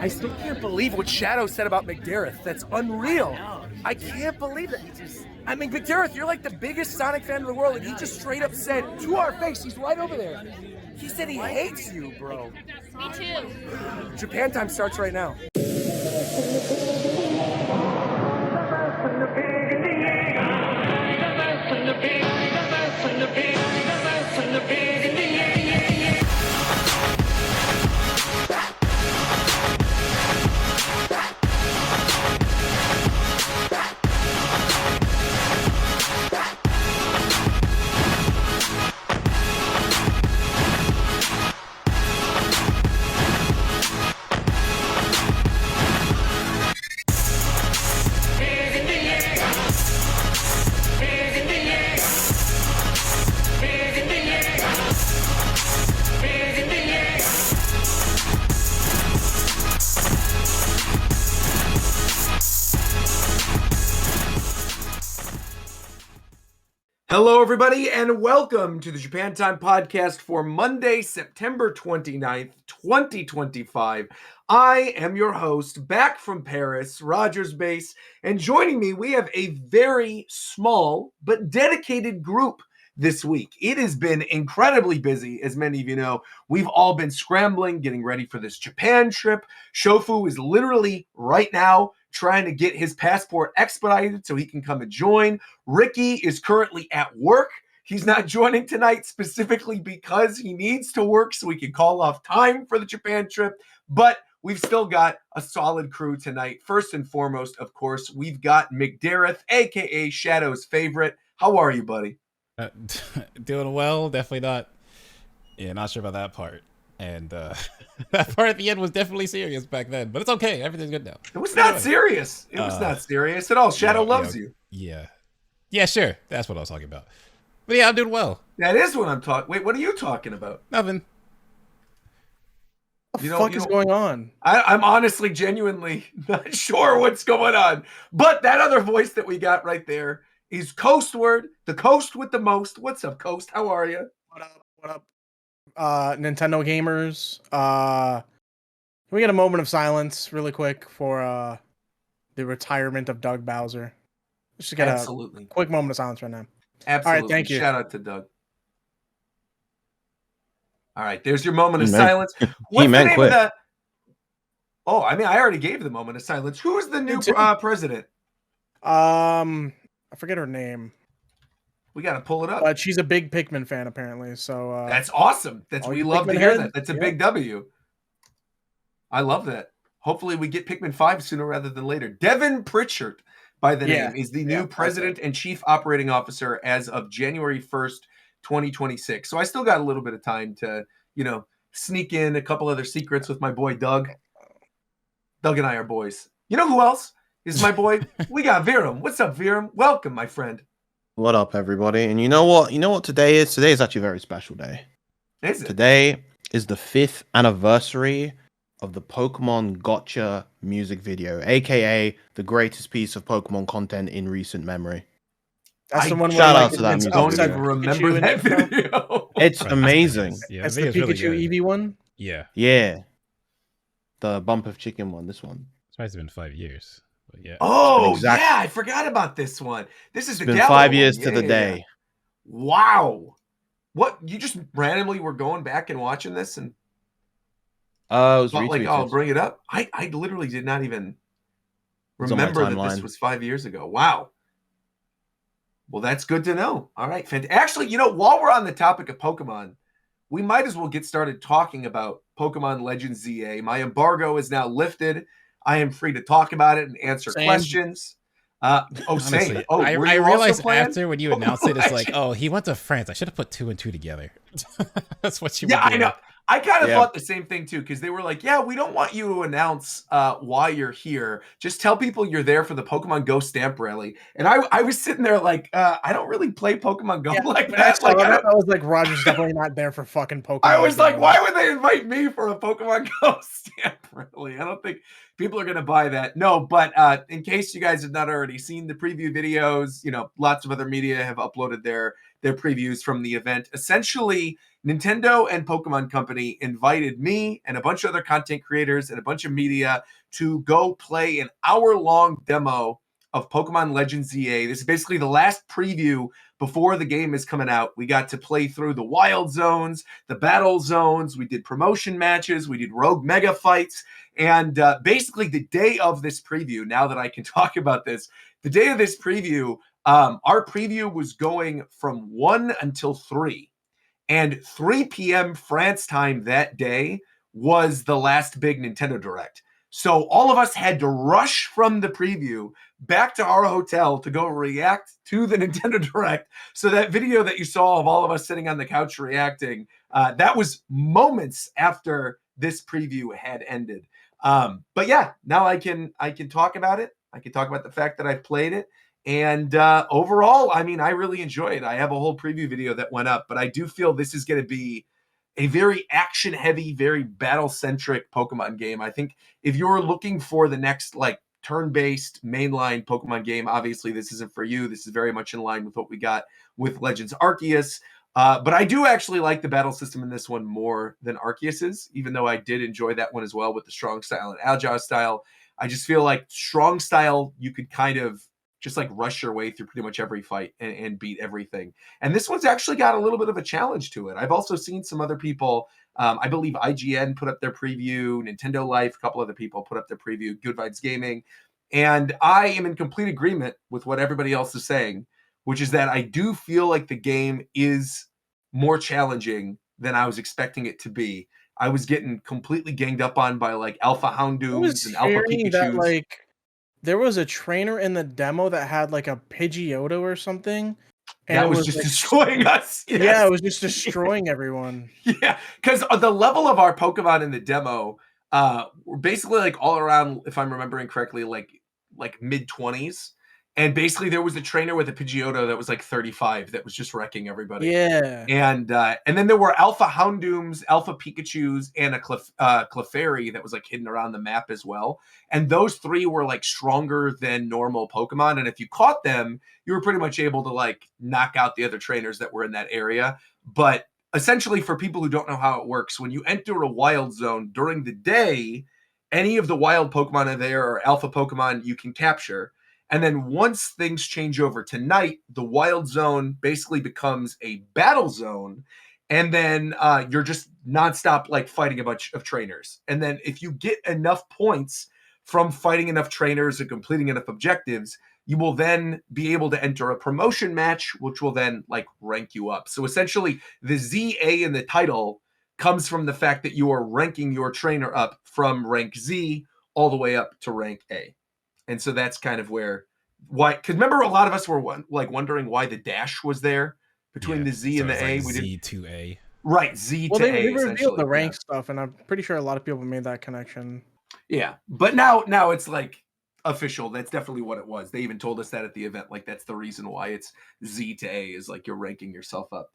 I still can't believe what Shadow said about McDareth. That's unreal. I can't believe it. I mean, McDareth, you're like the biggest Sonic fan in the world, and he just straight up said to our face, he's right over there. He said he hates you, bro. Me too. Japan time starts right now. Hello, everybody, and welcome to the Japan Time podcast for Monday, September 29th, 2025. I am your host, back from Paris, SpoilersBase, and joining me, we have a very small but dedicated group this week. It has been incredibly busy, as many of you know. We've all been scrambling, getting ready for this Japan trip. Shofu is literally right now trying to get his passport expedited so he can come and join. Ricky is currently at work. He's not joining tonight specifically because he needs to work so he can call off time for the Japan trip. But we've still got a solid crew tonight. First and foremost, of course, we've got McDareth, a.k.a. Shadow's favorite. How are you, buddy? Doing well. Definitely not. Yeah, not sure about that part. And that part at the end was definitely serious back then. But it's okay. Everything's good now. It was not serious. It was not serious at all. Shadow loves you. Yeah. Yeah, sure. That's what I was talking about. But yeah, I'm doing well. That is what I'm talking. Wait, what are you talking about? Nothing. What the fuck is going on? I'm honestly, genuinely not sure what's going on. But that other voice that we got right there is Coastward, the coast with the most. What's up, Coast? How are you? What up? What up? Nintendo gamers. Can we get a moment of silence really quick for the retirement of Doug Bowser? Just get Absolutely. a quick moment of silence right now. Absolutely. All right, thank you. Shout out to Doug. All right, there's your moment of silence. What's the name of that? Oh, I mean, I already gave the moment of silence. Who's the new president? I forget her name. We got to pull it up. But she's a big Pikmin fan, apparently. So that's awesome. We love to hear that. That's a big W. I love that. Hopefully, we get Pikmin 5 sooner rather than later. Devin Pritchard, by the name, is the new president and chief operating officer as of January 1st, 2026. So I still got a little bit of time to, sneak in a couple other secrets with my boy Doug. Doug and I are boys. You know who else is my boy? We got Viram. What's up, Viram? Welcome, my friend. What up, everybody? And you know what today is? Today is actually a very special day. Is it? Today is the 5th anniversary of the Pokemon Gotcha music video, aka the greatest piece of Pokemon content in recent memory. That's the one. Shout out to that music video. I video. don't even remember that video. It's amazing. Yeah, that's the Pikachu Eevee one? Yeah. Yeah. The Bump of Chicken one, this one. It's probably been 5 years. But yeah. Oh, yeah, I forgot about this one. This is it's been 5 years to the day. Yeah. Wow. What, you just randomly were going back and watching this and it was like, oh, bring it up? I literally did not even remember that this was 5 years ago. Wow. Well, that's good to know. All right. Actually, while we're on the topic of Pokemon, we might as well get started talking about Pokemon Legends ZA. My embargo is now lifted. I am free to talk about it and answer questions. Honestly, I realized after when you announced it, it's like, oh, he went to France. I should have put 2 and 2 together. That's what you were doing. I know. I kind of thought the same thing, too, because they were like, yeah, we don't want you to announce why you're here. Just tell people you're there for the Pokemon Go stamp rally. And I was sitting there like, I don't really play Pokemon Go like that. I was like, Roger's definitely not there for fucking Pokemon. I was like, why would they invite me for a Pokemon Go stamp rally? I don't think people are going to buy that. No, but in case you guys have not already seen the preview videos, lots of other media have uploaded their their previews from the event. Essentially, Nintendo and Pokemon Company invited me and a bunch of other content creators and a bunch of media to go play an hour-long demo of Pokemon Legends EA. This is basically the last preview before the game is coming out. We got to play through the wild zones, the battle zones. We did promotion matches. We did rogue mega fights. And basically the day of this preview, now that I can talk about this, the day of this preview, our preview was going from 1 until 3. And 3 p.m. France time that day was the last big Nintendo Direct. So all of us had to rush from the preview back to our hotel to go react to the Nintendo Direct. So that video that you saw of all of us sitting on the couch reacting, that was moments after this preview had ended. But yeah, now I can talk about it. I can talk about the fact that I've played it. And overall, I mean, I really enjoy it. I have a whole preview video that went up, but I do feel this is going to be a very action-heavy, very battle-centric Pokemon game. I think if you're looking for the next, like, turn-based mainline Pokemon game, obviously this isn't for you. This is very much in line with what we got with Legends Arceus. But I do actually like the battle system in this one more than Arceus's, even though I did enjoy that one as well with the strong style and agile style. I just feel like strong style, you could kind of just like rush your way through pretty much every fight and beat everything. And this one's actually got a little bit of a challenge to it. I've also seen some other people, I believe IGN put up their preview, Nintendo Life, a couple other people put up their preview, Good Vibes Gaming. And I am in complete agreement with what everybody else is saying, which is that I do feel like the game is more challenging than I was expecting it to be. I was getting completely ganged up on by like Alpha Houndoom and Alpha Pikachus. That, like, there was a trainer in the demo that had like a Pidgeotto or something. And that was just like, destroying us. Yes. Yeah, it was just destroying everyone. Yeah, because the level of our Pokemon in the demo were basically like all around, if I'm remembering correctly, like mid-20s. And basically there was a trainer with a Pidgeotto that was like 35 that was just wrecking everybody. Yeah. And then there were Alpha Houndooms, Alpha Pikachus, and a Clefairy that was like hidden around the map as well. And those three were like stronger than normal Pokemon. And if you caught them, you were pretty much able to like knock out the other trainers that were in that area. But essentially, for people who don't know how it works, when you enter a wild zone during the day, any of the wild Pokemon are there or Alpha Pokemon you can capture. And then once things change over to night, the wild zone basically becomes a battle zone. And then you're just nonstop like fighting a bunch of trainers. And then if you get enough points from fighting enough trainers and completing enough objectives, you will then be able to enter a promotion match, which will then like rank you up. So essentially the ZA in the title comes from the fact that you are ranking your trainer up from rank Z all the way up to rank A. And so that's kind of why, because remember a lot of us were wondering why the dash was there between the Z and the A. Like we Z to A. Right, Z to A. Well, they revealed the rank stuff, and I'm pretty sure a lot of people made that connection. Yeah, but now it's like official. That's definitely what it was. They even told us that at the event. Like that's the reason why it's Z to A is like you're ranking yourself up.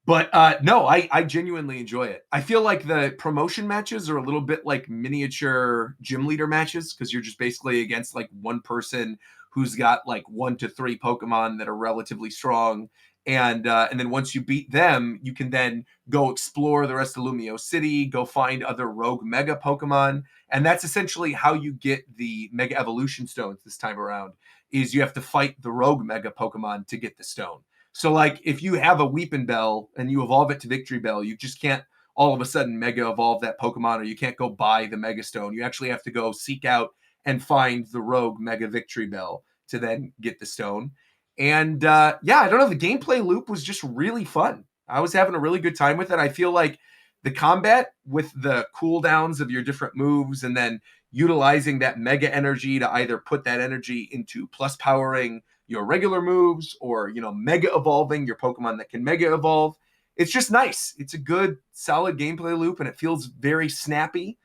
But no, I genuinely enjoy it. I feel like the promotion matches are a little bit like miniature gym leader matches because you're just basically against like one person who's got like 1 to 3 Pokemon that are relatively strong. And then once you beat them, you can then go explore the rest of Lumio City, go find other rogue mega Pokemon. And that's essentially how you get the Mega Evolution Stones this time around, is you have to fight the rogue mega Pokemon to get the stone. So, like, if you have a Weepin' Bell and you evolve it to Victory Bell, you just can't all of a sudden Mega Evolve that Pokemon, or you can't go buy the Mega Stone. You actually have to go seek out and find the Rogue Mega Victory Bell to then get the stone. And, I don't know. The gameplay loop was just really fun. I was having a really good time with it. I feel like the combat with the cooldowns of your different moves and then utilizing that Mega Energy to either put that energy into plus powering your regular moves or, mega evolving your Pokemon that can mega evolve. It's just nice. It's a good, solid gameplay loop, and it feels very snappy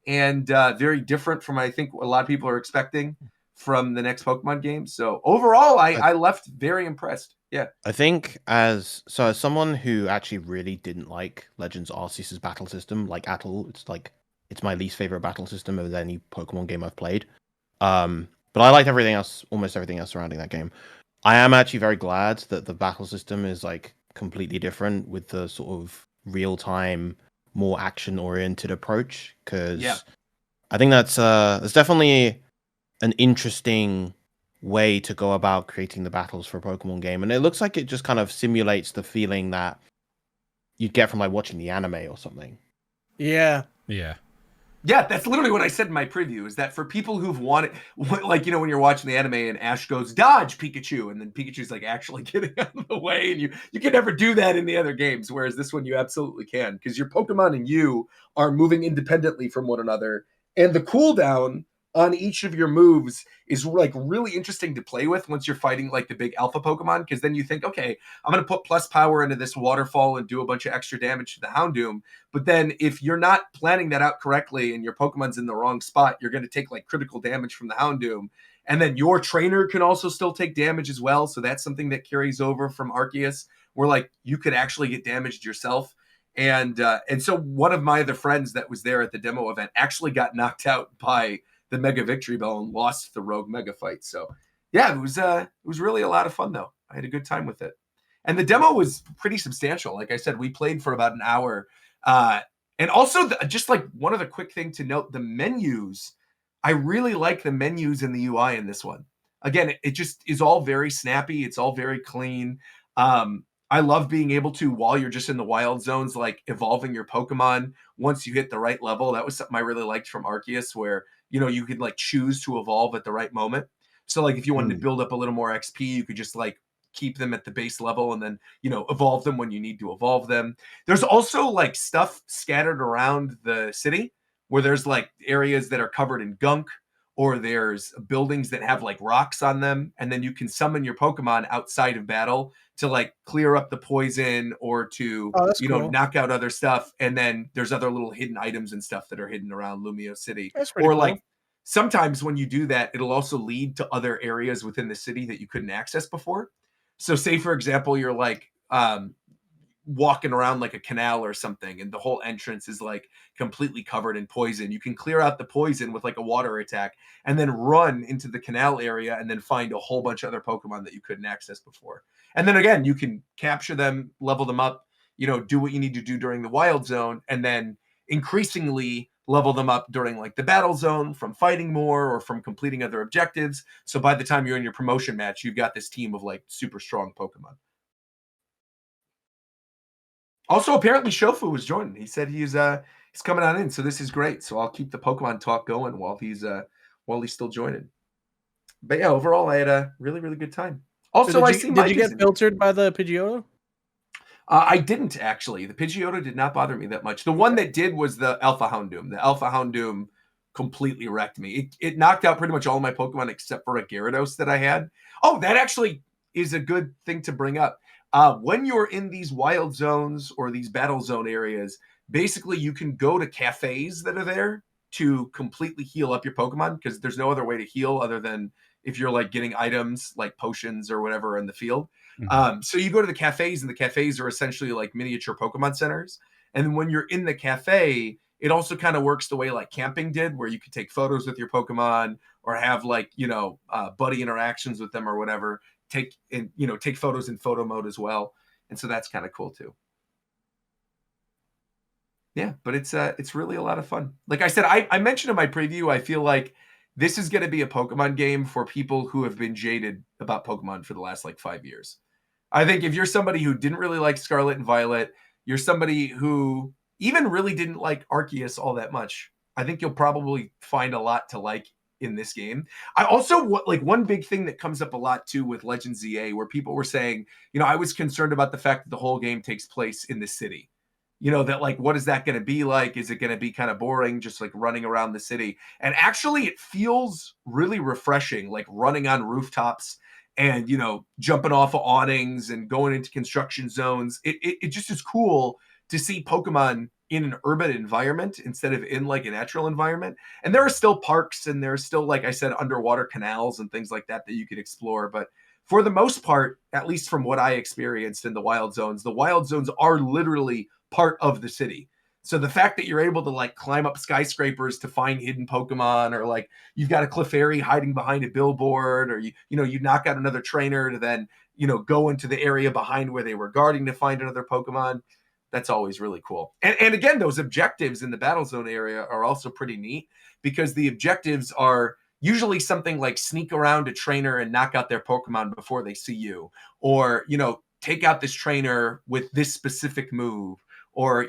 and very different from, I think, what a lot of people are expecting from the next Pokemon game. So overall, I left very impressed. Yeah. I think as someone who actually really didn't like Legends Arceus' battle system, like at all, it's my least favorite battle system of any Pokemon game I've played. But I liked everything else, almost everything else surrounding that game. I am actually very glad that the battle system is like completely different with the sort of real time, more action oriented approach. Because I think that's definitely an interesting way to go about creating the battles for a Pokemon game, and it looks like it just kind of simulates the feeling that you'd get from like watching the anime or something. Yeah. Yeah. Yeah, that's literally what I said in my preview, is that for people who've wanted, like, you know, when you're watching the anime and Ash goes, dodge Pikachu, and then Pikachu's like actually getting out of the way, and you can never do that in the other games, whereas this one you absolutely can, because your Pokemon and you are moving independently from one another, and the cooldown on each of your moves is like really interesting to play with once you're fighting like the big alpha Pokemon, because then you think, okay, I'm going to put plus power into this waterfall and do a bunch of extra damage to the Houndoom. But then if you're not planning that out correctly and your Pokemon's in the wrong spot, you're going to take like critical damage from the Houndoom. And then your trainer can also still take damage as well. So that's something that carries over from Arceus, where like you could actually get damaged yourself. And so one of my other friends that was there at the demo event actually got knocked out by the Mega Victory Bell and lost the Rogue Mega Fight. So yeah, it was really a lot of fun though. I had a good time with it. And the demo was pretty substantial. Like I said, we played for about an hour. And also just like one other quick thing to note, the menus, I really like the menus and the UI in this one. Again, it just is all very snappy. It's all very clean. I love being able to, while you're just in the wild zones, like evolving your Pokemon once you hit the right level. That was something I really liked from Arceus, where, you know, you could like choose to evolve at the right moment. So like if you wanted to build up a little more XP, you could just like keep them at the base level and then, you know, evolve them when you need to evolve them. There's also like stuff scattered around the city where there's like areas that are covered in gunk, or there's buildings that have like rocks on them, and then you can summon your Pokemon outside of battle to like clear up the poison or to, Oh, that's you know, cool. knock out other stuff. And then there's other little hidden items and stuff that are hidden around Lumio City. That's pretty Or cool. like sometimes when you do that, it'll also lead to other areas within the city that you couldn't access before. So say, for example, you're like walking around like a canal or something, and the whole entrance is like completely covered in poison. You can clear out the poison with like a water attack and then run into the canal area and then find a whole bunch of other Pokemon that you couldn't access before. And then again, you can capture them, level them up, you know, do what you need to do during the wild zone, and then increasingly level them up during like the battle zone from fighting more or from completing other objectives. So by the time you're in your promotion match, you've got this team of like super strong Pokemon. Also, apparently Shofu was joining. He said he's coming on in, so this is great. So I'll keep the Pokemon talk going while he's still joining. But yeah, overall, I had a really, really good time. Also, I see Did you Mike is get in. filtered by the Pidgeotto? I didn't actually. The Pidgeotto did not bother me that much. The one that did was the Alpha Houndoom. The Alpha Houndoom completely wrecked me. It knocked out pretty much all my Pokemon except for a Gyarados that I had. Oh, that actually is a good thing to bring up. When you're in these wild zones or these battle zone areas, basically you can go to cafes that are there to completely heal up your Pokemon, because there's no other way to heal other than if you're like getting items like potions or whatever in the field. So you go to the cafes, and the cafes are essentially like miniature Pokemon centers. And then when you're in the cafe, it also kind of works the way like camping did, where you could take photos with your Pokemon or have like, you know, buddy interactions with them or whatever. Take photos in photo mode as well. And so that's kind of cool too. Yeah, but it's really a lot of fun. Like I said, I mentioned in my preview, I feel like this is going to be a Pokemon game for people who have been jaded about Pokemon for the last like 5 years. I think if you're somebody who didn't really like Scarlet and Violet, you're somebody who even really didn't like Arceus all that much, I think you'll probably find a lot to like in this game. I also like one big thing that comes up a lot too with Legends ZA, where people were saying, you know, I was concerned about the fact that the whole game takes place in the city. You know, that like, what is that going to be like? Is it going to be kind of boring, just like running around the city? And actually, it feels really refreshing, like running on rooftops and, you know, jumping off of awnings and going into construction zones. It just is cool to see Pokemon in an urban environment instead of in like a natural environment. And there are still parks, and there's still, like I said, underwater canals and things like that you could explore. But for the most part, at least from what I experienced in the wild zones are literally part of the city. So the fact that you're able to like climb up skyscrapers to find hidden Pokemon, or like you've got a Clefairy hiding behind a billboard, or you knock out another trainer to then, go into the area behind where they were guarding to find another Pokemon. That's always really cool. And again, those objectives in the battle zone area are also pretty neat, because the objectives are usually something like sneak around a trainer and knock out their Pokemon before they see you, or take out this trainer with this specific move, or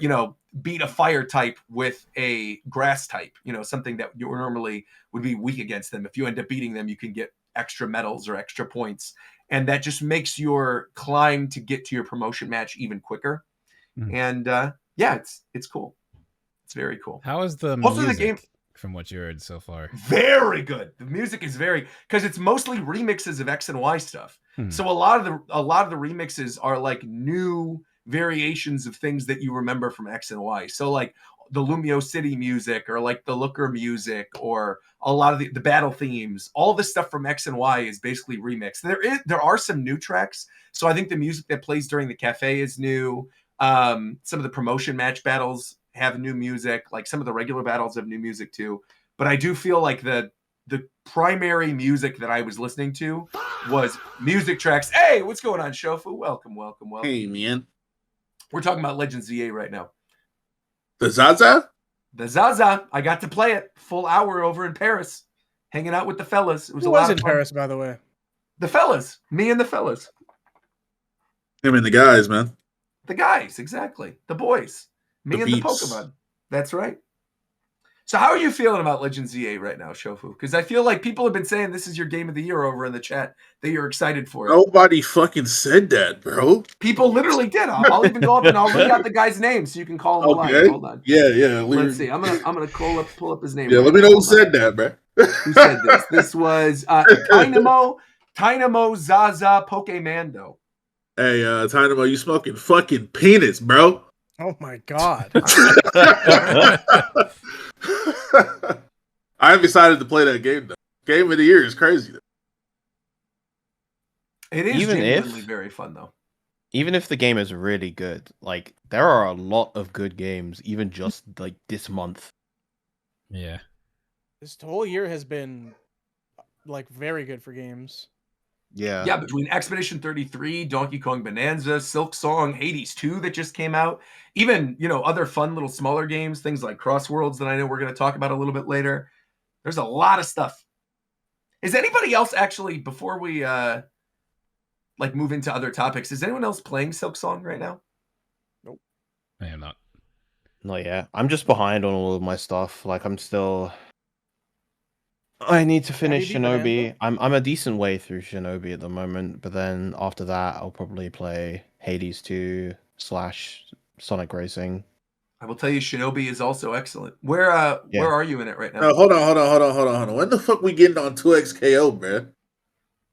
beat a fire type with a grass type, something that you normally would be weak against them. If you end up beating them, you can get extra medals or extra points, and that just makes your climb to get to your promotion match even quicker. And it's cool. It's very cool. How is the Also, music the game, from what you heard so far? very good. The music is because it's mostly remixes of X and Y stuff. So a lot of the remixes are like new variations of things that you remember from X and Y. So like the Lumio City music, or like the Looker music, or a lot of the battle themes, all this stuff from X and Y is basically remixed. There are some new tracks. So I think the music that plays during the cafe is new. Some of the promotion match battles have new music. Like some of the regular battles have new music too. But I do feel like the primary music that I was listening to was music tracks. Hey, what's going on, Shofu? Welcome. Hey, man. We're talking about Legends ZA right now. The Zaza? The Zaza. I got to play it full hour over in Paris, hanging out with the fellas. It was Who a lot was of in fun. Paris, by the way? The fellas. Me and the fellas. Him and the guys, man. The guys, exactly. The boys. Me The and beats. the Pokemon. That's right. So how are you feeling about Legends ZA right now, Shofu? Because I feel like people have been saying this is your game of the year over in the chat, that you're excited for it. Nobody fucking said that, bro. People literally did. I'll even go up and I'll read out the guy's name so you can call him Okay. live. Hold on. Yeah. Let's see. I'm gonna pull up his name. Yeah, right let me now. know who Hold on. said that, bro. Who said this? This was Tynamo Zaza Pokemando. Hey, Tynamo, you smoking fucking peanuts, bro. Oh my god. I'm excited to play that game, though. Game of the year is crazy, though. It is Even genuinely if- very fun, though. Even if the game is really good, like there are a lot of good games, even just like this month. Yeah. This whole year has been like very good for games. Yeah, between Expedition 33, Donkey Kong Bonanza, Silksong, Hades 2 that just came out, even, other fun little smaller games, things like Crossworlds that I know we're going to talk about a little bit later. There's a lot of stuff. Is anybody else actually, before we move into other topics, is anyone else playing Silksong right now? I am not. Not yet. I'm just behind on all of my stuff. Like I need to finish beat Shinobi. I'm a decent way through Shinobi at the moment, but then after that I'll probably play Hades 2 / Sonic Racing. I will tell you, Shinobi is also excellent. Where are you in it right now? No, hold on. When the fuck we getting on 2XKO, bro?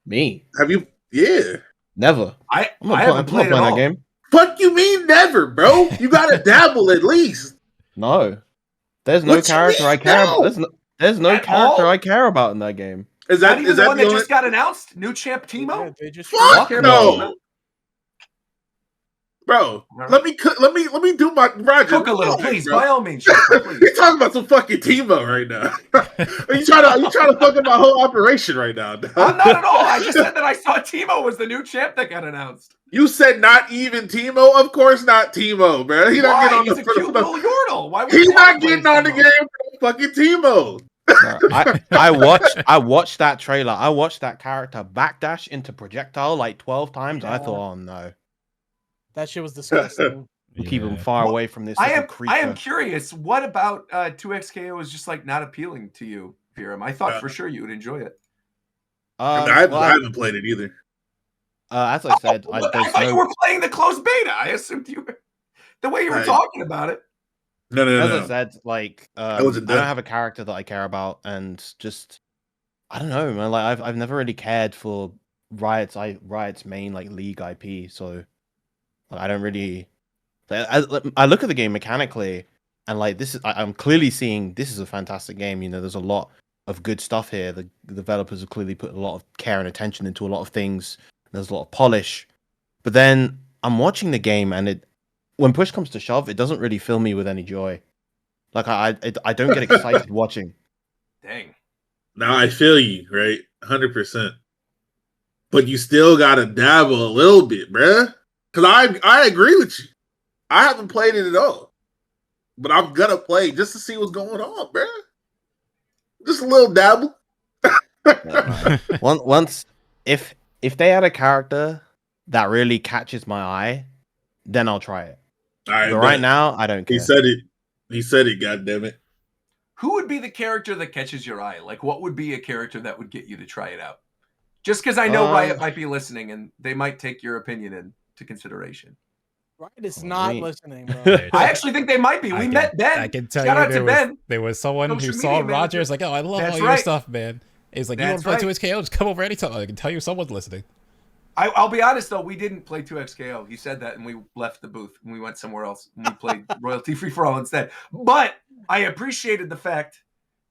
Me? Have you? Yeah. Never. I I'm not haven't played playing at that all. game. Fuck you mean never, bro? You gotta dabble at least. No. There's no What you character mean I care no? about. There's no At character all? I care about in that game. Is Not that even is the that one the that only? just got announced? New champ Timo? Yeah, they just Fuck care no, about bro. Right. Let me do my Roger. Cook a little, relax, please. bro. By all means, Shofu, please. You're talking about some fucking Timo right now. are you trying to fuck up my whole operation right now? dog? I'm not at all. I just said that I saw Timo was the new champ that got announced. You said not even Timo. Of course not Timo, bro. He not Why? getting on He's the a cute little Yordle. Why would He's you want not to play getting on the Timo? game for fucking Timo. No, I watched that trailer. I watched that character backdash into projectile like 12 times. I Yeah. thought, oh no, that shit was disgusting. keep him Yeah. far Well, away from this I little am creature. curious. What about 2XKO is just like not appealing to you, Viram? I thought for sure you would enjoy it. I haven't played it either. As I said, I there's thought you no. were playing the closed beta. I assumed you were. The way you were I- talking about it. No. As I said, like I wasn't don't done. have a character that I care about, and just I don't know, man. Like I've never really cared for Riot's main like league IP, so like, I don't really. I look at the game mechanically, and like I'm clearly seeing this is a fantastic game. There's a lot of good stuff here. The developers have clearly put a lot of care and attention into a lot of things. There's a lot of polish, but then I'm watching the game, and when push comes to shove, it doesn't really fill me with any joy. Like I don't get excited watching. Dang. Now I feel you, right? 100%. but you still gotta dabble a little bit, bruh. Because I agree with you. I haven't played it at all, but I'm gonna play just to see what's going on, bruh. Just a little dabble. Once, if they had a character that really catches my eye, then I'll try it. All But right now, I don't care. He said it. He said it. God damn it. Who would be the character that catches your eye? Like, what would be a character that would get you to try it out? Just because I know Riot might be listening and they might take your opinion into consideration. Riot is not Wait. listening, bro. I actually think they might be. We met Ben. I can tell Shout out you to Ben. there was someone who Social saw media Rogers manager. like, oh, I love That's all your right. stuff, man. He's like, you want That's to play right. 2XKO? Just come over anytime. I can tell you someone's listening. I'll be honest though, we didn't play 2XKO. He said that, and we left the booth and we went somewhere else. And we played royalty free for all instead. But I appreciated the fact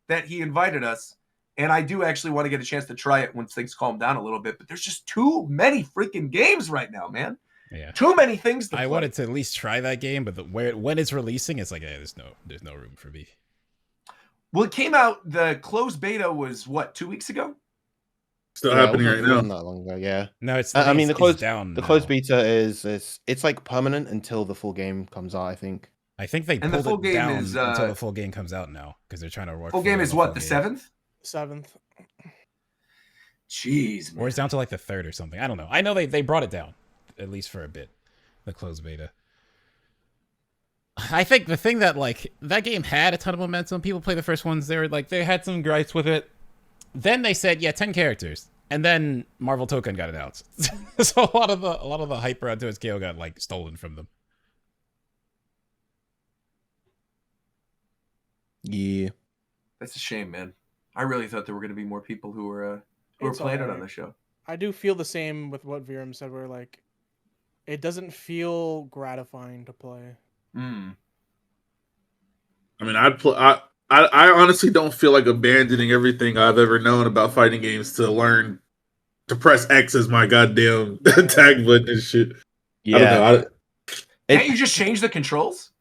that he invited us, and I do actually want to get a chance to try it once things calm down a little bit. But there's just too many freaking games right now, man. Yeah. Too many things to play. I wanted to at least try that game, but when it's releasing, it's like, hey, there's no room for me. Well, it came out. The closed beta was what, 2 weeks ago? Still Yeah, happening it right wasn't now. that long ago, yeah. No, it's. I mean, the it's closed down. the closed now. beta is it's like permanent until the full game comes out. I think. I think they And the pulled full it game down is, until the full game comes out now because they're trying to work. Full game is what, the 7th? 7th. Jeez, man. Or it's down to like the 3rd or something. I don't know. I know they brought it down at least for a bit. The closed beta. I think the thing that like that game had a ton of momentum. People play the first ones. They had some gripes with it. Then they said, yeah, 10 characters. And then Marvel Token got announced. So a lot of the hype around 2XKO got like stolen from them. Yeah. That's a shame, man. I really thought there were going to be more people who were It's playing it alright. on the show. I do feel the same with what Viram said, where like it doesn't feel gratifying to play. Mm. I mean, I honestly don't feel like abandoning everything I've ever known about fighting games to learn to press X as my goddamn tag button and shit. Yeah. I don't know. Can't you just change the controls?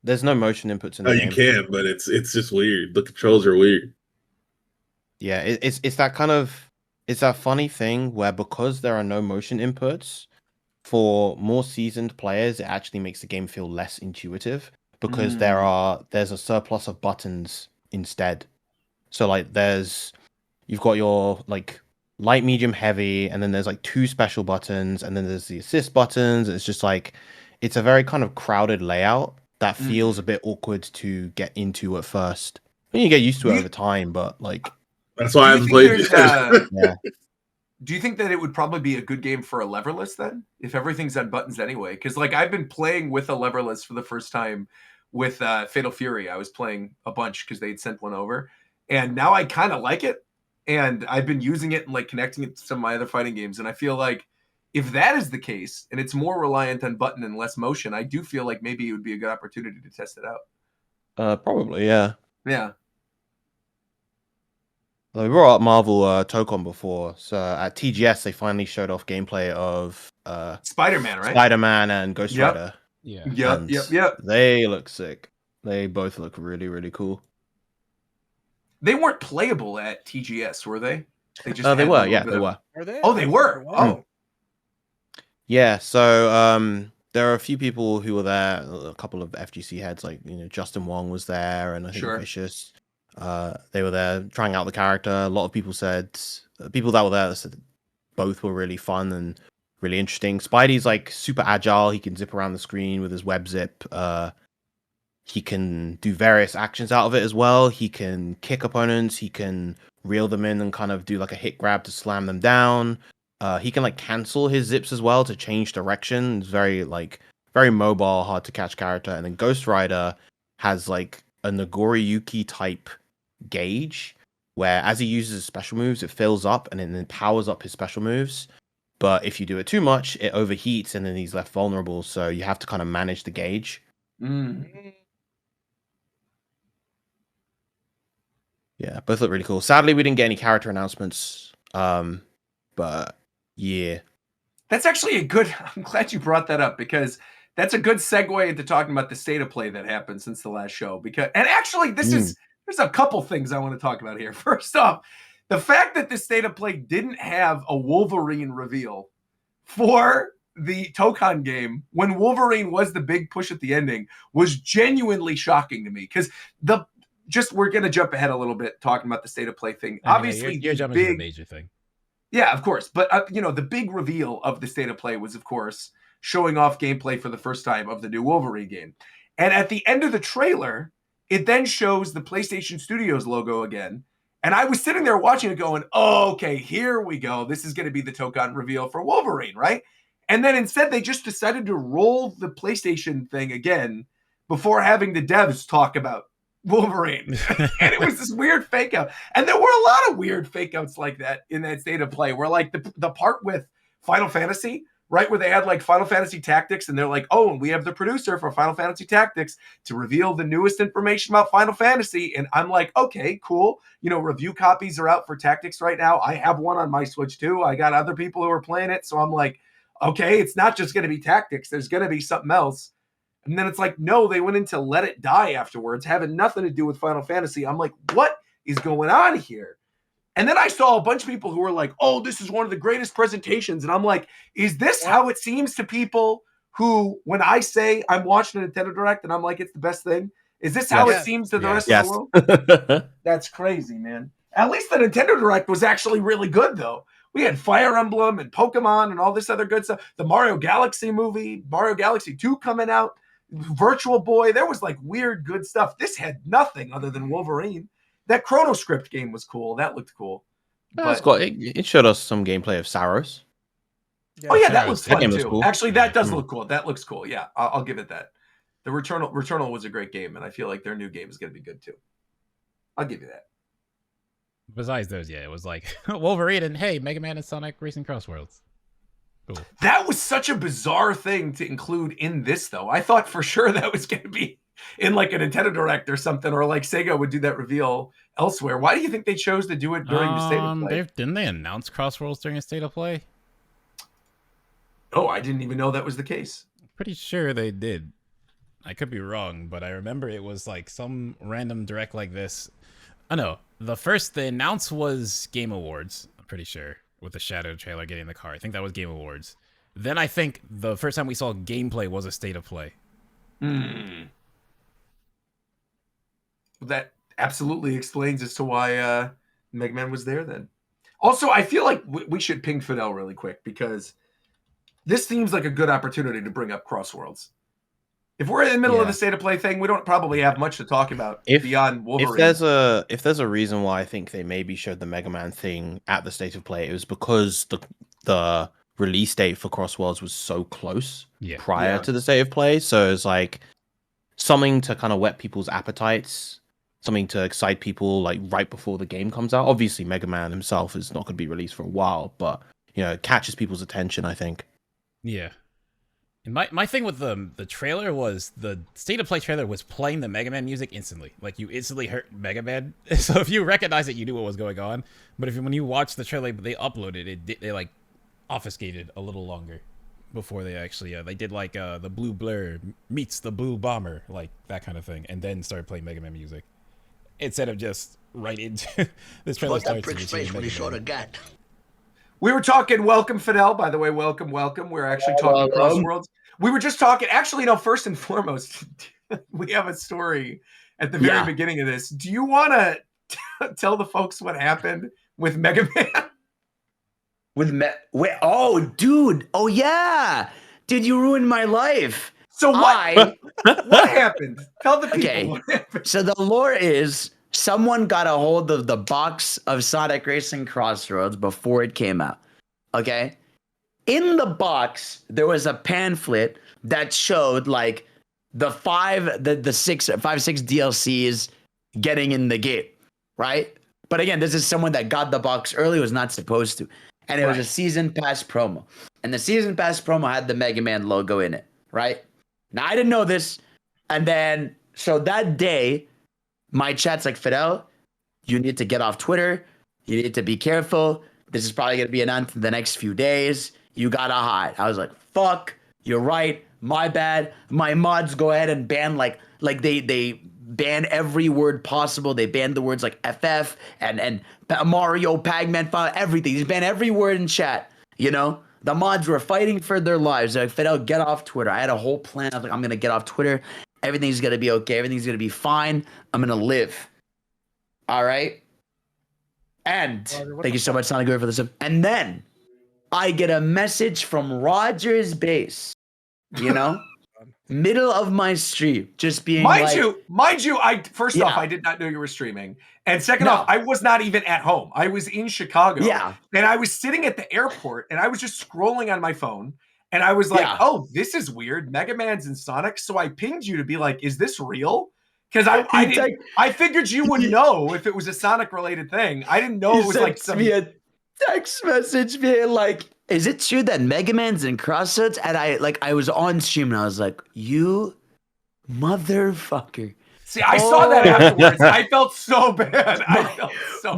There's no motion inputs in the game. You can, but it's just weird. The controls are weird. Yeah, it's that kind of it's that funny thing where because there are no motion inputs, for more seasoned players, it actually makes the game feel less intuitive because there's a surplus of buttons instead. So like you've got your like light, medium, heavy, and then there's like 2 special buttons, and then there's the assist buttons. It's just like it's a very kind of crowded layout that feels a bit awkward to get into at first. I mean, you get used to it over time, but like that's why I haven't played it. yeah. Do you think that it would probably be a good game for a leverless then, if everything's on buttons anyway? Because like I've been playing with a leverless for the first time with Fatal Fury. I was playing a bunch because they'd sent one over, and now I kind of like it, and I've been using it and like connecting it to some of my other fighting games, and I feel like if that is the case and it's more reliant on button and less motion, I do feel like maybe it would be a good opportunity to test it out. Probably, yeah. Yeah. We brought up Marvel Tokon before, so at TGS they finally showed off gameplay of Spider-Man, right? Spider-Man and Ghost Yep. Rider. Yeah. Yep. They look sick. They both look really, really cool. They weren't playable at TGS, were they? They just They had a were, little yeah, bit they of- were. Are they? Oh, they were. Oh, Yeah, so there are a few people who were there, a couple of FGC heads, like Justin Wong was there, and I think Sure. Vicious. They were there trying out the character. A lot of people said people that were there said both were really fun and really interesting. Spidey's like super agile. He can zip around the screen with his web zip. He can do various actions out of it as well. He can kick opponents. He can reel them in and kind of do like a hit grab to slam them down. He can like cancel his zips as well to change direction. It's very mobile, hard to catch character. And then Ghost Rider has like a Nagoriyuki type gauge where as he uses his special moves, it fills up and then powers up his special moves. But if you do it too much, it overheats and then he's left vulnerable. So you have to kind of manage the gauge. Yeah, both look really cool. Sadly, we didn't get any character announcements. But yeah. That's actually I'm glad you brought that up because that's a good segue into talking about the state of play that happened since the last show. And actually, there's a couple things I want to talk about here. First off, The fact that the State of Play didn't have a Wolverine reveal for the Tokon game when Wolverine was the big push at the ending was genuinely shocking to me, because we're going to jump ahead a little bit talking about the State of Play thing. Obviously, you're jumping to the major thing. Yeah, of course. But, the big reveal of the State of Play was, of course, showing off gameplay for the first time of the new Wolverine game. And at the end of the trailer, it then shows the PlayStation Studios logo again. And I was sitting there watching it going, oh, okay, here we go. This is going to be the Tokon reveal for Wolverine, right? And then instead, they just decided to roll the PlayStation thing again before having the devs talk about Wolverine. And it was this weird fake out. And there were a lot of weird fake outs like that in that State of Play, where like the part with Final Fantasy, right, where they had like Final Fantasy Tactics, and they're like, oh, and we have the producer for Final Fantasy Tactics to reveal the newest information about Final Fantasy. And I'm like, okay, cool. Review copies are out for Tactics right now. I have one on my Switch too. I got other people who are playing it. So I'm like, okay, it's not just going to be Tactics. There's going to be something else. And then it's like, no, they went into Let It Die afterwards, having nothing to do with Final Fantasy. I'm like, what is going on here? And then I saw a bunch of people who were like, oh, this is one of the greatest presentations. And I'm like, is this how it seems to people who, when I say I'm watching a Nintendo Direct and I'm like, it's the best thing? Is this how it seems to the rest of the world? That's crazy, man. At least the Nintendo Direct was actually really good, though. We had Fire Emblem and Pokemon and all this other good stuff. The Mario Galaxy movie, Mario Galaxy 2 coming out, Virtual Boy. There was like weird, good stuff. This had nothing other than Wolverine. That Chrono Script game was cool. That looked cool. That's cool. It showed us some gameplay of Saros. Yeah, that was fun too. Cool. Actually, that does look cool. That looks cool. Yeah, I'll give it that. The Returnal was a great game, and I feel like their new game is going to be good too. I'll give you that. Besides those, it was like Wolverine and hey, Mega Man and Sonic Racing Cross Worlds. Cool. That was such a bizarre thing to include in this, though. I thought for sure that was going to be in like a Nintendo Direct or something, or like Sega would do that reveal elsewhere. Why do you think they chose to do it during the State of Play? Didn't they announce Cross Worlds during a State of Play? Oh, I didn't even know that was the case. Pretty sure they did. I could be wrong, but I remember it was like some random Direct like this. Oh no, the announce was Game Awards, I'm pretty sure, with the Shadow trailer getting in the car. I think that was Game Awards. Then I think the first time we saw gameplay was a State of Play. That absolutely explains as to why Mega Man was there then. Also, I feel like we should ping Fidel really quick, because this seems like a good opportunity to bring up Cross Worlds. If we're in the middle of the State of Play thing, we don't probably have much to talk about beyond Wolverine. If there's a reason why I think they maybe showed the Mega Man thing at the State of Play, it was because the release date for Cross Worlds was so close prior to the State of Play. So it's like something to kind of whet people's appetites, something to excite people like right before the game comes out. Obviously, Mega Man himself is not going to be released for a while, but it catches people's attention, I think. Yeah. And my thing with the trailer was the State of Play trailer was playing the Mega Man music instantly. Like, you instantly heard Mega Man. So if you recognize it, you knew what was going on. But when you watch the trailer, they uploaded it, they like obfuscated a little longer before they actually they did like the Blue Blur meets the Blue Bomber, like that kind of thing, and then started playing Mega Man music instead of just right into this trailer starts. We were talking, welcome Fidel, by the way, welcome. We're actually talking Cross Worlds. We were just talking, actually, no, first and foremost, we have a story at the very beginning of this. Do you want to tell the folks what happened with Mega Man? Oh, dude. Oh, yeah. Dude, you ruined my life. So what? What happened? Tell the people what happened. So the lore is someone got a hold of the box of Sonic Racing Crossroads before it came out. Okay? In the box, there was a pamphlet that showed like the five, six DLCs getting in the game, right? But again, this is someone that got the box early, was not supposed to. And it was a season pass promo. And the season pass promo had the Mega Man logo in it, right? Now, I didn't know this. And then, so that day, my chat's like, Fidel, you need to get off Twitter. You need to be careful. This is probably going to be announced in the next few days. You got to hide. I was like, fuck, you're right. My bad. My mods go ahead and ban, like they ban every word possible. They banned the words like FF and Mario, Pac-Man, everything. They banned every word in chat. You know, the mods were fighting for their lives. They're like, Fidel, get off Twitter. I had a whole plan. I was like, I'm gonna get off Twitter. Everything's gonna be okay. Everything's gonna be fine. I'm gonna live. All right. And thank you so much, Sonic, for this. And then I get a message from SpoilersBase. You know. Middle of my stream, just being mind you, I first off, Yeah. I did not know you were streaming, and second off, I was not even at home. I was in Chicago, and I was sitting at the airport, and I was just scrolling on my phone, and I was like, "Oh, this is weird. Mega Man's and Sonic." So I pinged you to be like, "Is this real?" Because I figured you would know if it was a Sonic related thing. I didn't know it was like some. Me a text message being like, is it true that Mega Man's in Crossroads? And I was on stream and I was like, you motherfucker. See, I saw that afterwards. I felt so bad.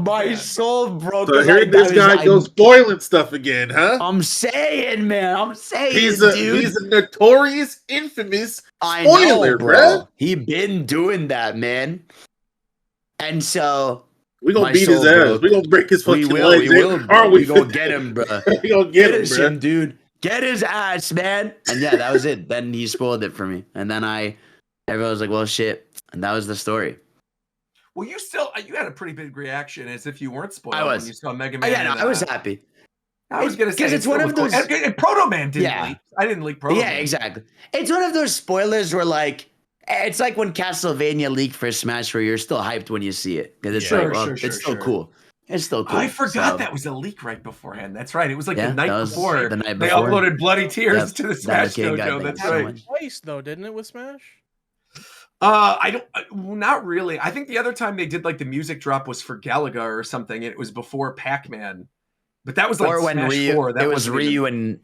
My soul broke. So here this guy goes spoiling stuff again, huh? I'm saying, man. I'm saying, he's dude. He's a notorious, infamous spoiler, spoiler, bro. He been doing that, man. And so we gonna beat his ass. We gonna break his fucking legs. We gonna get him, bro. We gonna get him, dude. Get his ass, man. And yeah, that was it. Then he spoiled it for me. And then everyone was like, well, shit. And that was the story. Well, you had a pretty big reaction as if you weren't spoiled when you saw Mega Man. Oh, yeah, no, I was happy. I was gonna say it's one of those. And Proto Man didn't leak. I didn't leak Proto Man. Yeah, exactly. It's one of those spoilers where it's like when Castlevania leaked for Smash, where you're still hyped when you see it because it's it's still cool. It's still cool. I forgot that was a leak right beforehand. That's right. It was like the night before. They uploaded Bloody Tears to the Smash Dojo. That's right. Twice though, didn't it, with Smash? Not really. I think the other time they did like the music drop was for Galaga or something. And it was before Pac-Man, but that was like or when Smash Ryu. 4. That it was Ryu and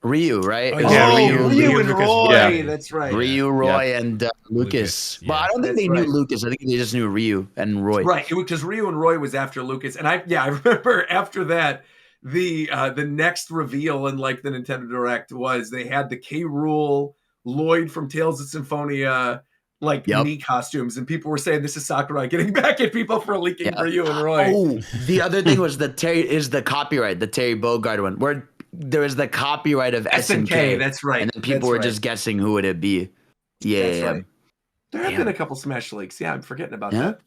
Ryu, right? Ryu and Roy. Yeah. That's right. Ryu, Roy, and Lucas. But I don't think they knew Lucas. I think they just knew Ryu and Roy. Right, because Ryu and Roy was after Lucas, and I remember after that the next reveal in like the Nintendo Direct was they had the K. Rool, Lloyd from Tales of Symphonia knee costumes, and people were saying this is Sakurai getting back at people for leaking Ryu and Roy. Oh, the other thing was the copyright, the Terry Bogard one, where there was the copyright of SNK. That's right. And then people were just guessing who would it be. Yeah. Right. There have been a couple Smash leaks. Yeah, I'm forgetting about that.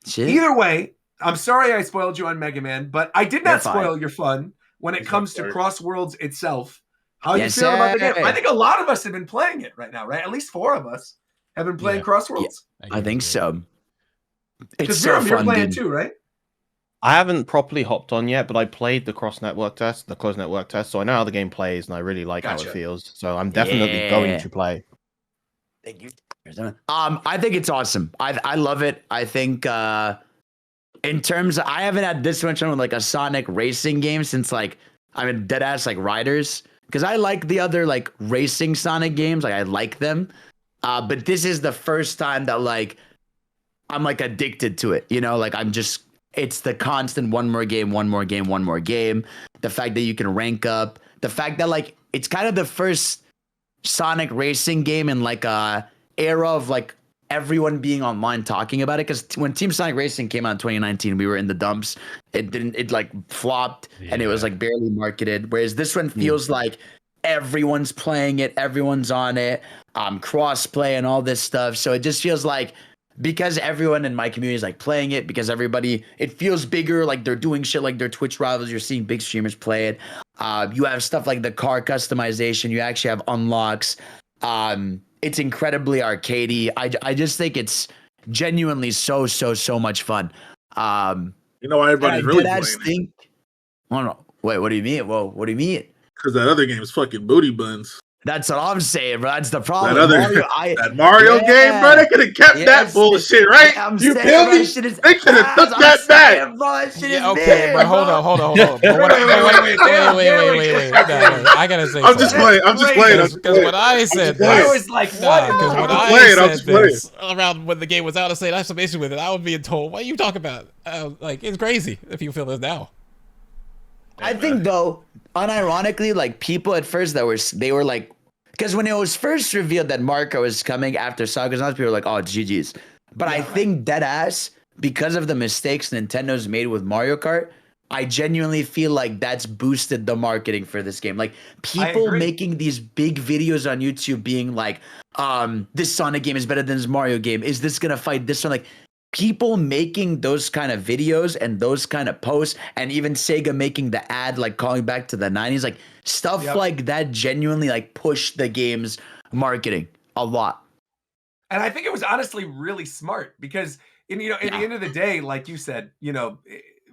Shit. Either way, I'm sorry I spoiled you on Mega Man, but I did not spoil your fun when it comes to Cross Worlds itself. How you feel about the game? I think a lot of us have been playing it right now, right? At least 4 of us have been playing Cross Worlds. Yeah, I think so. It's so fun, you're playing too, right? I haven't properly hopped on yet, but I played the closed network test, so I know how the game plays, and I really like how it feels. So I'm definitely going to play. Thank you. I think it's awesome. I love it. I think in terms of, I haven't had this much fun with like a Sonic racing game since dead ass Riders, because I like the other like racing Sonic games. I like them. But this is the first time that I'm addicted to it. You know, it's the constant one more game. The fact that you can rank up, the fact that it's kind of the first Sonic racing game in a era of everyone being online talking about it. Because when Team Sonic Racing came out in 2019, we were in the dumps. It flopped and it was barely marketed. Whereas this one feels like everyone's playing it, everyone's on it, cross-play and all this stuff. So it just feels because everyone in my community is playing it, because it feels bigger, they're doing shit like their Twitch rivals. You're seeing big streamers play it. You have stuff like the car customization. You actually have unlocks. It's incredibly arcadey. I just think it's genuinely so much fun. Everybody's really playing it. Oh no! Wait, what do you mean? Whoa, what do you mean? Because that other game is fucking booty buns. That's what I'm saying, bro. That's the problem. That Mario game, bro. They could have kept that bullshit, right? You feel me? They should have took that back. Okay, but hold on. Wait. I gotta say, I'm just playing. Because what I said, I was like, what? Because when I said this around when the game was out, I said I have some issue with it. I was being told, "What are you talking about?" It's crazy if you feel this now. I think though, unironically, people at first they were because when it was first revealed that Marco was coming after Saga, people were like, "Oh, GG's." But I think deadass, because of the mistakes Nintendo's made with Mario Kart, I genuinely feel like that's boosted the marketing for this game. Like people making these big videos on YouTube being like, this Sonic game is better than this Mario game. Is this gonna fight this one? Like people making those kind of videos and those kind of posts, and even Sega making the ad like calling back to the 90s, like stuff like that genuinely like pushed the game's marketing a lot. And I think it was honestly really smart because at the end of the day, like you said,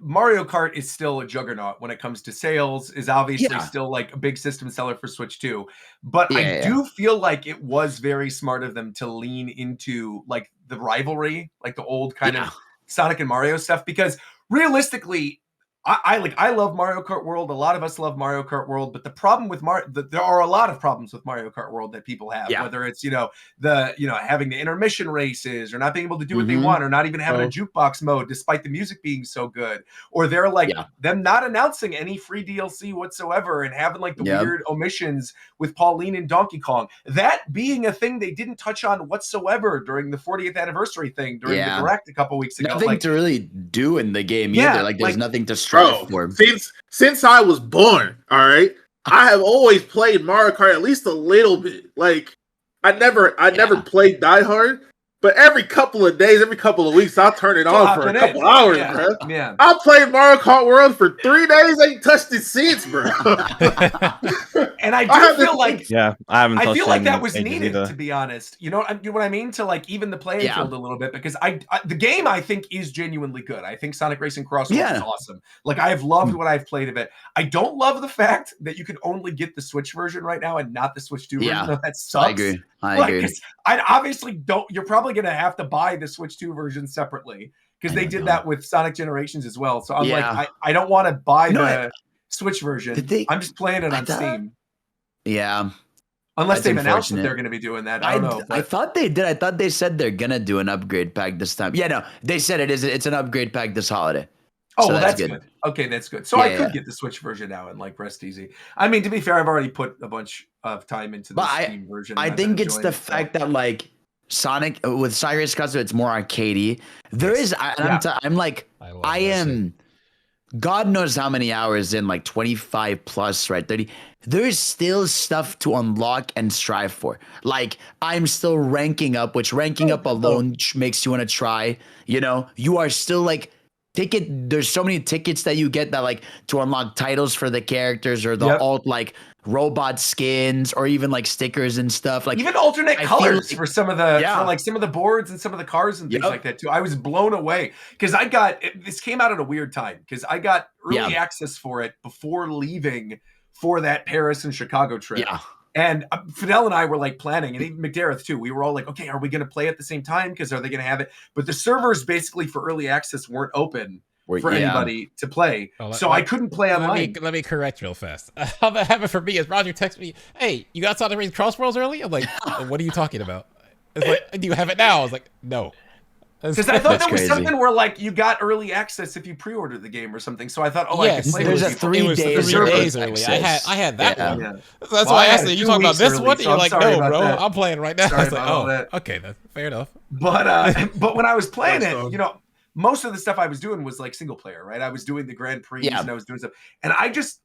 Mario Kart is still a juggernaut when it comes to sales, is obviously still like a big system seller for Switch 2. But I do feel like it was very smart of them to lean into like the rivalry, like the old kind of Sonic and Mario stuff, because realistically, I love Mario Kart World. A lot of us love Mario Kart World, but the problem with there are a lot of problems with Mario Kart World that people have, whether it's, having the intermission races or not being able to do what they want, or not even having a jukebox mode, despite the music being so good, or they're like them not announcing any free DLC whatsoever and having like the weird omissions with Pauline and Donkey Kong. That being a thing they didn't touch on whatsoever during the 40th anniversary thing during the Direct a couple weeks ago. Nothing to really do in the game either. Like there's nothing to strive for. Since I was born, all right, I have always played Mario Kart at least a little bit. Like I never played Die Hard, but every couple of days, every couple of weeks, I'll turn it on for a couple hours, bro. Yeah. I played Mario Kart World for 3 days, ain't touched it since, bro. And I do feel like I haven't. I feel like that was needed, to be honest. You know what I mean? To like even the playing field a little bit, because the game I think is genuinely good. I think Sonic Racing Crossroads is awesome. Like I've loved what I've played of it. I don't love the fact that you can only get the Switch version right now and not the Switch 2 version. That sucks. I agree. I obviously don't. You're probably gonna have to buy the Switch 2 version separately because they did that with Sonic Generations as well. So I'm like, I don't want to buy the Switch version. I'm just playing it on Steam. Yeah. Unless they've announced that they're going to be doing that. I don't know. I thought they did. I thought they said they're going to do an upgrade pack this time. Yeah, no. They said it's an upgrade pack this holiday. Oh, so well, that's good. Okay, that's good. So I could get the Switch version now and like rest easy. I mean, to be fair, I've already put a bunch of time into the Steam version. I think it's the fact that like Sonic with Cyrus Custom, it's more arcadey. There is, I'm like, I am. God knows how many hours in, like 25 plus, right? 30. There's still stuff to unlock and strive for. Like, I'm still ranking up, which ranking up alone makes you want to try. You are still like, there's so many tickets that you get that like to unlock titles for the characters or the alt like robot skins or even like stickers and stuff, like even alternate colors for some of the for like some of the boards and some of the cars and things like that too. I was blown away because this came out at a weird time because I got early access for it before leaving for that Paris and Chicago trip. And Fidel and I were like planning, and even McDareth too. We were all like, okay, are we going to play at the same time? Because are they going to have it? But the servers basically for early access weren't open for anybody to play. So I couldn't play online. Let me correct real fast. How that happened for me is Roger texted me, hey, you got Sonic Racing Crossworlds early? I'm like, what are you talking about? It's like, do you have it now? I was like, no. Because I thought there was something where like you got early access if you pre-ordered the game or something. So I thought, I could play there's with a 3 days early. I had that one. Yeah. So that's why I asked you. You talking about this one? And you're like, no, bro, I'm playing right now. I was like, okay, that's fair enough. But when I was playing it, most of the stuff I was doing was like single player, right? I was doing the Grand Prix and I was doing stuff, and I just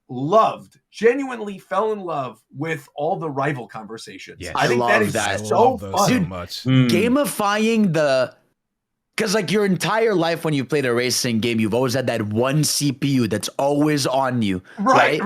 genuinely fell in love with all the rival conversations. Yes. I think that is so fun. So much. Gamifying because like your entire life when you played a racing game, you've always had that one CPU that's always on you, right?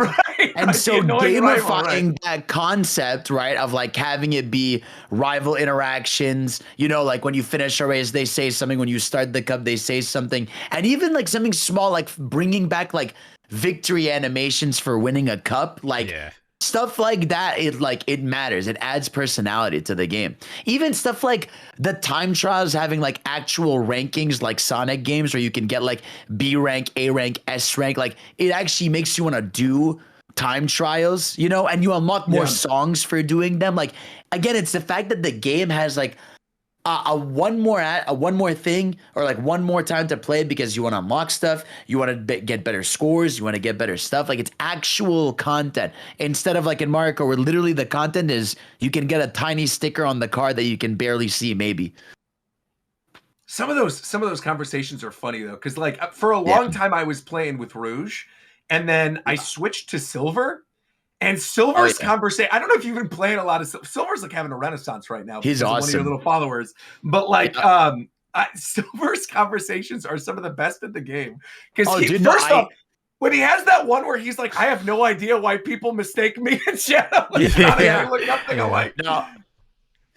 And so gamifying that concept, right, of like having it be rival interactions, like when you finish a race, they say something. When you start the cup, they say something. And even like something small, like bringing back like victory animations for winning a cup, like stuff like that, it matters. It adds personality to the game. Even stuff like the time trials having like actual rankings like Sonic games where you can get like B rank, A rank, S rank. Like it actually makes you want to do time trials, and you unlock more songs for doing them. Like again, it's the fact that the game has like a one more thing or like one more time to play because you want to unlock stuff, you want to get better scores, you want to get better stuff. Like it's actual content instead of like in Mario Kart where literally the content is you can get a tiny sticker on the car that you can barely see maybe. Some of those conversations are funny though, because like for a long time I was playing with Rouge, and then I switched to Silver. And Silver's conversation, I don't know if you've been playing a lot of Silver's like having a renaissance right now. He's awesome. One of your little followers. But like Silver's conversations are some of the best in the game. Because first off, when he has that one where he's like, I have no idea why people mistake me and Shadow. I look nothing alike.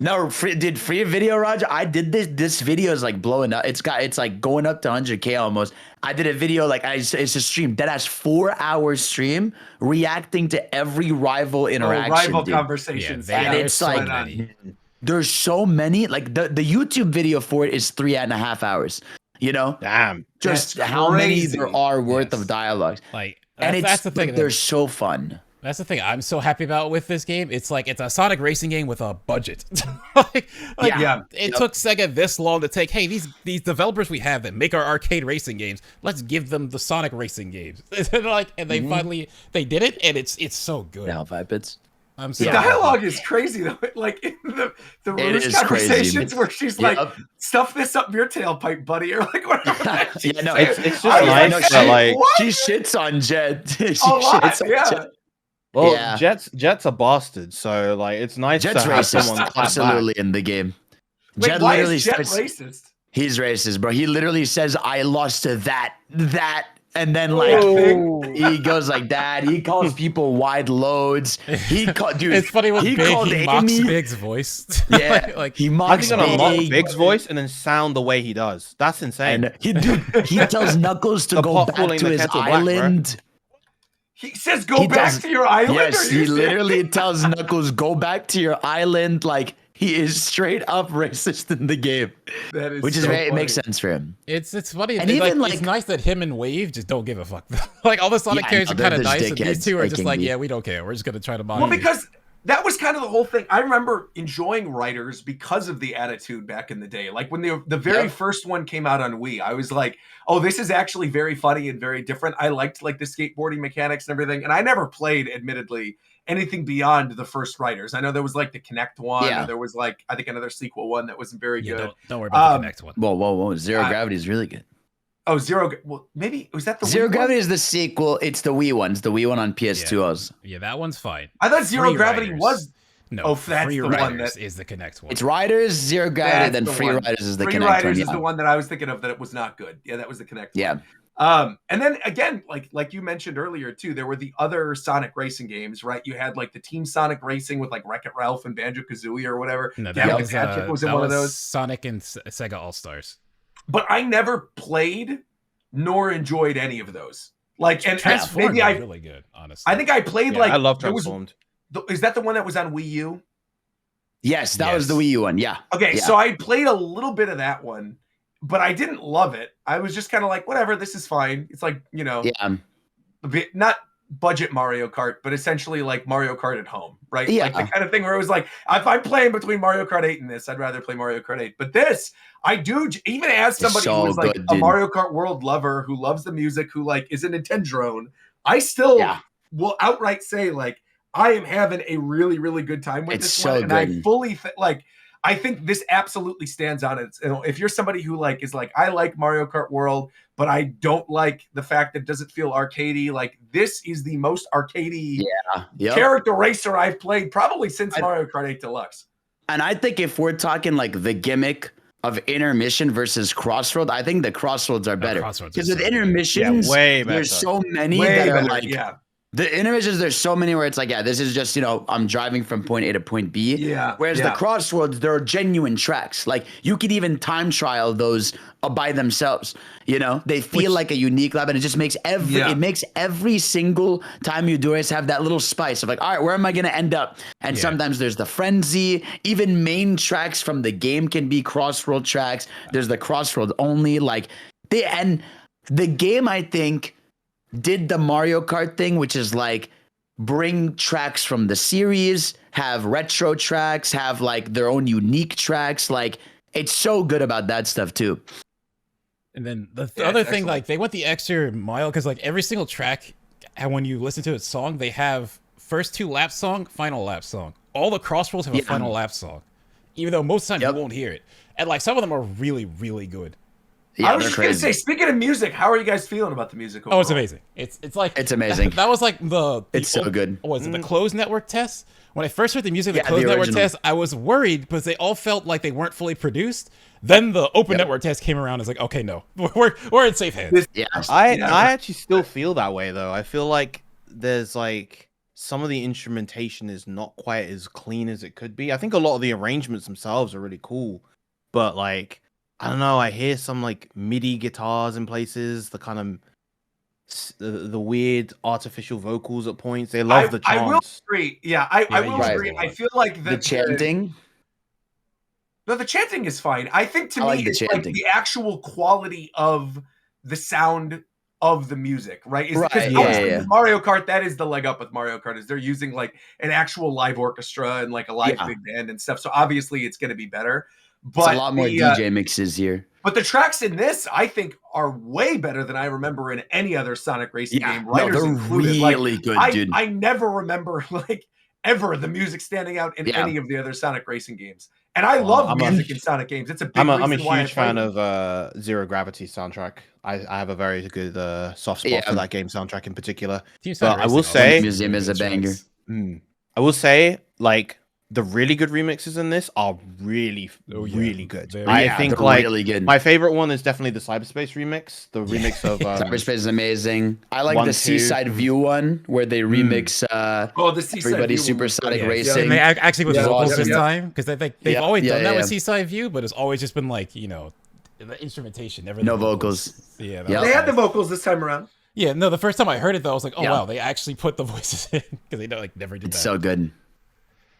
No, did free video, Roger? I did this. This video is like blowing up. It's like going up to 100K almost. I did a video it's a stream, deadass 4-hour stream reacting to every rival interaction, rival conversations, and it's like there's so many. Like the YouTube video for it is 3.5 hours. You know, damn, just how many there are worth of dialogues. Like, and that's the thing. Like, they're so fun. That's the thing I'm so happy about with this game. It's like it's a Sonic racing game with a budget. It took Sega this long to take, hey, these developers we have that make our arcade racing games, let's give them the Sonic racing games. And they finally did it, and it's so good. Now 5 bits. I'm so the dialogue is crazy though. Like in the Rouge conversations where she's like, stuff this up your tailpipe, buddy, or like whatever. It's just nice that like she shits on Jet. Jet. Well, Jet's a bastard, so like it's nice Jet's to have racist, someone absolutely in the game. Wait, Jet why literally is Jet says, racist? He's racist, bro. He literally says, "I lost to that," and then like he goes like that. He calls people wide loads. Dude, it's funny when he mocks Amy. Big's voice. Like he mocks gonna mock Big's voice and then sound the way he does. That's insane. And he tells Knuckles to go back to his island. He says, "Go back to your island." Yes, he literally tells Knuckles, "Go back to your island." Like he is straight up racist in the game, which is it makes sense for him. It's funny, and even like it's nice that him and Wave just don't give a fuck. Like all the Sonic characters are kind of nice, and these two are just like, yeah, we don't care. We're just gonna try to mod. Well, because that was kind of the whole thing. I remember enjoying Riders because of the attitude back in the day. Like when the very first one came out on Wii, I was like, oh, this is actually very funny and very different. I liked like the skateboarding mechanics and everything. And I never played, admittedly, anything beyond the first Riders. I know there was like the Connect one. Yeah. And there was like, I think another sequel one that wasn't very good. Don't worry about the Connect one. Whoa. Zero Gravity is really good. Oh, well, maybe was that the Zero Wii Gravity one? is the sequel. It's the Wii one. It's the Wii one on PS2. Yeah, that one's fine. I thought Zero Gravity Riders. was. No, that's Free the Riders one that is the Connect one. It's Riders, Zero Gravity, then Free Riders is the Connect one. Free Riders is the one that I was thinking of that it was not good. Yeah, that was the Connect one. Yeah. And then again, like you mentioned earlier too, there were the other Sonic racing games, right? You had like the Team Sonic Racing with like Wreck-It Ralph and Banjo-Kazooie or whatever. No, that was in one of those. Sonic and Sega All-Stars. But I never played nor enjoyed any of those. Like, and Transformed maybe really good, honestly. I think I played I love Transformed. Is that the one that was on Wii U? Yes, that was the Wii U one. Yeah. Okay, so I played a little bit of that one, but I didn't love it. I was just kind of like, whatever, this is fine. It's like, a bit, not budget Mario Kart, but essentially like Mario Kart at home, right? Yeah. Like the kind of thing where it was like, if I'm playing between Mario Kart 8 and this, I'd rather play Mario Kart 8. But this, I do, even as somebody who is like a Mario Kart World lover, who loves the music, who like is a Nintendrone, I still will outright say like, I am having a really, really good time with this one. And I fully I think this absolutely stands on it. If you're somebody who like is like, I like Mario Kart World, but I don't like the fact that it doesn't feel arcadey. Like this is the most arcadey character racer I've played probably since Mario Kart 8 Deluxe. And I think if we're talking like the gimmick of intermission versus crossroad, I think the crossroads are better. Because with intermissions, way better. There's so many that are like the intermissions, there's so many where it's like, this is just, I'm driving from point A to point B. Yeah. Whereas the crossroads, there are genuine tracks. Like you could even time trial those by themselves. They feel like a unique lab, and it just makes every single time you do it have that little spice of like, all right, where am I going to end up? And sometimes there's the frenzy. Even main tracks from the game can be crossroad tracks. There's the crossroad only. And the game, I think, did the Mario Kart thing, which is like bring tracks from the series, have retro tracks, have like their own unique tracks. Like it's so good about that stuff too. And then the other thing, like they went the extra mile because like every single track, and when you listen to its song, they have first 2 lap song, final lap song. All the crossroads have a final lap song, even though most of the time you won't hear it. and like some of them are really, really good. Yeah, I was they're just gonna crazy. say, speaking of music, how are you guys feeling about the music overall? Oh, it's amazing. It's like It's amazing. That was like the It's so good. What was it, the closed network test? When I first heard the music, the Yeah, closed the network original. test, I was worried because they all felt like they weren't fully produced. Then the open network test came around. I was like, okay, no, we're in safe hands. Yeah. I Yeah. actually still feel that way though. I feel like there's like some of the instrumentation is not quite as clean as it could be. I think a lot of the arrangements themselves are really cool, but like I don't know, I hear some like MIDI guitars in places, the kind of the weird artificial vocals at points. They love the I will chants. agree. Yeah, I Yeah, will you right. agree. I feel like The chanting. No, the chanting is fine. I think to I me, like the it's like chanting. the actual quality of the sound of the music, right? Because Right, obviously yeah. with Mario Kart, that is the leg up with Mario Kart is they're using like an actual live orchestra and like a live Yeah. big band and stuff. So obviously it's going to be better. It's But a lot more DJ mixes here. but the tracks in this, I think, are way better than I remember in any other Sonic racing Yeah, game. no, Writers they're included. Like, really good, dude. I never remember like ever the music standing out in Yeah. any of the other Sonic racing games. And I Well, love I'm a- music in Sonic games. It's a big I'm a reason why I huge play fan them. of Zero Gravity soundtrack. I have a very good soft spot Yeah. for that game soundtrack in particular. Team But Sonic I will Racing say- always Museum is a good banger. tracks. I will say, like the really good remixes in this are really, Oh, yeah. really good. Very I Yeah, think they're like really good. my favorite one is definitely the Cyberspace remix. The remix of Cyberspace is amazing. I like 1, the 2. Seaside View one where they remix Oh, the Seaside everybody's View one was Supersonic good. Yeah, Racing. and they actually put Yeah, vocals yeah, this yeah. time because they've Yeah, always yeah, done that yeah. with Seaside View, but it's always just been like the instrumentation, never No the vocals. Yeah, that Yeah. was They had the nice. vocals this time around. Yeah, no, the first time I heard it though, I was like, oh Yeah. wow, they actually put the voices in because they never did It's that. so good.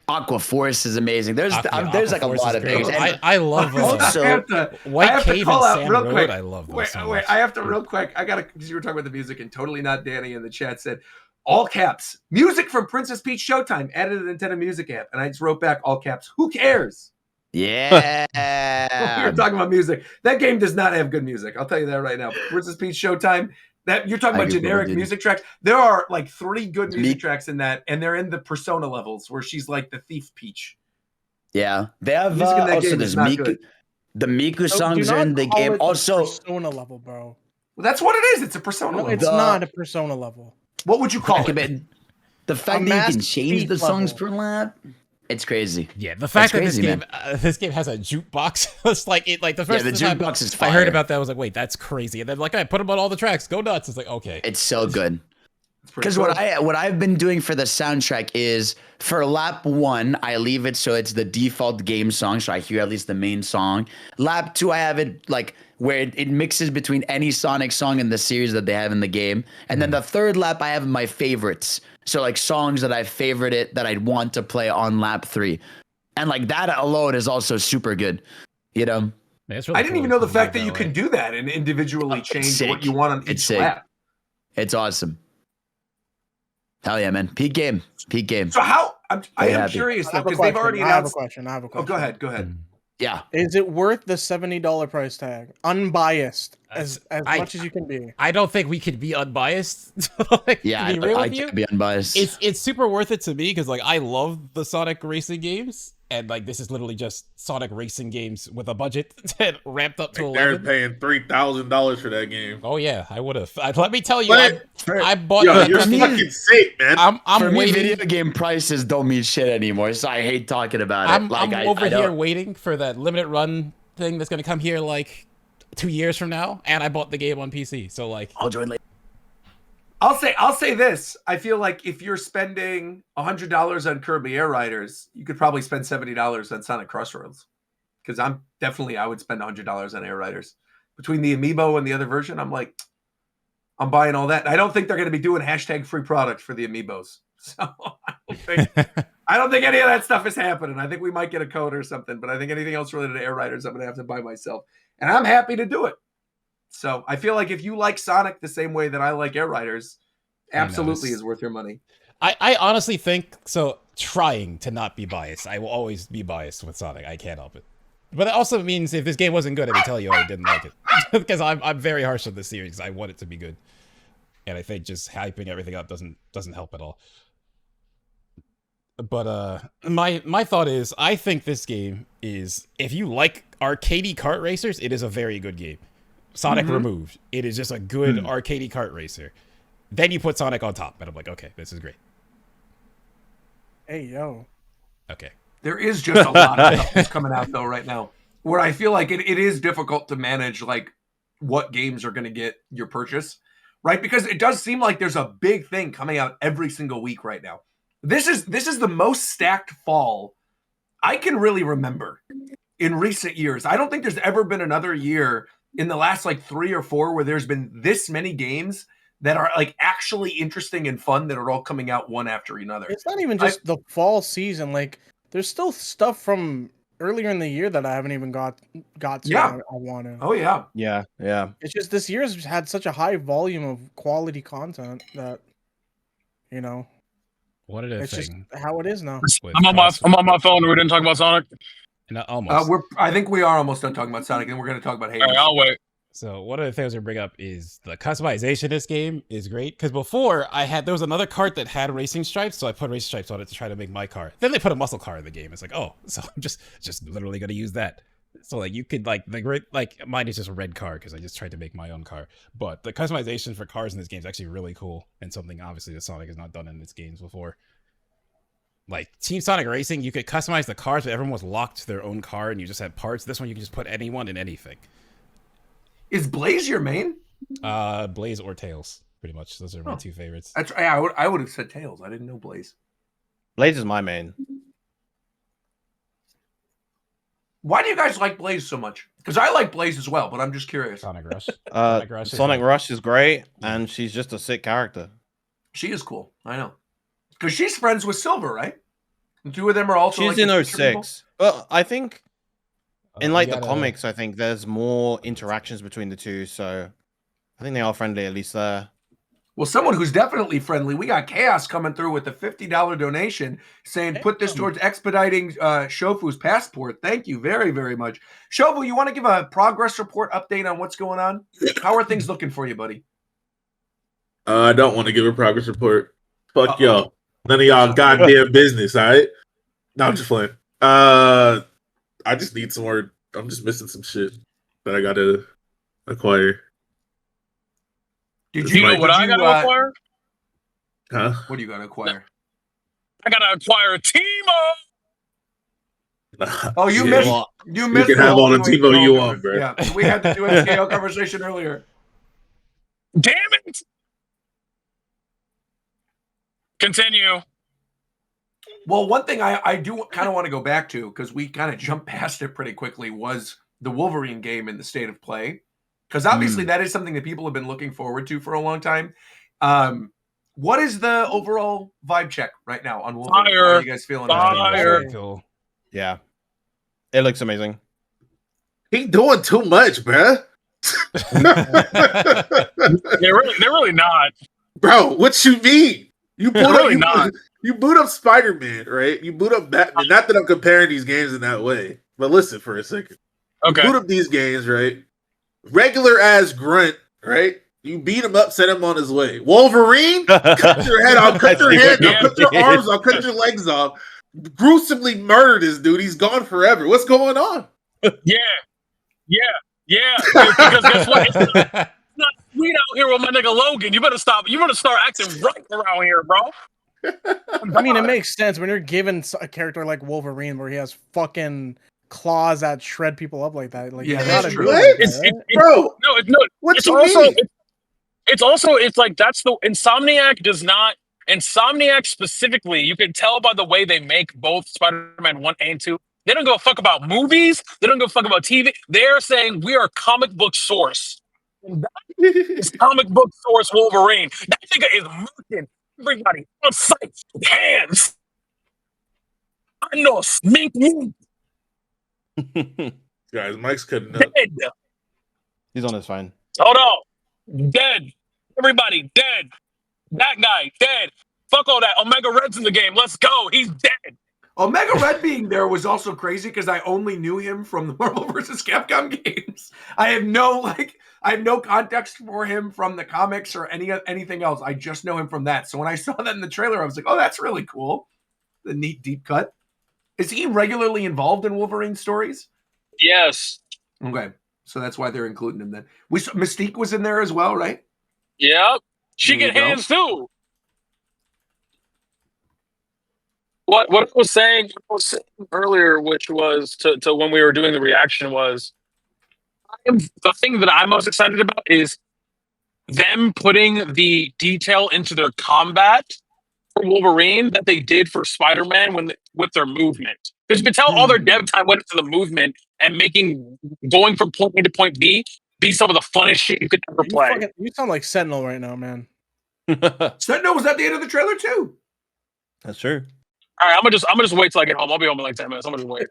Aqua Force is amazing. There's Aqua like a Force lot is of great. things. And I love Also- I have to, White I have to Cave call and out Sam real Road. quick. I love those Wait, so wait, much. I have to real quick. I gotta because you were talking about the music and totally not Danny in the chat said all caps music from Princess Peach Showtime added to the Nintendo Music app, and I just wrote back all caps. Who cares? yeah. We were talking about music. That game does not have good music. I'll tell you that right now. Princess Peach Showtime. That you're talking I about agree, generic dude. music tracks. There are like 3 good music Me- tracks in that, and they're in the Persona levels where she's like the thief Peach. Yeah. They have Music in that also game is there's not Miku. good. The Miku So do songs are not in the call game. it the Also, Persona level, bro. Well, that's what it is. It's a Persona No, level. it's The- not a Persona level. What would you call okay, it? but the fact A that you can Master change Chief the songs level. per lap, it's crazy. Yeah, the fact that crazy, this game has a jukebox, it's like the first the time jukebox is I heard fire. about that, I was like, wait, that's crazy. And then like I put them on all the tracks, go nuts. It's like okay, It's so good. It's pretty Because cool. what I've been doing for the soundtrack is for lap 1, I leave it so it's the default game song, so I hear at least the main song. Lap 2, I have it like where it mixes between any Sonic song in the series that they have in the game, and then the third lap I have my favorites, so like songs that I favorited that I'd want to play on lap 3, and like that alone is also super good, you know. Man, it's really I didn't cool even know the they fact did that you way. can do that and individually It's change what sick. you want on It's each sick. lap. It's awesome. Hell yeah, man! Peak game. So how? I Very am happy. curious I though have a because they've question. already I have a announced. question. I have a Oh, question. go ahead. Go ahead. Yeah. Is it worth the $70 price tag? Unbiased, as I- much as you can be. I don't think we could be unbiased. Like, Yeah, to be real I with you, can't be unbiased. it's super worth it to me because like I love the Sonic racing games, and like this is literally just Sonic racing games with a budget and ramped up to They're 11. paying $3,000 for that game. Oh yeah, I would have. Let me tell you, But I bought. Yo, that you're fucking- fucking sick, man. I'm For me, waiting. video game prices don't mean shit anymore, so I hate talking about it. I'm Like, over I here don't- waiting for that limited run thing that's gonna come here like 2 years from now, and I bought the game on PC. So like, I'll join later. I'll say this. I feel like if you're spending $100 on Kirby Air Riders, you could probably spend $70 on Sonic Crossroads. Because I would spend $100 on Air Riders. Between the amiibo and the other version, I'm like, I'm buying all that. I don't think they're going to be doing hashtag free product for the amiibos. So I don't think any of that stuff is happening. I think we might get a code or something, but I think anything else related to Air Riders, I'm going to have to buy myself. And I'm happy to do it. So I feel like if you like Sonic the same way that I like Air Riders, absolutely it's- is worth your money. I honestly think so. Trying to not be biased, I will always be biased with Sonic. I can't help it. But it also means if this game wasn't good, I would tell you I didn't like it because I'm very harsh on this series. I want it to be good, and I think just hyping everything up doesn't help at all. But my thought is, I think this game is, if you like arcadey kart racers, it is a very good game. Sonic removed, it is just a good arcadey kart racer. Then you put Sonic on top, and I'm like, okay, this is great. Hey, yo. Okay. There is just a lot of stuff that's coming out though right now, where I feel like it is difficult to manage like what games are going to get your purchase, right? Because it does seem like there's a big thing coming out every single week right now. This is the most stacked fall I can really remember in recent years. I don't think there's ever been another year in the last like 3 or 4 where there's been this many games that are like actually interesting and fun that are all coming out one after another. It's not even just the fall season. Like, there's still stuff from earlier in the year that I haven't even got to. Yeah. I want to. Oh yeah. Yeah. It's just this year's had such a high volume of quality content that, you know, What did it it's just thing? how it is now. I'm on my phone. We didn't talk about Sonic. Almost. I think we are almost done talking about Sonic, and we're going to talk about Hades. All right, I'll wait. So one of the things we bring up is the customization of this game is great, because before there was another cart that had racing stripes, so I put racing stripes on it to try to make my car. Then they put a muscle car in the game. It's like, oh, so I'm just literally gonna use that. So like you could like mine is just a red car because I just tried to make my own car. But the customization for cars in this game is actually really cool, and something obviously that Sonic has not done in its games before. Like Team Sonic Racing, you could customize the cars, but everyone was locked to their own car, and you just had parts. This one you can just put anyone in anything. Is Blaze your main? Blaze or Tails, pretty much. Those are my two favorites. That's I would have said Tails. I didn't know Blaze. Blaze is my main. Why do you guys like Blaze so much? Because I like Blaze as well, but I'm just curious. Sonic Rush. Sonic Rush is great, and she's just a sick character. She is cool. I know. Because she's friends with Silver, right? The two of them are also. She's like, in 06. But I think in like the gotta- comics, I think there's more interactions between the two, so I think they are friendly at least there. Well, someone who's definitely friendly. We got Chaos coming through with a $50 donation saying, put this towards expediting Shofu's passport. Thank you very, very much. Shofu, you want to give a progress report update on what's going on? How are things looking for you, buddy? I don't want to give a progress report. Fuck Uh-oh. y'all. None of y'all goddamn business, all right? No, I'm just playing. I just need some more. I'm just missing some shit that I got to acquire. Did You know what I got to acquire? Huh? What do you got to acquire? I got to acquire Timo. Oh, you Shit. missed. Well, You missed. can have all the Ultimate Timo you Conqueror. want, bro. Yeah, we had to do a scale conversation earlier. Damn it. Continue. Well, one thing I do kind of want to go back to, because we kind of jumped past it pretty quickly, was the Wolverine game in the state of play. Because obviously that is something that people have been looking forward to for a long time. What is the overall vibe check right now on Wolverine? Fire. How are you guys feeling about it? Fire. Cool. Yeah. It looks amazing. He doing too much, bro. They're really not. Bro, what you mean? You boot They're really up, not. you boot up Spider-Man, right? You boot up Batman. Not that I'm comparing these games in that way, but listen for a second. Okay. Boot up these games, right? Regular ass grunt, right? You beat him up, send him on his way. Wolverine, cut your head off, cut your hands off, cut your arms off, cut your legs off. Gruesomely murdered this dude. He's gone forever. What's going on? Yeah. Because guess what? It's not sweet out here with my nigga Logan. You better stop. You better start acting right around here, bro. I mean, it makes sense when you're given a character like Wolverine, where he has fucking claws that shred people up like that. Like, Yeah, you that's gotta true. do What? it, right? Bro, No. what It's you also. mean? It's like that's the Insomniac does not. Insomniac specifically, you can tell by the way they make both Spider-Man 1 and 2. They don't give a fuck about movies. They don't give a fuck about TV. They're saying we are comic book source. And that is comic book source Wolverine. That nigga is murking everybody on sight with hands. I know smink me Guys, Mike's cutting up. dead. He's on his phone. Hold on. Dead. Everybody dead. That guy dead. Fuck all that. Omega Red's in the game. Let's go. He's dead. Omega Red being there was also crazy because I only knew him from the Marvel vs. Capcom games. I have no context for him from the comics or anything else. I just know him from that. So when I saw that in the trailer, I was like, oh, that's really cool. The neat deep cut. Is he regularly involved in Wolverine stories? Yes. Okay, so that's why they're including him then. Mystique was in there as well, right? Yep. She There you get go. hands too. What I was saying earlier, which was to when we were doing the reaction, was the thing that I'm most excited about is them putting the detail into their combat for Wolverine that they did for Spider-Man with their movement. Because you can tell all their dev time went into the movement and making going from point A to point B be some of the funnest shit you could ever play. You sound like Sentinel right now, man. Sentinel was at the end of the trailer too. That's true. All right, I'm gonna just wait till I get home. I'll be home in like 10 minutes. I'm gonna wait.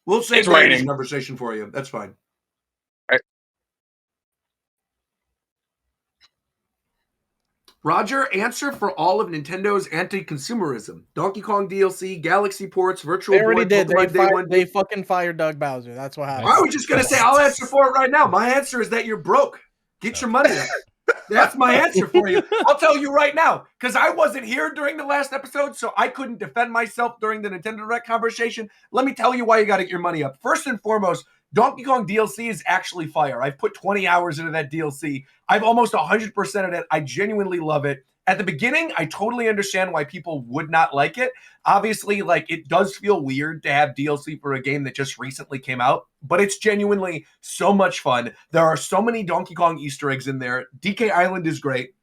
We'll save It's Brandon's raining. conversation for you. That's fine. Right. Roger, answer for all of Nintendo's anti-consumerism. Donkey Kong DLC, Galaxy ports, Virtual They already Boy, did. Pokemon Day One. They fucking fired Doug Bowser. That's what happened. I was just gonna say I'll answer for it right now. My answer is that you're broke. Get your money up. That's my answer for you. I'll tell you right now, because I wasn't here during the last episode, so I couldn't defend myself during the Nintendo Direct conversation. Let me tell you why you got to get your money up. First and foremost, Donkey Kong DLC is actually fire. I've put 20 hours into that DLC. I've almost 100%ed it. I genuinely love it. At the beginning, I totally understand why people would not like it. Obviously, like, it does feel weird to have DLC for a game that just recently came out, but it's genuinely so much fun. There are so many Donkey Kong Easter eggs in there. DK Island is great.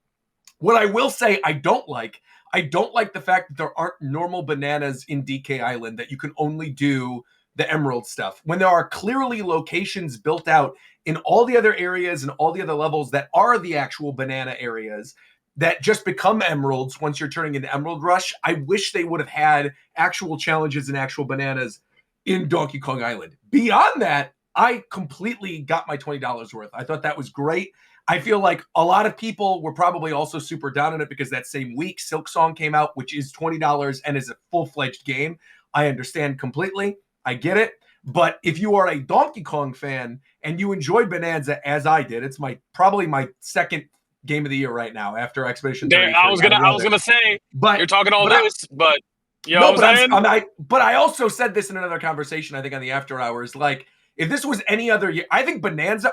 What I will say I don't like the fact that there aren't normal bananas in DK Island, that you can only do the emerald stuff, when there are clearly locations built out in all the other areas and all the other levels that are the actual banana areas that just become emeralds once you're turning into Emerald Rush. I wish they would have had actual challenges and actual bananas in Donkey Kong Island. Beyond that, I completely got my $20 worth. I thought that was great. I feel like a lot of people were probably also super down on it because that same week Silksong came out, which is $20 and is a full-fledged game. I understand completely. I get it. But if you are a Donkey Kong fan and you enjoyed Bonanza as I did, it's probably my second game of the year right now after Expedition 33. I was gonna say, but you're talking all this, but you know no, what I'm saying? but I also said this in another conversation, I think on the After Hours, like, if this was any other year, I think Bonanza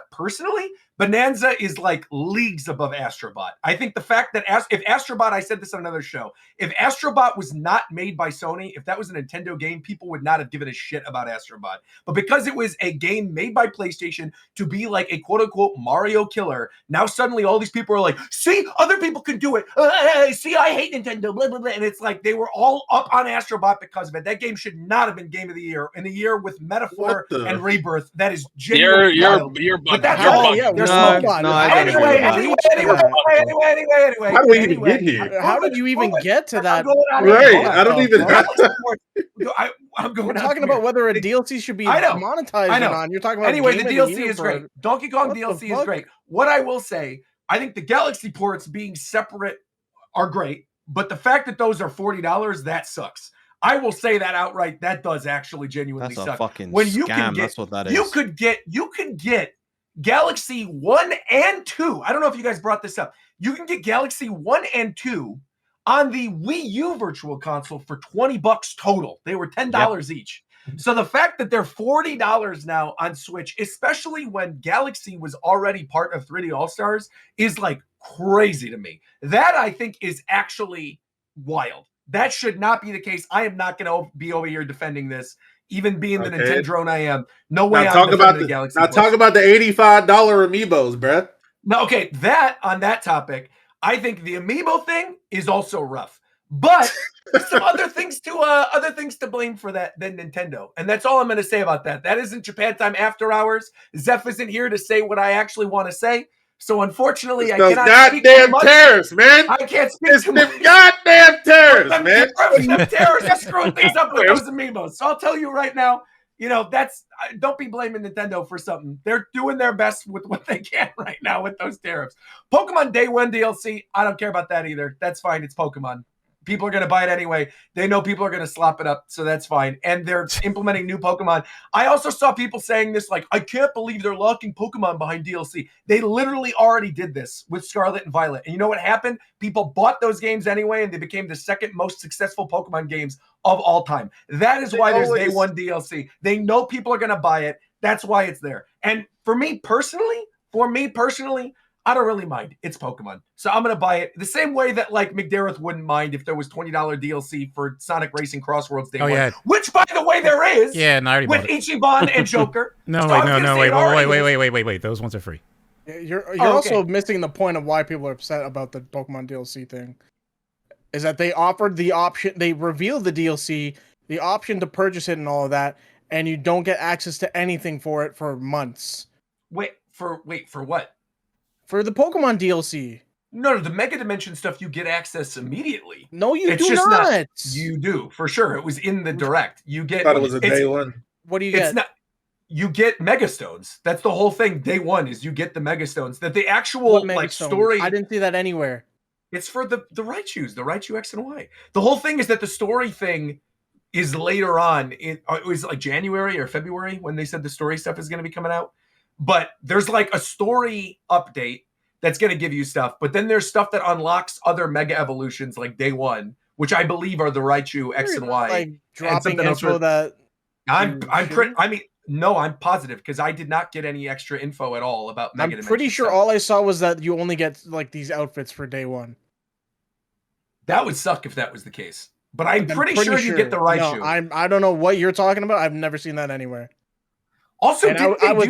is like leagues above Astrobot. I think the fact that if Astrobot, I said this on another show, if Astrobot was not made by Sony, if that was a Nintendo game, people would not have given a shit about Astrobot. But because it was a game made by PlayStation to be like a quote unquote Mario killer, now suddenly all these people are like, see, other people can do it. See, I hate Nintendo, blah, blah, blah. And it's like they were all up on Astrobot because of it. That game should not have been Game of the Year in a year with Metaphor and Rebirth. That is genuinely wild. You're But bugging. that's You're all. bugging. They're No, smoking. no, I don't Anyway, agree with that. How do we even get here? How did you even get to that? Right, I don't even. I'm going. We're talking about whether a DLC should be monetized or not. You're talking about anyway. The Game of the DLC Year is great. Donkey Kong DLC is great. What I will say, I think the Galaxy ports being separate are great, but the fact that those are $40, that sucks. I will say that outright. That does actually genuinely That's suck. a fucking When you scam. can get, That's what that is. you could get Galaxy 1 and 2. I don't know if you guys brought this up. You can get Galaxy 1 and 2 on the Wii U Virtual Console for $20 total. They were $10 each. So the fact that they're $40 now on Switch, especially when Galaxy was already part of 3D All-Stars, is like crazy to me. That, I think, is actually wild. That should not be the case. I am not going to be over here defending this, even being the Nintendrone I am. No way. Now talk about the Galaxy. Now talk about the $85 amiibos, bruh. No, okay. That on that topic, I think the amiibo thing is also rough, but there's some other things to blame for that than Nintendo, and that's all I'm going to say about that. That isn't Japan Time After Hours. Zeph isn't here to say what I actually want to say. So unfortunately, I cannot speak too much. Tariffs, man. I can't speak it's too them much. goddamn tariffs, man. Them tariffs are screwing things up with those amiibos. So I'll tell you right now, don't be blaming Nintendo for something. They're doing their best with what they can right now with those tariffs. Pokemon Day 1 DLC, I don't care about that either. That's fine. It's Pokemon. People are going to buy it anyway. They know people are going to slop it up, so that's fine. And they're implementing new Pokemon. I also saw people saying this, like, I can't believe they're locking Pokemon behind DLC. They literally already did this with Scarlet and Violet. And you know what happened? People bought those games anyway, and they became the second most successful Pokemon games of all time. That is why there's day one DLC. They know people are going to buy it. That's why it's there. And for me personally, I don't really mind. It's Pokemon. So I'm going to buy it the same way that like McDareth wouldn't mind if there was $20 DLC for Sonic Racing Crossroads Day 1. Yeah. Which, by the way, there is. Yeah, no, I already with bought it. Ichiban and Joker. Wait. Those ones are free. You're also missing the point of why people are upset about the Pokemon DLC thing. Is that they offered the option, they revealed the DLC, the option to purchase it and all of that, and you don't get access to anything for it for months. Wait, for what? For the Pokemon DLC. No, the Mega Dimension stuff, you get access immediately. No, you it's do just not. You do, for sure. It was in the Direct. You get. I thought it was a day one. What do you get? It's not. You get Mega Stones. That's the whole thing. Day one is you get the Mega Stones. That the actual like story. I didn't see that anywhere. It's for the Raichus, the Raichu X and Y. The whole thing is that the story thing is later on. It was like January or February when they said the story stuff is going to be coming out. But there's like a story update that's going to give you stuff. But then there's stuff that unlocks other Mega Evolutions like Day One, which I believe are the Raichu X and Y. Like dropping info that I'm positive because I did not get any extra info at all about Mega Dimension. I'm pretty sure all I saw was that you only get like these outfits for Day One. That would suck if that was the case. But I'm pretty sure you get the Raichu. No, I don't know what you're talking about. I've never seen that anywhere. Also, I was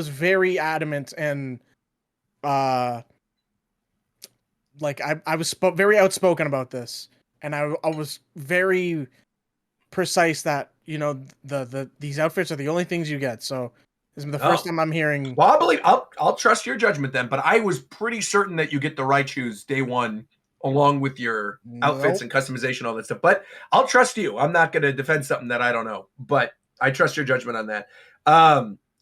very adamant and I was very outspoken about this, and I was very precise that these outfits are the only things you get. So this is the first time I'm hearing. Well, I'll trust your judgment then, but I was pretty certain that you get the Raichus Day One along with your outfits and customization, all that stuff. But I'll trust you. I'm not going to defend something that I don't know, but I trust your judgment on that.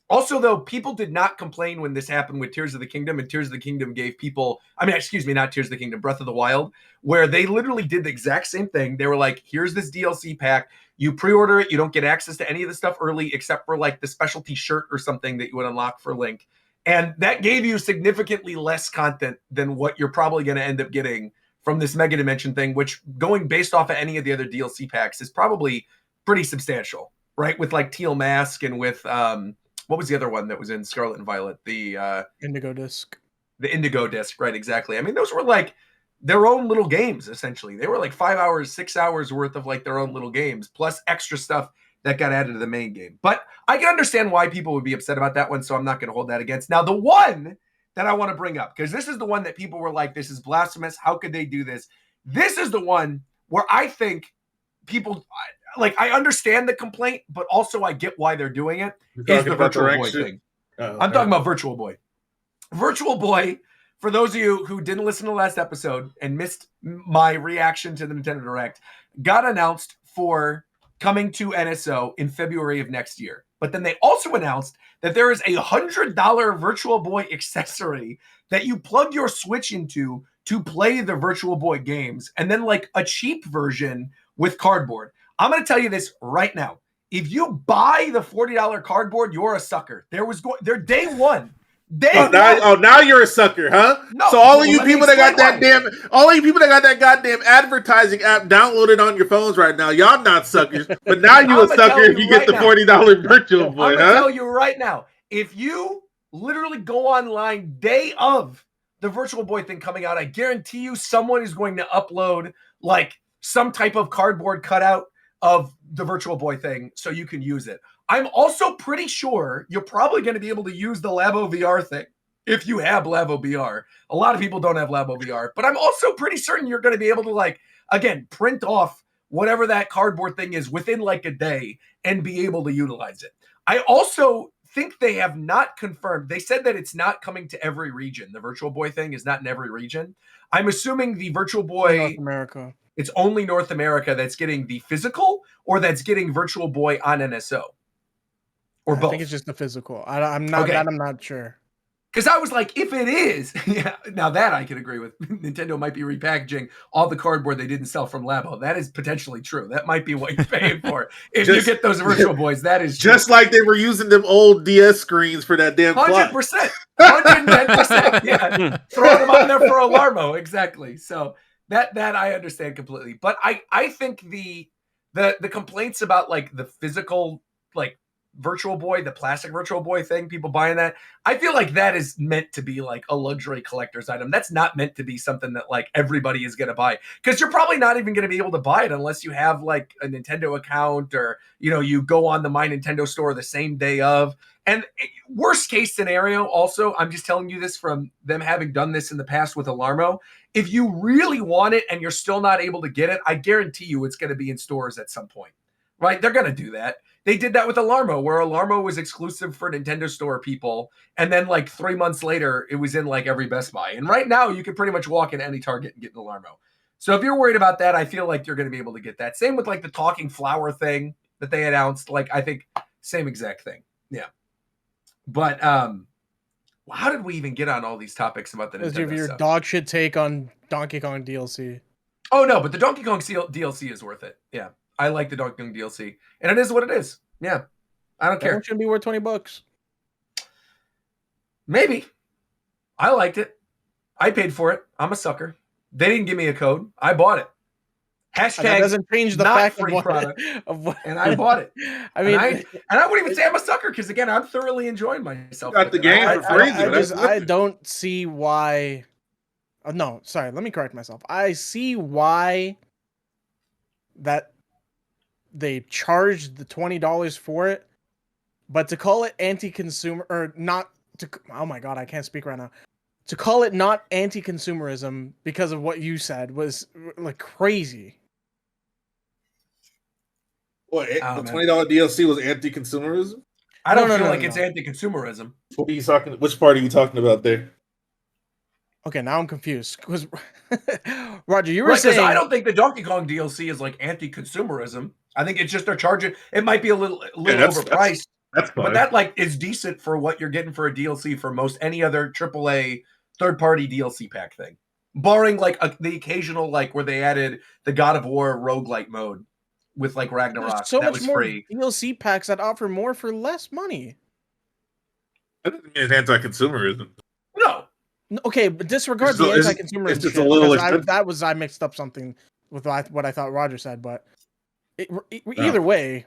Also, though, people did not complain when this happened with Tears of the Kingdom, and Tears of the Kingdom gave people, not Tears of the Kingdom, Breath of the Wild, where they literally did the exact same thing. They were like, here's this DLC pack. You pre-order it. You don't get access to any of the stuff early except for like the specialty shirt or something that you would unlock for Link. And that gave you significantly less content than what you're probably going to end up getting from this Mega Dimension thing, which going based off of any of the other DLC packs is probably pretty substantial, right? With like Teal Mask and with... what was the other one that was in Scarlet and Violet? The Indigo Disc. The Indigo Disc, right? Exactly. I mean, those were like their own little games, essentially. They were like 5 hours, 6 hours worth of like their own little games, plus extra stuff that got added to the main game. But I can understand why people would be upset about that one, so I'm not going to hold that against. Now, the one that I want to bring up, because this is the one that people were like, this is blasphemous. How could they do this? This is the one where I think people... Like, I understand the complaint, but also I get why they're doing it. Is the Virtual Boy thing. I'm talking about Virtual Boy. Virtual Boy, for those of you who didn't listen to the last episode and missed my reaction to the Nintendo Direct, got announced for coming to NSO in February of next year. But then they also announced that there is a $100 Virtual Boy accessory that you plug your Switch into to play the Virtual Boy games, and then like a cheap version with cardboard. I'm going to tell you this right now. If you buy the $40 cardboard, you're a sucker. They're day one. Now you're a sucker, huh? No, so all of you people that got that goddamn advertising app downloaded on your phones right now, y'all not suckers. But now you a sucker if you get the $40 Virtual Boy, I'm going to tell you right now. If you literally go online day of the Virtual Boy thing coming out, I guarantee you someone is going to upload like some type of cardboard cutout of the Virtual Boy thing so you can use it. I'm also pretty sure you're probably going to be able to use the Labo VR thing if you have Labo VR. A lot of people don't have Labo VR, but I'm also pretty certain you're going to be able to, like, again, print off whatever that cardboard thing is within like a day and be able to utilize it. I also think they have not confirmed. They said that it's not coming to every region. The Virtual Boy thing is not in every region. I'm assuming the Virtual Boy... North America. It's only North America that's getting the physical or that's getting Virtual Boy on NSO? Or both? I think it's just the physical. I'm not sure. Because I was like, if it is, yeah, now that I can agree with. Nintendo might be repackaging all the cardboard they didn't sell from Labo. That is potentially true. That might be what you're paying for. If you get those Virtual Boys, that is true. Just like they were using them old DS screens for that damn clock. 100%. 110%. Yeah. Throwing them on there for Alarmo. Exactly. So that I understand completely. But I think the complaints about like the physical like Virtual Boy, the plastic Virtual Boy thing, people buying that, I feel like that is meant to be like a luxury collector's item. That's not meant to be something that like everybody is going to buy, because you're probably not even going to be able to buy it unless you have like a Nintendo account, or you go on the My Nintendo store the same day of. And worst case scenario, also, I'm just telling you this from them having done this in the past with Alarmo. If you really want it and you're still not able to get it, I guarantee you it's going to be in stores at some point, right? They're going to do that. They did that with Alarmo, where Alarmo was exclusive for Nintendo Store people. And then like 3 months later, it was in like every Best Buy. And right now you can pretty much walk in any Target and get an Alarmo. So if you're worried about that, I feel like you're going to be able to get that. Same with like the talking flower thing that they announced. Like, I think same exact thing. Yeah. But how did we even get on all these topics about the Nintendo Because of your stuff? dog shit take on Donkey Kong DLC. Oh, no, but the Donkey Kong DLC is worth it. Yeah. I like the Donkey Kong DLC. And it is what it is. Yeah. I don't care. That shouldn't be worth $20. Maybe. I liked it. I paid for it. I'm a sucker. They didn't give me a code. I bought it. Hashtag that doesn't change the not fact free of product. what And I bought it. I mean, and I wouldn't even say I'm a sucker, because again, I'm thoroughly enjoying myself. Got the game for free. I don't see why. No, sorry. Let me correct myself. I see why that they charged the $20 for it, but to call it anti-consumer or not to, oh my god, I can't speak right now. To call it not anti-consumerism because of what you said was like crazy. What, the $20 DLC was anti-consumerism? I don't feel like it's anti-consumerism. What are you talking? Which part are you talking about there? Okay, now I'm confused because Roger, you were Right, saying I don't think the Donkey Kong DLC is like anti-consumerism. I think it's just they're charging. It might be a little overpriced, that's fine. But that like is decent for what you're getting for a DLC for most any other AAA third-party DLC pack thing, barring like the occasional like where they added the God of War roguelite mode with like Ragnarok. there's so that much was more free. DLC packs that offer more for less money. That doesn't mean it's anti-consumerism. No. Okay, but disregard the anti-consumer. It's just a little expensive. I mixed up something with what I thought Roger said, but either way,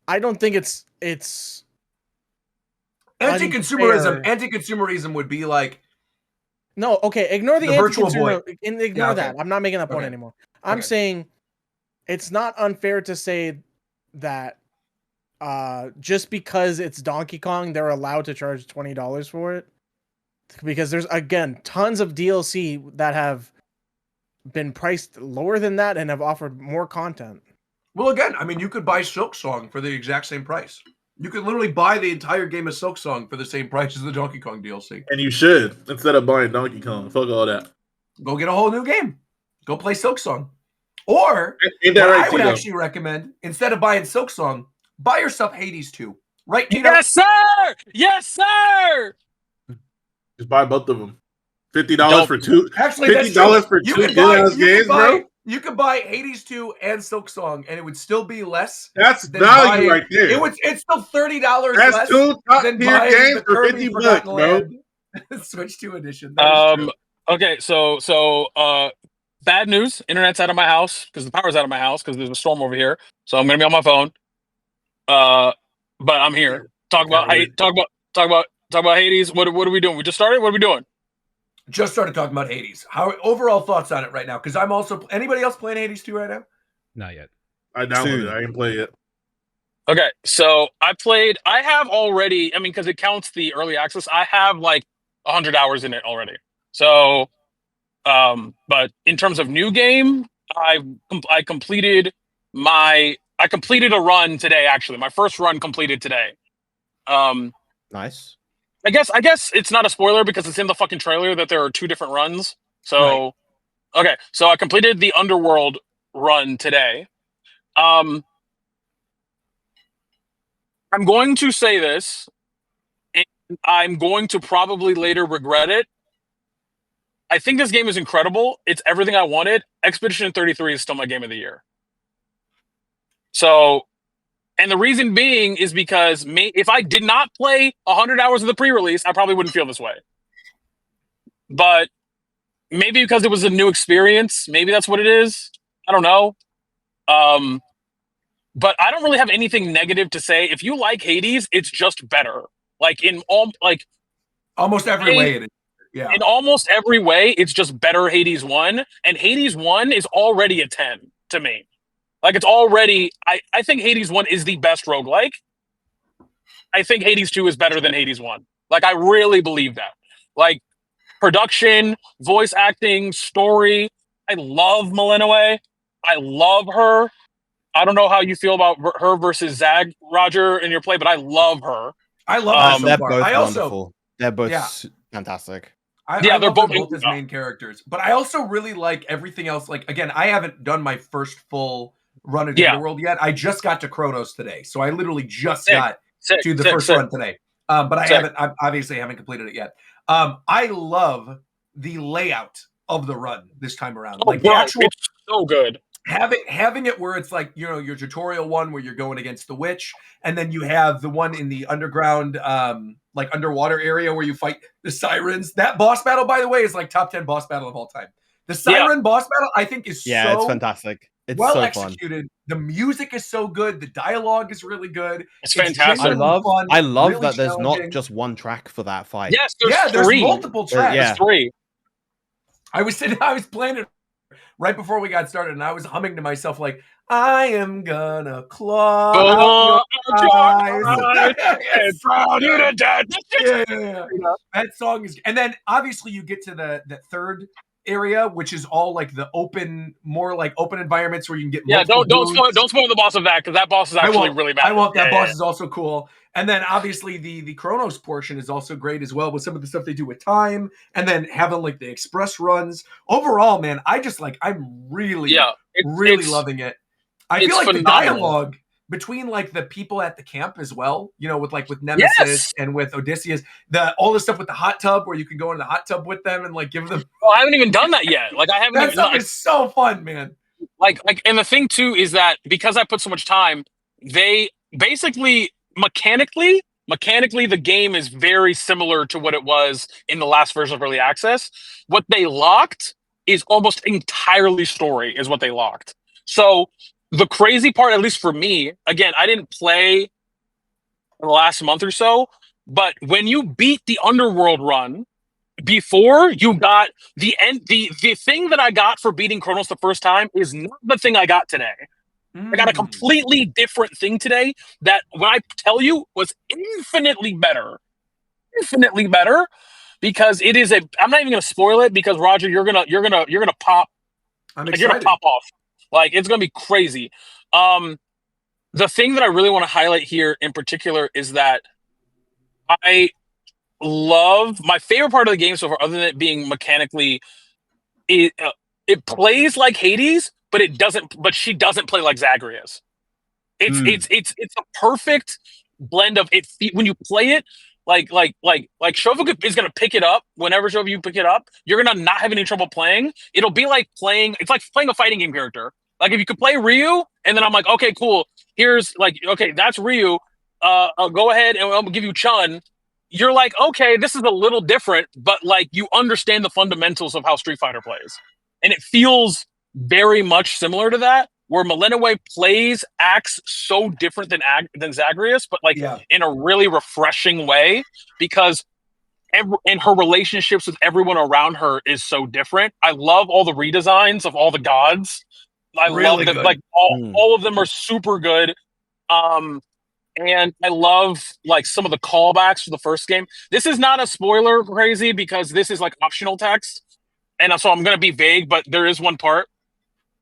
I don't think it's anti-consumerism. unfair. Anti-consumerism would be like no. Okay, ignore the Virtual Boy. Ignore that. I'm not making that point anymore. I'm saying it's not unfair to say that just because it's Donkey Kong, they're allowed to charge $20 for it. Because there's, again, tons of DLC that have been priced lower than that and have offered more content. Well, again, I mean, you could buy Silksong for the exact same price. You could literally buy the entire game of Silksong for the same price as the Donkey Kong DLC. And you should, instead of buying Donkey Kong. Fuck all that. Go get a whole new game. Go play Silksong. Or, Ain't that right, I would Tito? actually recommend, instead of buying Silksong, buy yourself Hades 2. Right, Tito? Yes, sir! Yes, sir! Just buy both of them. $50 for two. Actually, $50 for two good-ass games, bro. You could buy Hades 2 and Silksong, and it would still be less. That's value right there. It's still $30 That's less two than top-tier buying games the for Kirby 50 Forgotten bucks, bro. Land Switch 2 edition. That is true. Okay, so bad news. Internet's out of my house because the power's out of my house because there's a storm over here. So I'm gonna be on my phone. But I'm here. Talk about Hades. What are we doing? We just started. What are we doing? Just started talking about Hades. How overall thoughts on it right now? Because I'm also anybody else playing Hades 2 right now? Not yet. I downloaded it. I didn't play it. Okay, so I have already, I mean, because it counts the early access, I have like 100 hours in it already. So, but in terms of new game, I completed a run today, actually. My first run completed today. Nice. I guess it's not a spoiler because it's in the fucking trailer that there are two different runs. So, right. Okay, so I completed the Underworld run today. I'm going to say this. I'm going to probably later regret it. I think this game is incredible. It's everything I wanted. Expedition 33 is still my game of the year. So, and the reason being is because if I did not play 100 hours of the pre-release, I probably wouldn't feel this way. But maybe because it was a new experience, maybe that's what it is. I don't know. But I don't really have anything negative to say. If you like Hades, it's just better. Like in almost every way it is. Yeah. In almost every way, it's just better Hades 1. And Hades 1 is already a 10 to me. Like, it's already... I think Hades 1 is the best roguelike. I think Hades 2 is better than Hades 1. Like, I really believe that. Like, production, voice acting, story. I love Millennium. I love her. I don't know how you feel about her versus Zag, Roger, in your play, but I love her. I love her so they're far. both I also, wonderful. They're both fantastic. I they're love both them both as main characters. But I also really like everything else. Like, again, I haven't done my first full run of the Underworld yet. I just got to Kronos today. So I literally just got to the first run today. But I obviously haven't completed it yet. I love the layout of the run this time around. Oh, like bro, the actual, it's so good. Having it where it's like, you know, your tutorial one where you're going against the witch, and then you have the one in the underground, like underwater area where you fight the sirens. That boss battle, by the way, is like top 10 boss battle of all time. The siren boss battle, I think, is it's fantastic. It's well so executed. Fun. The music is so good. The dialogue is really good. It's fantastic. I love really that there's not just one track for that fight. Yes, there's three. Multiple tracks. There's three. I was playing it right before we got started, and I was humming to myself like, I am gonna claw your eyes. That song is, and then obviously you get to the third area, which is all like the open, more like open environments where you can get don't spoil the boss of that, because that boss is actually really bad. I won't. That boss is also cool. And then obviously the Kronos portion is also great as well, with some of the stuff they do with time, and then having like the express runs. Overall, man, I'm really loving it. I feel like phenomenal. The dialogue between like the people at the camp as well, you know, with Nemesis and with Odysseus, all the stuff with the hot tub where you can go in the hot tub with them and like give them. Well, I haven't even done that yet. Like, I haven't. That stuff is so fun, man. Like, and the thing too is that because I put so much time, they basically mechanically, the game is very similar to what it was in the last version of early access. What they locked is almost entirely story, is what they locked. So the crazy part, at least for me, again, I didn't play in the last month or so, but when you beat the Underworld run, before you got the end, the thing that I got for beating Kronos the first time is not the thing I got today. I got a completely different thing today that, when I tell you, was infinitely better. Infinitely better, because it is I'm not even gonna spoil it, because Roger, you're gonna pop. I'm excited. You're gonna pop off. Like, it's gonna be crazy. The thing that I really want to highlight here in particular is that I love my favorite part of the game so far, other than it being mechanically, it plays like Hades, but it doesn't. But she doesn't play like Zagreus. It's a perfect blend of it. When you play it, like Shova is gonna pick it up whenever Shova you pick it up. You're gonna not have any trouble playing. It'll be like playing. It's like playing a fighting game character. Like, if you could play Ryu, and then I'm like, okay, cool. Here's that's Ryu. I'll go ahead and I'll give you Chun. You're like, okay, this is a little different, but like, you understand the fundamentals of how Street Fighter plays, and it feels very much similar to that. Where Millennium acts so different than Zagreus, but in a really refreshing way, because and her relationships with everyone around her is so different. I love all the redesigns of all the gods. I love them. Like, all of them are super good. And I love like some of the callbacks for the first game. This is not a spoiler crazy, because this is like optional text, and so I'm going to be vague, but there is one part.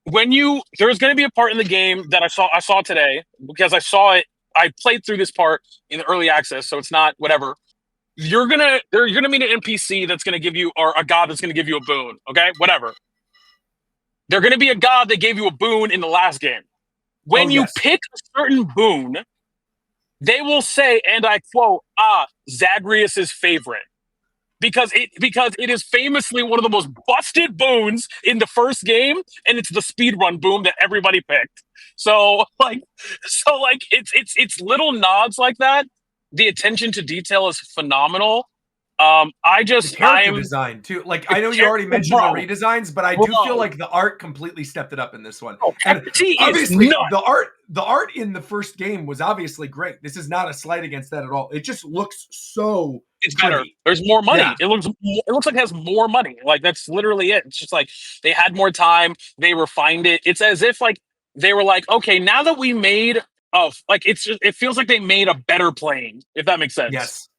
There's going to be a part in the game that I saw today, because I saw it. I played through this part in the early access, so it's not whatever. You're gonna meet an NPC that's gonna give you, or a god that's gonna give you a boon. Okay, whatever. They're gonna be a god that gave you a boon in the last game. When you pick a certain boon, they will say, and I quote, Zagreus's favorite. Because it is famously one of the most busted boons in the first game, and it's the speedrun boom that everybody picked. So it's little nods like that. The attention to detail is phenomenal. The character I'm design too. Like the I know you already mentioned bro, the redesigns, but I do feel like the art completely stepped it up in this one. bro, And Hecate is obviously nuts. the art in the first game was obviously great. This is not a slight against that at all. It just looks so It's better. pretty. There's more money. Yeah. It looks like it has more money. Like that's literally it. It's just like they had more time. They refined it. It's as if like they were like, okay, now that we made it feels like they made a better plane. If that makes sense. Yes.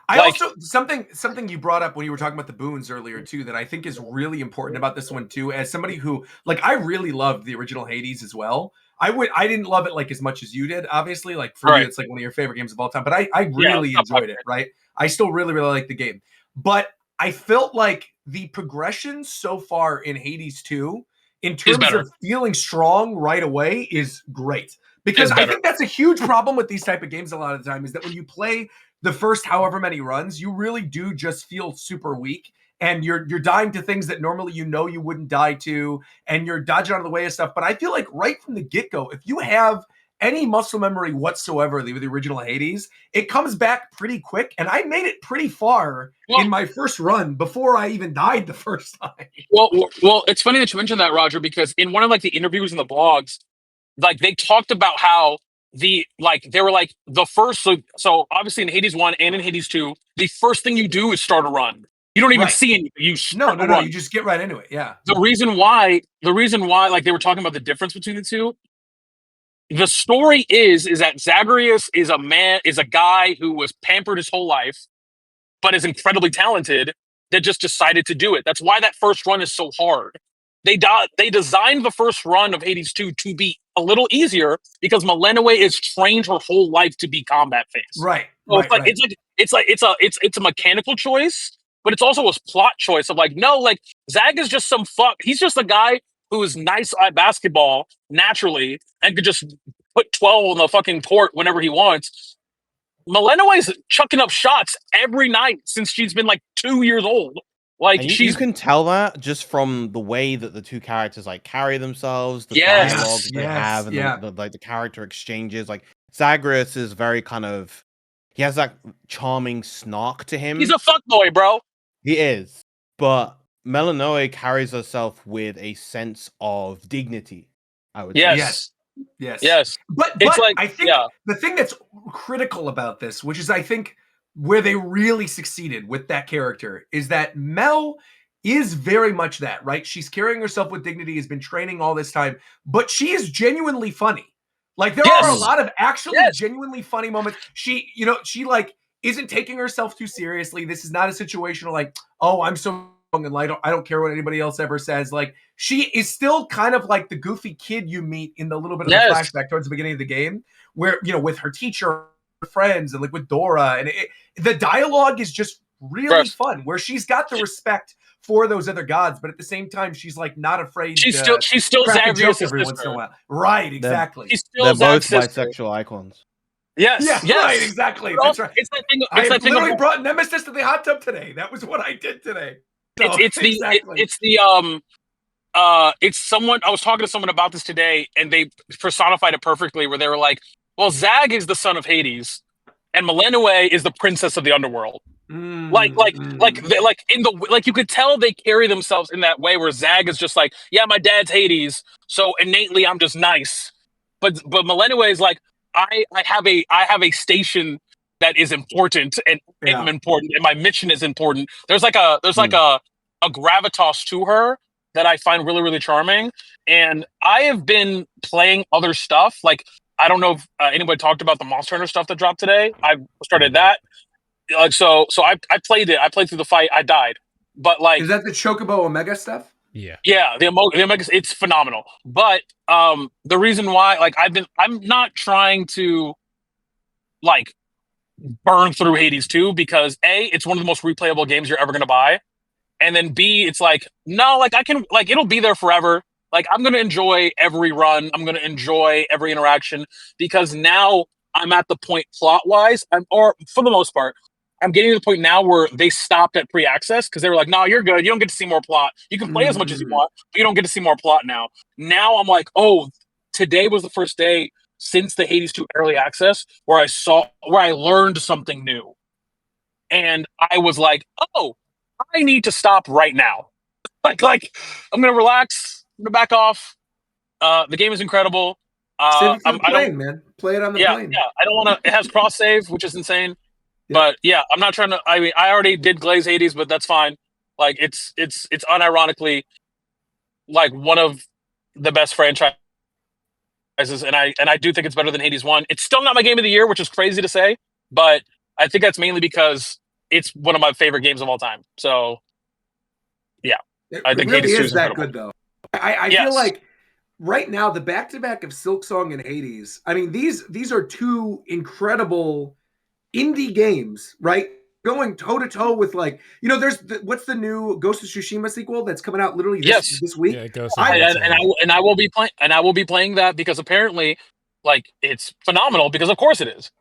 I Like- also something you brought up when you were talking about the boons earlier too that I think is really important about this one too. As somebody who like I really loved the original Hades as well. I didn't love it like as much as you did. Obviously, like for you, it's like one of your favorite games of all time. But I really enjoyed it. Right? I still really like the game. But I felt like the progression so far in Hades 2 in terms of feeling strong right away is great. Because I think that's a huge problem with these type of games a lot of the time is that when you play the first however many runs, you really do just feel super weak. And you're dying to things that normally you wouldn't die to, and you're dodging out of the way of stuff. But I feel like right from the get-go, if you have any muscle memory whatsoever with the original Hades, it comes back pretty quick. And I made it pretty far in my first run before I even died the first time. Well, it's funny that you mentioned that, Roger, because in one of like the interviews in the blogs, like they talked about how they were like the first so obviously in Hades 1 and in Hades 2, the first thing you do is start a run. You don't even see anything. You start a run. You just get right into it. Yeah. The reason why like they were talking about the difference between the two, the story is that Zagreus is a guy who was pampered his whole life, but is incredibly talented that just decided to do it. That's why that first run is so hard. They designed the first run of Hades 2 to be a little easier because Malenoe is trained her whole life to be combat phase. Right. So it's a mechanical choice, but it's also a plot choice of like, no, like Zag is just he's just a guy who is nice at basketball naturally and could just put 12 on the fucking court whenever he wants. Malenoe is chucking up shots every night since she's been like 2 years old. Like you can tell that just from the way that the two characters like carry themselves, the Yes. dialogue they have, and the character exchanges. Like Zagreus is very kind of he has that charming snark to him. He's a fuckboy, bro. He is, but Malenoe carries herself with a sense of dignity. I would say. Yes. But it's like I think the thing that's critical about this, which is I think where they really succeeded with that character, is that Mel is very much that, right? She's carrying herself with dignity, has been training all this time, but she is genuinely funny. Like there are a lot of actually genuinely funny moments. She like isn't taking herself too seriously. This is not a situation like, oh, I'm so young and light. I don't care what anybody else ever says. Like she is still kind of like the goofy kid you meet in the little bit of the flashback towards the beginning of the game, where with her teacher, her friends, and like with Dora, and the dialogue is just really fun. Where she's got the respect for those other gods, but at the same time, she's like not afraid. She's still Zagreus every once in a while, right? Exactly. They're both bisexual icons. Yes. Right. Exactly. That's right. It's that thing. I literally brought Nemesis to the hot tub today. That was what I did today. So, it's someone. I was talking to someone about this today, and they personified it perfectly. Where they were like, "Well, Zag is the son of Hades, and Malenoe is the princess of the underworld." Like you could tell they carry themselves in that way. Where Zag is just like, "Yeah, my dad's Hades, so innately I'm just nice," but Malenoe is like, I have a station that is important and I'm important and my mission is important. There's like a gravitas to her that I find really, really charming. And I have been playing other stuff. Like, I don't know if anybody talked about the Monster Hunter stuff that dropped today. I started that. So I played it. I played through the fight. I died. But like, is that the Chocobo Omega stuff? Yeah, the Omega, it's phenomenal. But the reason why, like, I'm not trying to like burn through Hades 2 because A, it's one of the most replayable games you're ever gonna buy, and then B, it's like, no, like I can, like, it'll be there forever. Like I'm gonna enjoy every run, I'm gonna enjoy every interaction because now I'm at the point plot wise, or for the most part, I'm getting to the point now where they stopped at pre-access because they were like, "No, you're good. You don't get to see more plot. You can play as much as you want, but you don't get to see more plot now." Now I'm like, "Oh, today was the first day since the Hades 2 early access where I learned something new." And I was like, "Oh, I need to stop right now." Like I'm gonna relax. I'm gonna back off. The game is incredible. Save it for the I don't. plane, man. Play it on the Yeah, plane. yeah. I don't want to. It has cross save, which is insane. Yeah. But yeah, I'm not trying to. I mean, I already did Glaze Hades, but that's fine. Like it's unironically like one of the best franchises, and I do think it's better than Hades 1. It's still not my game of the year, which is crazy to say, but I think that's mainly because it's one of my favorite games of all time. So yeah, I think really Hades 2 is is that incredible. good though. I Yes. feel like right now the back-to-back of Silksong and Hades. I mean, these are two incredible indie games, right? Going toe to toe with like, there's what's the new Ghost of Tsushima sequel that's coming out literally this week? Yeah, it goes. And I will be playing that because apparently, like, it's phenomenal because of course it is.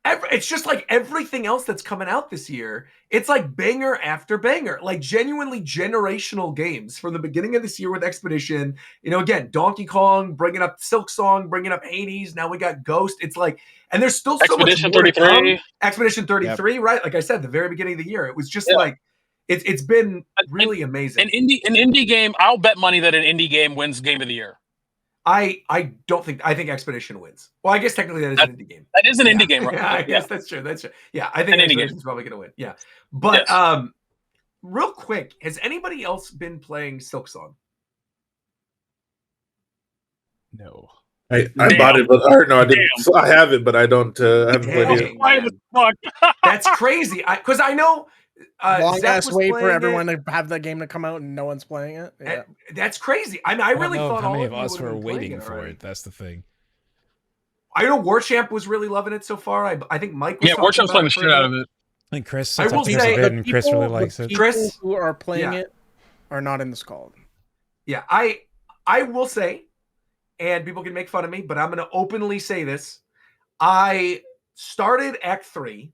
It's just like everything else that's coming out this year. It's like banger after banger, like genuinely generational games from the beginning of this year with Expedition. Again, Donkey Kong, bringing up Silksong, bringing up Hades. Now we got Ghost. It's like, and there's still so much Expedition more to 33. come. Expedition 33, right? Like I said, the very beginning of the year, it was just like, it's been really amazing. An indie game. I'll bet money that an indie game wins Game of the Year. I think Expedition wins. Well, I guess technically that is an indie game. That is an indie game, right? Yeah, I guess that's true. That's true. Yeah, I think Expedition's probably going to win. Yeah. But real quick, has anybody else been playing Silksong? No. I bought it, but no, I didn't. So I have it, but I don't. I haven't played it. That's crazy. Because I know. Long ass wait for everyone to have that game to come out and no one's playing it. Yeah. That's crazy. I mean, I really thought how all many of of us you were were waiting for it. That's the thing. I know Warchamp was really loving it so far. I think Mike was Warchamp's playing the shit out of it. I think Chris. I will say, and Chris really likes it. Chris, who are playing it, are not in this call. Yeah, I will say, and people can make fun of me, but I'm going to openly say this. I started Act 3,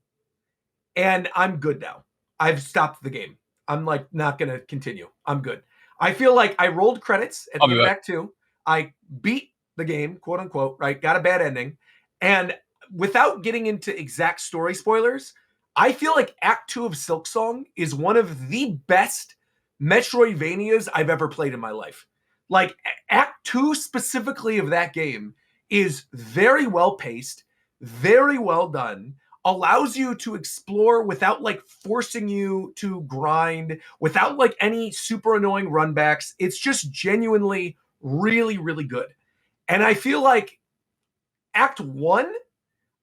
and I'm good now. I've stopped the game. I'm like not going to continue. I'm good. I feel like I rolled credits at the end of Act 2. I beat the game, quote unquote, right? Got a bad ending. And without getting into exact story spoilers, I feel like Act 2 of Silksong is one of the best Metroidvanias I've ever played in my life. Like Act 2 specifically of that game is very well paced, very well done, allows you to explore without like forcing you to grind, without like any super annoying runbacks. It's just genuinely really, really good. And I feel like Act 1,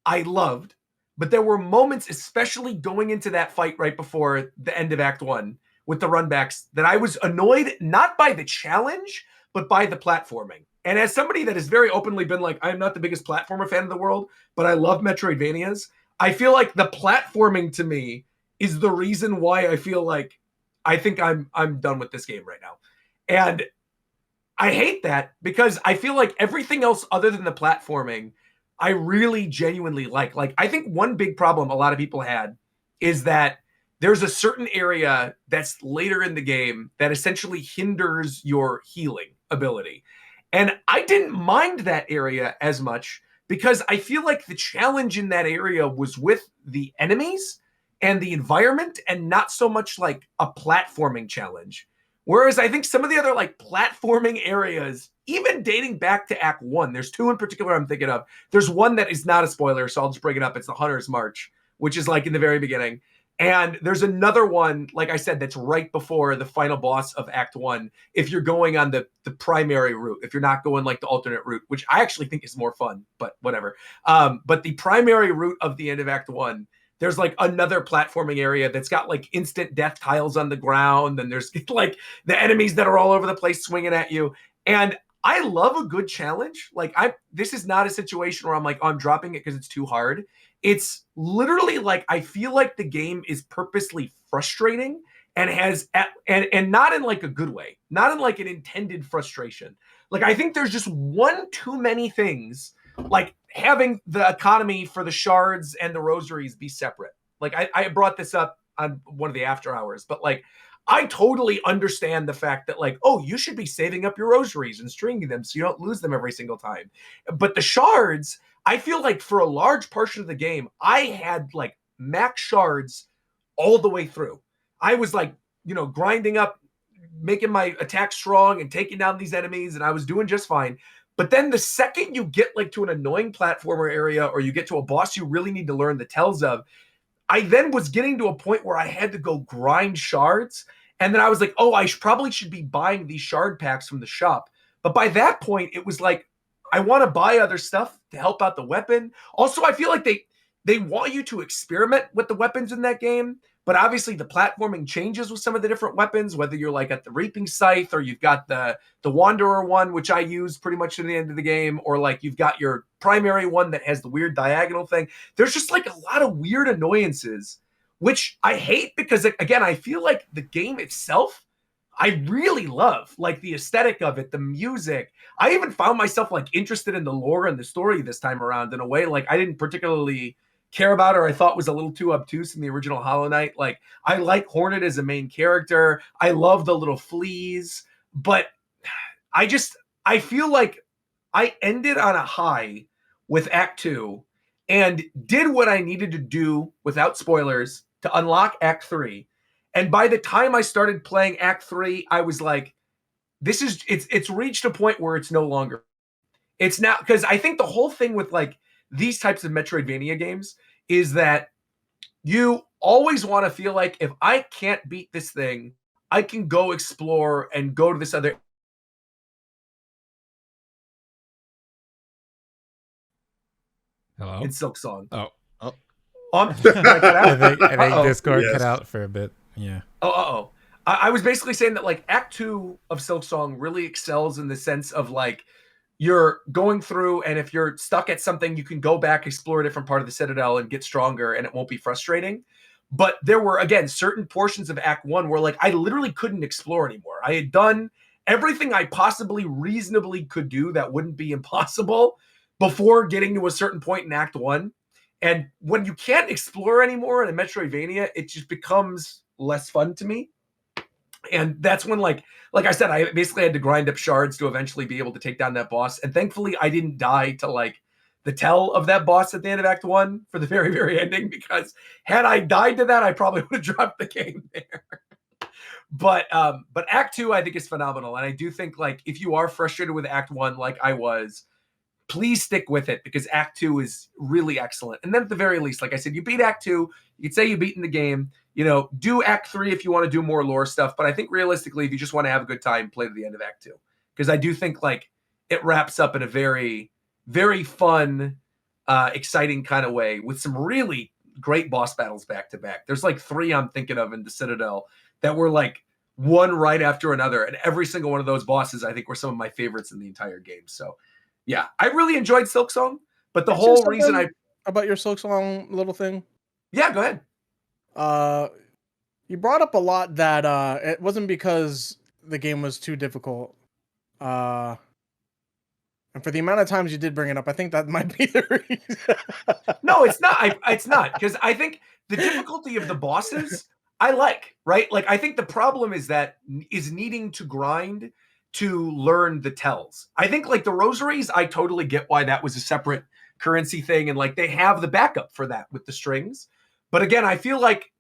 I loved, but there were moments, especially going into that fight right before the end of Act 1 with the runbacks, that I was annoyed, not by the challenge, but by the platforming. And as somebody that has very openly been like, I'm not the biggest platformer fan in the world, but I love Metroidvanias, I feel like the platforming to me is the reason why I feel like I think I'm done with this game right now. And I hate that because I feel like everything else other than the platforming, I really genuinely like. Like, I think one big problem a lot of people had is that there's a certain area that's later in the game that essentially hinders your healing ability. And I didn't mind that area as much because I feel like the challenge in that area was with the enemies and the environment and not so much like a platforming challenge. Whereas I think some of the other like platforming areas, even dating back to Act 1, there's two in particular I'm thinking of. There's one that is not a spoiler, so I'll just bring it up. It's the Hunter's March, which is like in the very beginning. And there's another one, like I said, that's right before the final boss of Act 1. If you're going on the primary route, if you're not going like the alternate route, which I actually think is more fun, but whatever. But the primary route of the end of Act 1, there's like another platforming area that's got like instant death tiles on the ground. And there's like the enemies that are all over the place swinging at you. And I love a good challenge. Like this is not a situation where I'm like, oh, I'm dropping it because it's too hard. It's literally like, I feel like the game is purposely frustrating and has, and not in like a good way, not in like an intended frustration. Like, I think there's just one too many things like having the economy for the shards and the rosaries be separate. Like I brought this up on one of the after hours, but like I totally understand the fact that like, oh, you should be saving up your rosaries and stringing them so you don't lose them every single time. But the shards, I feel like for a large portion of the game, I had like max shards all the way through. I was like, grinding up, making my attack strong and taking down these enemies, and I was doing just fine. But then the second you get like to an annoying platformer area or you get to a boss you really need to learn the tells of, I then was getting to a point where I had to go grind shards. And then I was like, oh, I probably should be buying these shard packs from the shop. But by that point, it was like, I want to buy other stuff to help out the weapon. Also, I feel like they want you to experiment with the weapons in that game. But obviously the platforming changes with some of the different weapons, whether you're like at the Reaping Scythe or you've got the Wanderer one, which I use pretty much to the end of the game, or like you've got your primary one that has the weird diagonal thing. There's just like a lot of weird annoyances, which I hate because, again, I feel like the game itself, I really love like the aesthetic of it, the music. I even found myself like interested in the lore and the story this time around in a way like I didn't particularly care about or I thought was a little too obtuse in the original Hollow Knight. Like I like Hornet as a main character. I love the little fleas, but I feel like I ended on a high with Act 2 and did what I needed to do without spoilers to unlock Act 3. And by the time I started playing Act 3, I was like, it's reached a point where it's no longer. It's now, because I think the whole thing with like these types of Metroidvania games is that you always want to feel like if I can't beat this thing, I can go explore and go to this other. Hello? In Silksong. Oh. I think Discord Yes. cut out for a bit. Yeah. I was basically saying that like Act 2 of Silksong really excels in the sense of like you're going through, and if you're stuck at something, you can go back, explore a different part of the Citadel and get stronger, and it won't be frustrating. But there were, again, certain portions of Act 1 where like I literally couldn't explore anymore. I had done everything I possibly reasonably could do that wouldn't be impossible before getting to a certain point in Act 1. And when you can't explore anymore in a Metroidvania, it just becomes less fun to me. And that's when, like I said, I basically had to grind up shards to eventually be able to take down that boss. And thankfully, I didn't die to like the tell of that boss at the end of Act 1 for the very, very ending, because had I died to that, I probably would have dropped the game there. But Act 2, I think, is phenomenal. And I do think, like, if you are frustrated with Act 1 like I was, please stick with it, because Act 2 is really excellent. And then at the very least, like I said, you beat Act 2, you could say you've beaten the game. Do Act 3 if you want to do more lore stuff. But I think realistically, if you just want to have a good time, play to the end of Act 2. Because I do think like it wraps up in a very, very fun, exciting kind of way with some really great boss battles back to back. There's like 3 I'm thinking of in the Citadel that were like one right after another. And every single one of those bosses, I think, were some of my favorites in the entire game. So yeah, I really enjoyed Silksong, but the whole reason about your Silksong little thing. Yeah, go ahead. You brought up a lot that it wasn't because the game was too difficult. And for the amount of times you did bring it up, I think that might be the reason. No, it's not. It's not, because I think the difficulty of the bosses I like, right? Like I think the problem is needing to grind to learn the tells. I think like the rosaries, I totally get why that was a separate currency thing, and like they have the backup for that with the strings. But again, I feel like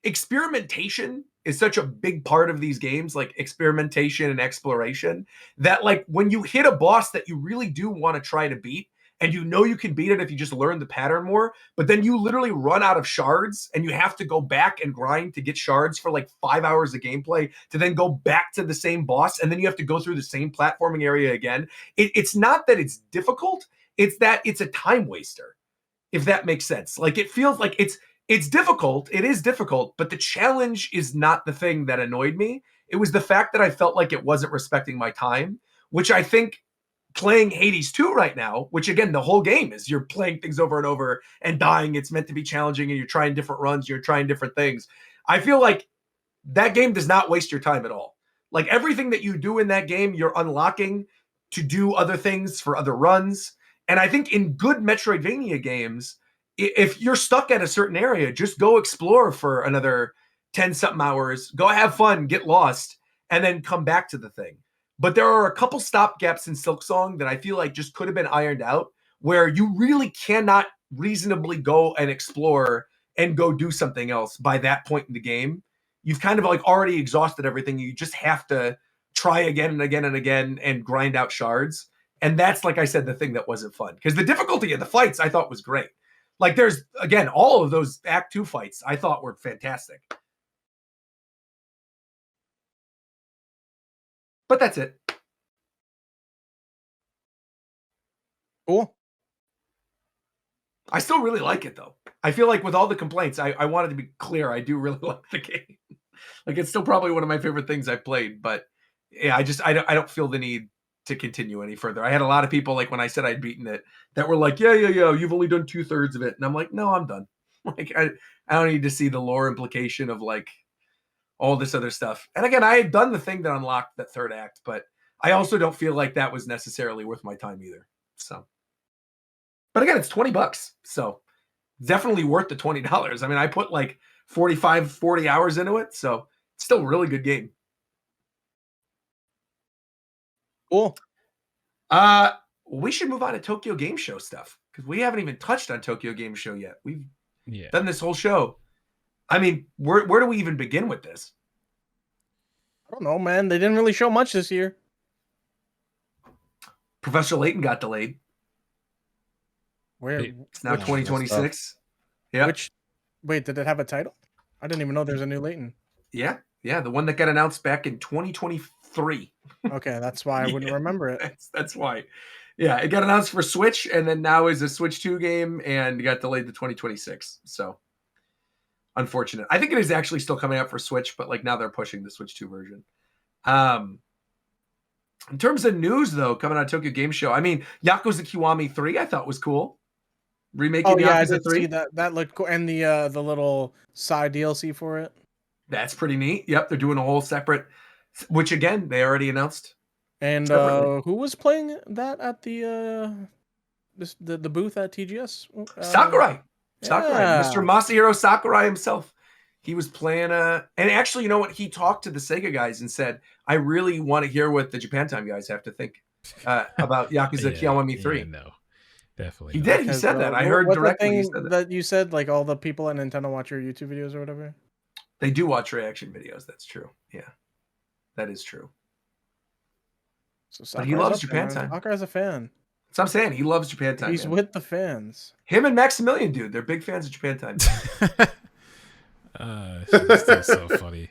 experimentation is such a big part of these games, like experimentation and exploration, that like when you hit a boss that you really do want to try to beat, and you can beat it if you just learn the pattern more, but then you literally run out of shards and you have to go back and grind to get shards for like 5 hours of gameplay to then go back to the same boss, and then you have to go through the same platforming area again. It's not that it's difficult, it's that it's a time waster, if that makes sense. Like it feels like it's difficult. It is difficult, but the challenge is not the thing that annoyed me. It was the fact that I felt like it wasn't respecting my time, which I think playing Hades 2 right now, which again, the whole game is you're playing things over and over and dying. It's meant to be challenging, and you're trying different runs. You're trying different things. I feel like that game does not waste your time at all. Like everything that you do in that game, you're unlocking to do other things for other runs. And I think in good Metroidvania games, if you're stuck at a certain area, just go explore for another 10 something hours, go have fun, get lost, and then come back to the thing. But there are a couple stop gaps in Silksong that I feel like just could have been ironed out, where you really cannot reasonably go and explore and go do something else by that point in the game. You've kind of like already exhausted everything. You just have to try again and again and again and grind out shards. And that's, like I said, the thing that wasn't fun. Because the difficulty of the fights I thought was great. Like there's, again, all of those Act 2 fights I thought were fantastic. But that's it. Cool. I still really like it, though. I feel like with all the complaints, I wanted to be clear. I do really like the game. Like, it's still probably one of my favorite things I've played. But, yeah, I don't feel the need to continue any further. I had a lot of people, like, when I said I'd beaten it, that were like, yeah, you've only done 2/3 of it. And I'm like, no, I'm done. Like, I don't need to see the lore implication of, like, all this other stuff. And again, I had done the thing that unlocked that third act, but I also don't feel like that was necessarily worth my time either. So, but again, it's $20, so definitely worth the $20. I mean, I put like 40 hours into it, so it's still a really good game. Cool. We should move on to Tokyo Game Show stuff, because we haven't even touched on Tokyo Game Show yet. We've done this whole show. I mean, where do we even begin with this? I don't know, man. They didn't really show much this year. Professor Layton got delayed. Where? It's now 2026. Yeah. Wait, did it have a title? I didn't even know there's a new Layton. Yeah, the one that got announced back in 2023. Okay, that's why I wouldn't remember it. That's why. Yeah, it got announced for Switch, and then now is a Switch 2 game, and got delayed to 2026. So, unfortunate. I think it is actually still coming out for Switch, but like now they're pushing the Switch 2 version. In terms of news, though, coming out of Tokyo Game Show, I mean, Yakuza Kiwami 3 I thought was cool. Remaking Yakuza I did 3. see that. That looked cool. And the little side DLC for it. That's pretty neat. Yep, they're doing a whole separate, which again, they already announced. And who was playing that at the booth at TGS? Sakurai. Yeah. Mr. Masahiro Sakurai himself. He was playing and actually, you know what? He talked to the Sega guys and said, I really want to hear what the Japan Time guys have to think about Yakuza Kiwami 3. Yeah, no, definitely. He not. did. He said that. I heard directly. He said that you said, like, all the people at Nintendo watch your YouTube videos or whatever. They do watch reaction videos. That's true. Yeah, that is true. So but he loves Japan Time. Sakurai's a fan. That's what I'm saying. He loves Japan Time. He's with the fans. Him and Maximilian, dude. They're big fans of Japan Time. It's still so funny.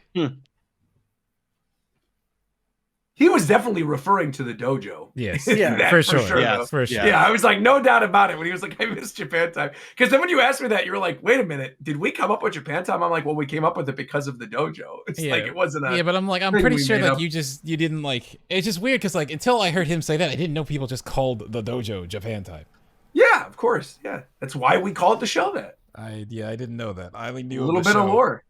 He was definitely referring to the dojo. Yes, yeah, for sure. Yeah, for sure. Yeah, I was like, no doubt about it when he was like, I miss Japan Time. Because then when you asked me that, you were like, wait a minute, did we come up with Japan Time? I'm like, well, we came up with it because of the dojo. It's like it wasn't a but I'm like, I'm pretty sure like you didn't like. It's just weird because like until I heard him say that, I didn't know people just called the dojo Japan Time. Yeah, of course. Yeah, that's why we called the show that. I didn't know that. I only knew a little bit of lore.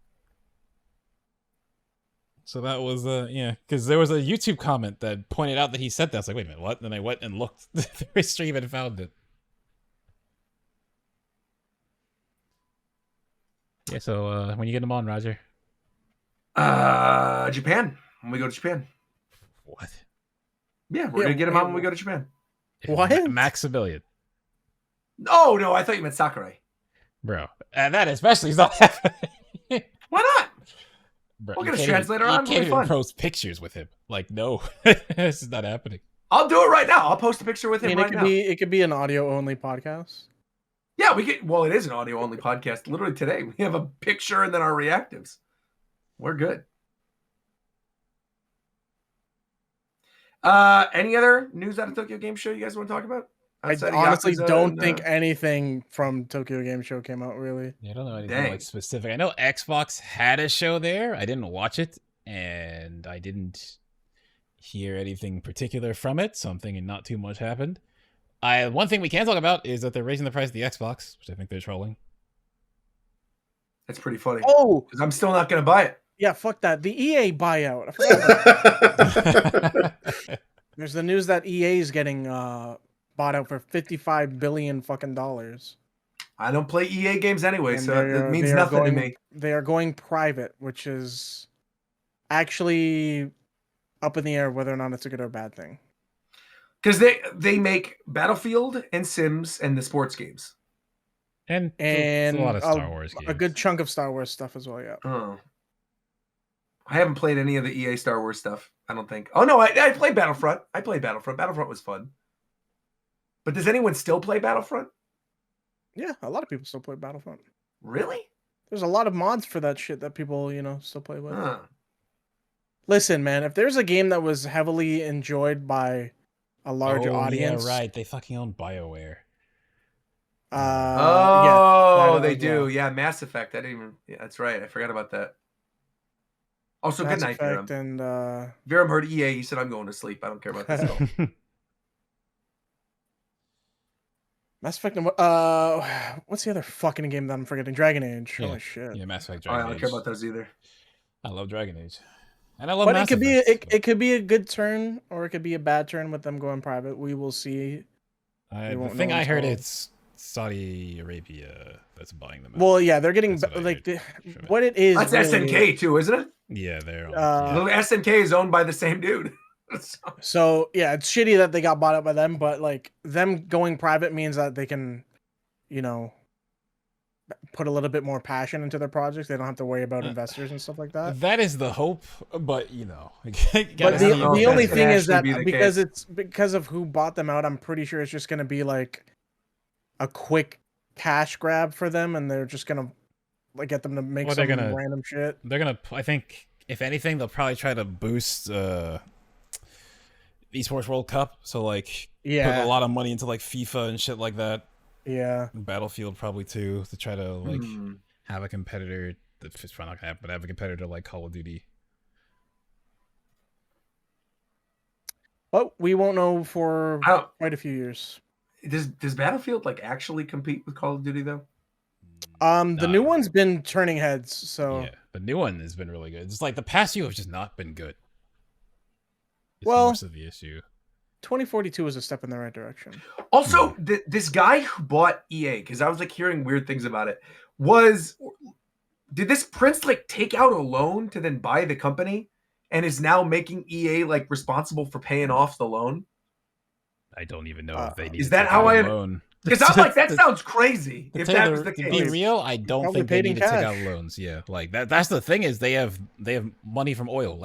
So that was because there was a YouTube comment that pointed out that he said that. I was like, wait a minute, what? Then I went and looked through his stream and found it. Yeah, so when you get them on, Roger? Japan. When we go to Japan. What? Yeah, we're gonna get him on when we go to Japan. What? Maximilian. Oh no, I thought you meant Sakurai. Bro, and that especially is not happening. Why not? Bro, We'll get a translator on. You can't even post pictures with him. Like, no, this is not happening. I'll do it right now. I'll post a picture with him right now. It could be an audio only podcast. Yeah, well, it is an audio only podcast. Literally today, we have a picture and then our reactives. We're good. Any other news out of Tokyo Game Show you guys want to talk about? I honestly don't think anything from Tokyo Game Show came out, really. Yeah, I don't know anything like specific. I know Xbox had a show there. I didn't watch it, and I didn't hear anything particular from it, so I'm thinking not too much happened. One thing we can talk about is that they're raising the price of the Xbox, which I think they're trolling. That's pretty funny. Oh! Because I'm still not going to buy it. Yeah, fuck that. The EA buyout. I forgot about that. There's the news that EA is getting bought out for $55 billion fucking dollars. I don't play EA games anyway, And so it means nothing to me. They are going private, which is actually up in the air whether or not it's a good or bad thing. Because they make Battlefield and Sims and the sports games. And a lot of Star Wars games. A good chunk of Star Wars stuff as well, yeah. Oh. I haven't played any of the EA Star Wars stuff, I don't think. Oh, no, I played Battlefront. I played Battlefront. Battlefront was fun. But does anyone still play Battlefront? Yeah, a lot of people still play Battlefront. Really? There's a lot of mods for that shit that people, still play with. Huh. Listen, man, if there's a game that was heavily enjoyed by a large audience... Yeah, right. They fucking own BioWare. They do. Well. Yeah, Mass Effect. I didn't even... Yeah, that's right. I forgot about that. Also, Mass good night, Effect Viram. And, Viram heard EA. He said, I'm going to sleep. I don't care about this at all. Mass Effect and what's the other fucking game that I'm forgetting? Dragon Age. Yeah. Holy shit. Yeah, Mass Effect, Dragon Age. I don't care about those either. I love Dragon Age. And I love But Mass it could be a good turn or it could be a bad turn with them going private. We will see. The thing I heard, it's Saudi Arabia that's buying them out. Well, yeah, they're getting what it is. That's really, SNK too, isn't it? Yeah, they're SNK is owned by the same dude. So yeah, it's shitty that they got bought out by them, but like them going private means that they can, put a little bit more passion into their projects. They don't have to worry about investors and stuff like that. That is the hope, but But the only thing is that because of who bought them out, I'm pretty sure it's just going to be like a quick cash grab for them, and they're just going to get them to make some random shit. They're gonna. I think if anything, they'll probably try to boost Esports World Cup. So put a lot of money into FIFA and shit like that. Yeah, Battlefield probably too, to try to have a competitor. It's probably not gonna happen, but have a competitor like Call of Duty. But we won't know for quite a few years. Does Battlefield actually compete with Call of Duty though? The new one's been turning heads, so yeah, the new one has been really good. It's the past few have just not been good. It's most of the issue. 2042 is a step in the right direction. Also, this guy who bought EA, because I was hearing weird things about it, did this prince take out a loan to then buy the company and is now making EA responsible for paying off the loan? I don't even know if they need. Is that how I loan? Because I'm that sounds crazy. If that was the case, to be real, I don't think they need to take out loans. Yeah, that's the thing is they have money from oil.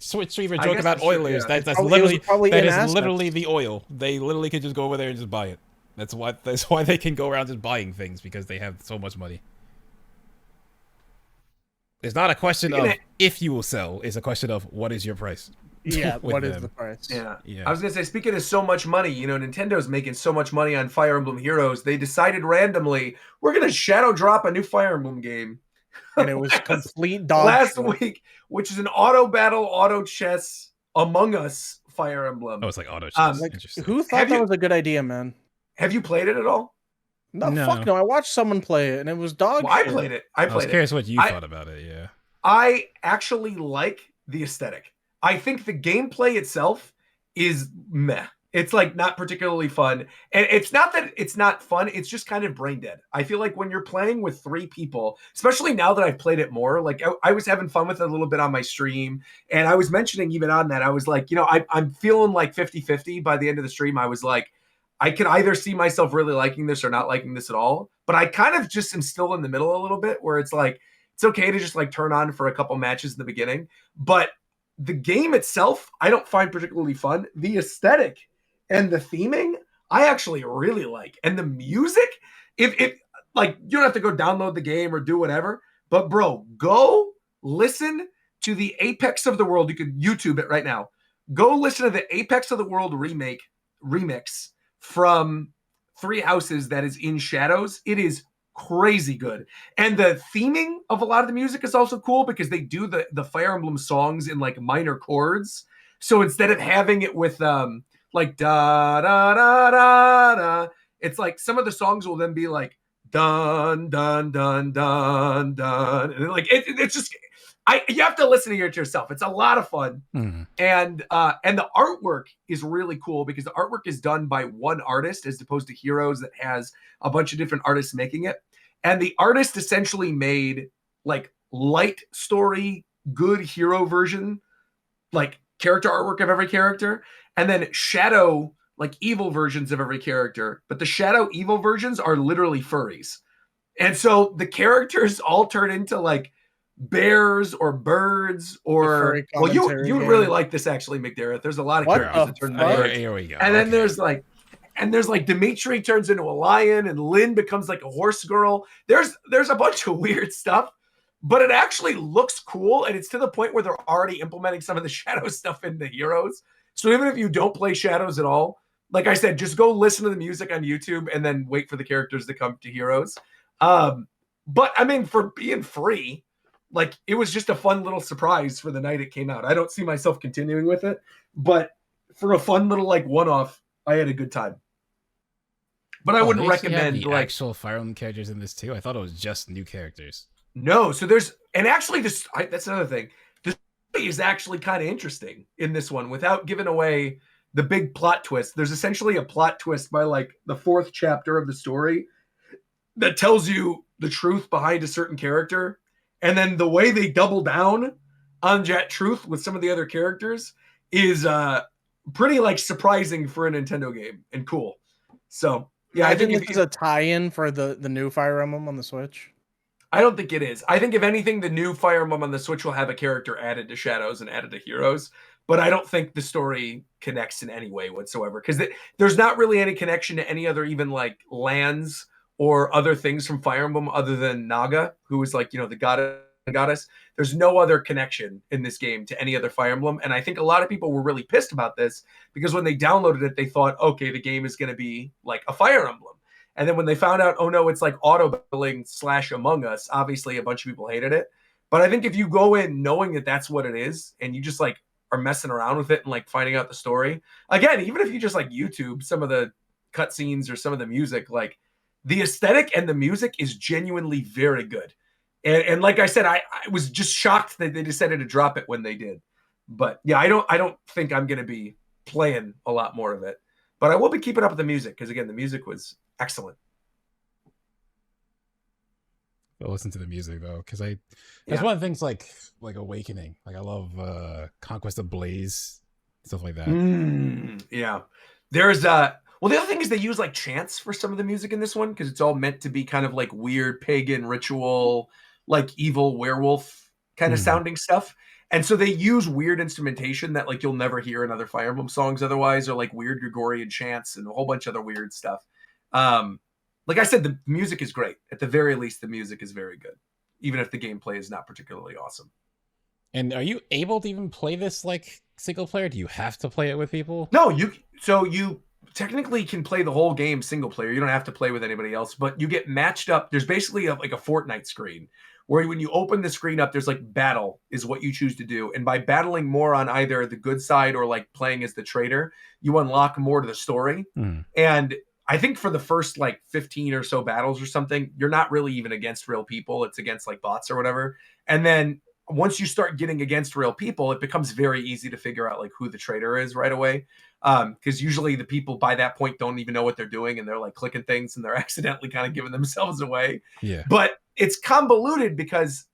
Switch even joke about Oilers. Yeah. That's literally the oil. They literally could just go over there and just buy it. That's why they can go around just buying things, because they have so much money. It's not a question of if you will sell. It's a question of what is your price. Yeah, what is the price? Yeah. I was gonna say, speaking of so much money, Nintendo's making so much money on Fire Emblem Heroes. They decided randomly we're gonna shadow drop a new Fire Emblem game, and it was complete dog last week, which is an auto battle, auto chess Among Us Fire Emblem. Oh, it's auto chess. Who thought that was a good idea, man? Have you played it at all? No, fuck no. I watched someone play it, and it was dog shit. I played it. I was curious what you thought about it. Yeah, I actually like the aesthetic. I think the gameplay itself is meh. It's not particularly fun. And it's not that it's not fun. It's just kind of brain dead. I feel like when you're playing with 3 people, especially now that I've played it more, I was having fun with it a little bit on my stream. And I was mentioning even on that, I was I'm feeling 50-50 by the end of the stream. I was I could either see myself really liking this or not liking this at all. But I kind of just am still in the middle a little bit, where it's it's okay to just turn on for a couple matches in the beginning. But the game itself, I don't find particularly fun. The aesthetic and the theming, I actually really like. And the music, if you don't have to go download the game or do whatever, but bro, go listen to the Apex of the World. You can YouTube it right now. Go listen to the Apex of the World remix from Three Houses that is in Shadows. It is crazy good. And the theming of a lot of the music is also cool, because they do the Fire Emblem songs in minor chords. So instead of having it with da da da da da, it's some of the songs will then be dun dun dun dun dun, and it's just You have to listen to it yourself. It's a lot of fun. Mhm. And the artwork is really cool because the artwork is done by one artist as opposed to Heroes that has a bunch of different artists making it. And the artist essentially made like light story, good hero version, like character artwork of every character, and then shadow, like evil versions of every character. But the shadow evil versions are literally furries. And so the characters all turn into like bears or birds or well, you would really like this actually, McDarrett. There's a lot of characters that turn into birds. Here we go. And then there's like Dimitri turns into a lion and Lynn becomes like a horse girl. There's a bunch of weird stuff, but it actually looks cool. And it's to the point where they're already implementing some of the shadow stuff into Heroes. So even if you don't play Shadows at all, like I said, just go listen to the music on YouTube and then wait for the characters to come to Heroes. But I mean, for being free, like it was just a fun little surprise for the night it came out. I don't see myself continuing with it, but for a fun little like one-off, I had a good time. But I wouldn't recommend the actual Fire Emblem characters in this too. I thought it was just new characters. No, so there's actually that's another thing. The story is actually kind of interesting in this one without giving away the big plot twist. There's essentially a plot twist by like the 4th chapter of the story that tells you the truth behind a certain character. And then the way they double down on that truth with some of the other characters is pretty like surprising for a Nintendo game and cool. So yeah, I think this is a tie-in for the new Fire Emblem on the Switch. I don't think it is. I think if anything, the new Fire Emblem on the Switch will have a character added to Shadows and added to Heroes. But I don't think the story connects in any way whatsoever because there's not really any connection to any other even like lands or other things from Fire Emblem other than Naga, who is like, the goddess. There's no other connection in this game to any other Fire Emblem. And I think a lot of people were really pissed about this because when they downloaded it, they thought, okay, the game is going to be like a Fire Emblem. And then when they found out, oh no, it's like auto-battling / Among Us, obviously a bunch of people hated it. But I think if you go in knowing that that's what it is and you just like are messing around with it and like finding out the story, again, even if you just like YouTube some of the cutscenes or some of the music, like the aesthetic and the music is genuinely very good. And like I said, I was just shocked that they decided to drop it when they did. But yeah, I don't think I'm going to be playing a lot more of it. But I will be keeping up with the music because, again, the music was excellent. I'll listen to the music though, because that's one of the things like Awakening. Like I love Conquest of Blaze, stuff like that. Yeah, there's well, the other thing is they use like chants for some of the music in this one because it's all meant to be kind of like weird pagan ritual, like evil werewolf kind of sounding stuff. And so they use weird instrumentation that like you'll never hear in other Fire Emblem songs otherwise, or like weird Gregorian chants and a whole bunch of other weird stuff. Like I said, the music is great. At the very least, the music is very good, even if the gameplay is not particularly awesome. And are you able to even play this like single player? Do you have to play it with people? No, you technically can play the whole game single player. You don't have to play with anybody else, but you get matched up. There's basically like a Fortnite screen where when you open the screen up, there's like battle is what you choose to do. And by battling more on either the good side or like playing as the traitor, you unlock more to the story. And I think for the first like 15 or so battles or something, you're not really even against real people. It's against like bots or whatever. And then once you start getting against real people, it becomes very easy to figure out like who the traitor is right away. Because usually the people by that point don't even know what they're doing and they're like clicking things and they're accidentally kind of giving themselves away. Yeah. But it's convoluted because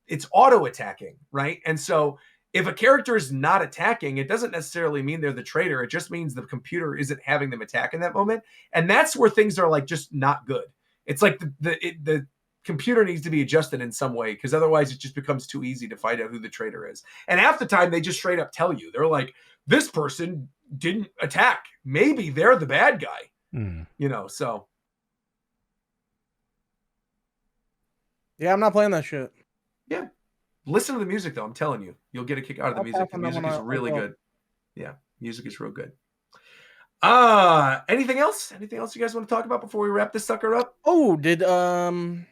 it's auto attacking, right? And so if a character is not attacking, it doesn't necessarily mean they're the traitor. It just means the computer isn't having them attack in that moment. And that's where things are like just not good. It's like the computer needs to be adjusted in some way because otherwise it just becomes too easy to find out who the traitor is. And half the time they just straight up tell you. They're like, this person didn't attack. Maybe they're the bad guy. So. Yeah, I'm not playing that shit. Yeah. Listen to the music, though. I'm telling you. You'll get a kick out of the music. The music is really good. Yeah, music is real good. Anything else? Anything else you guys want to talk about before we wrap this sucker up? Oh, did I don't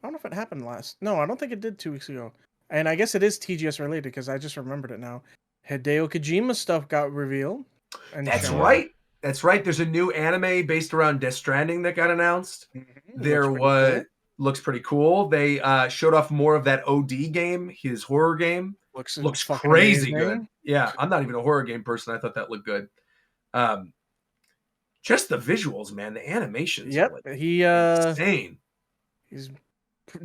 know if it happened No, I don't think it did 2 weeks ago. And I guess it is TGS related because I just remembered it now. Hideo Kojima stuff got revealed. That's right. That's right. There's a new anime based around Death Stranding that got announced. There was looks pretty cool. They showed off more of that OD game, his horror game. Looks fucking crazy amazing. good. Yeah, I'm not even a horror game person. I thought that looked good. Just the visuals, man. The animations. Yep, are like he insane. he's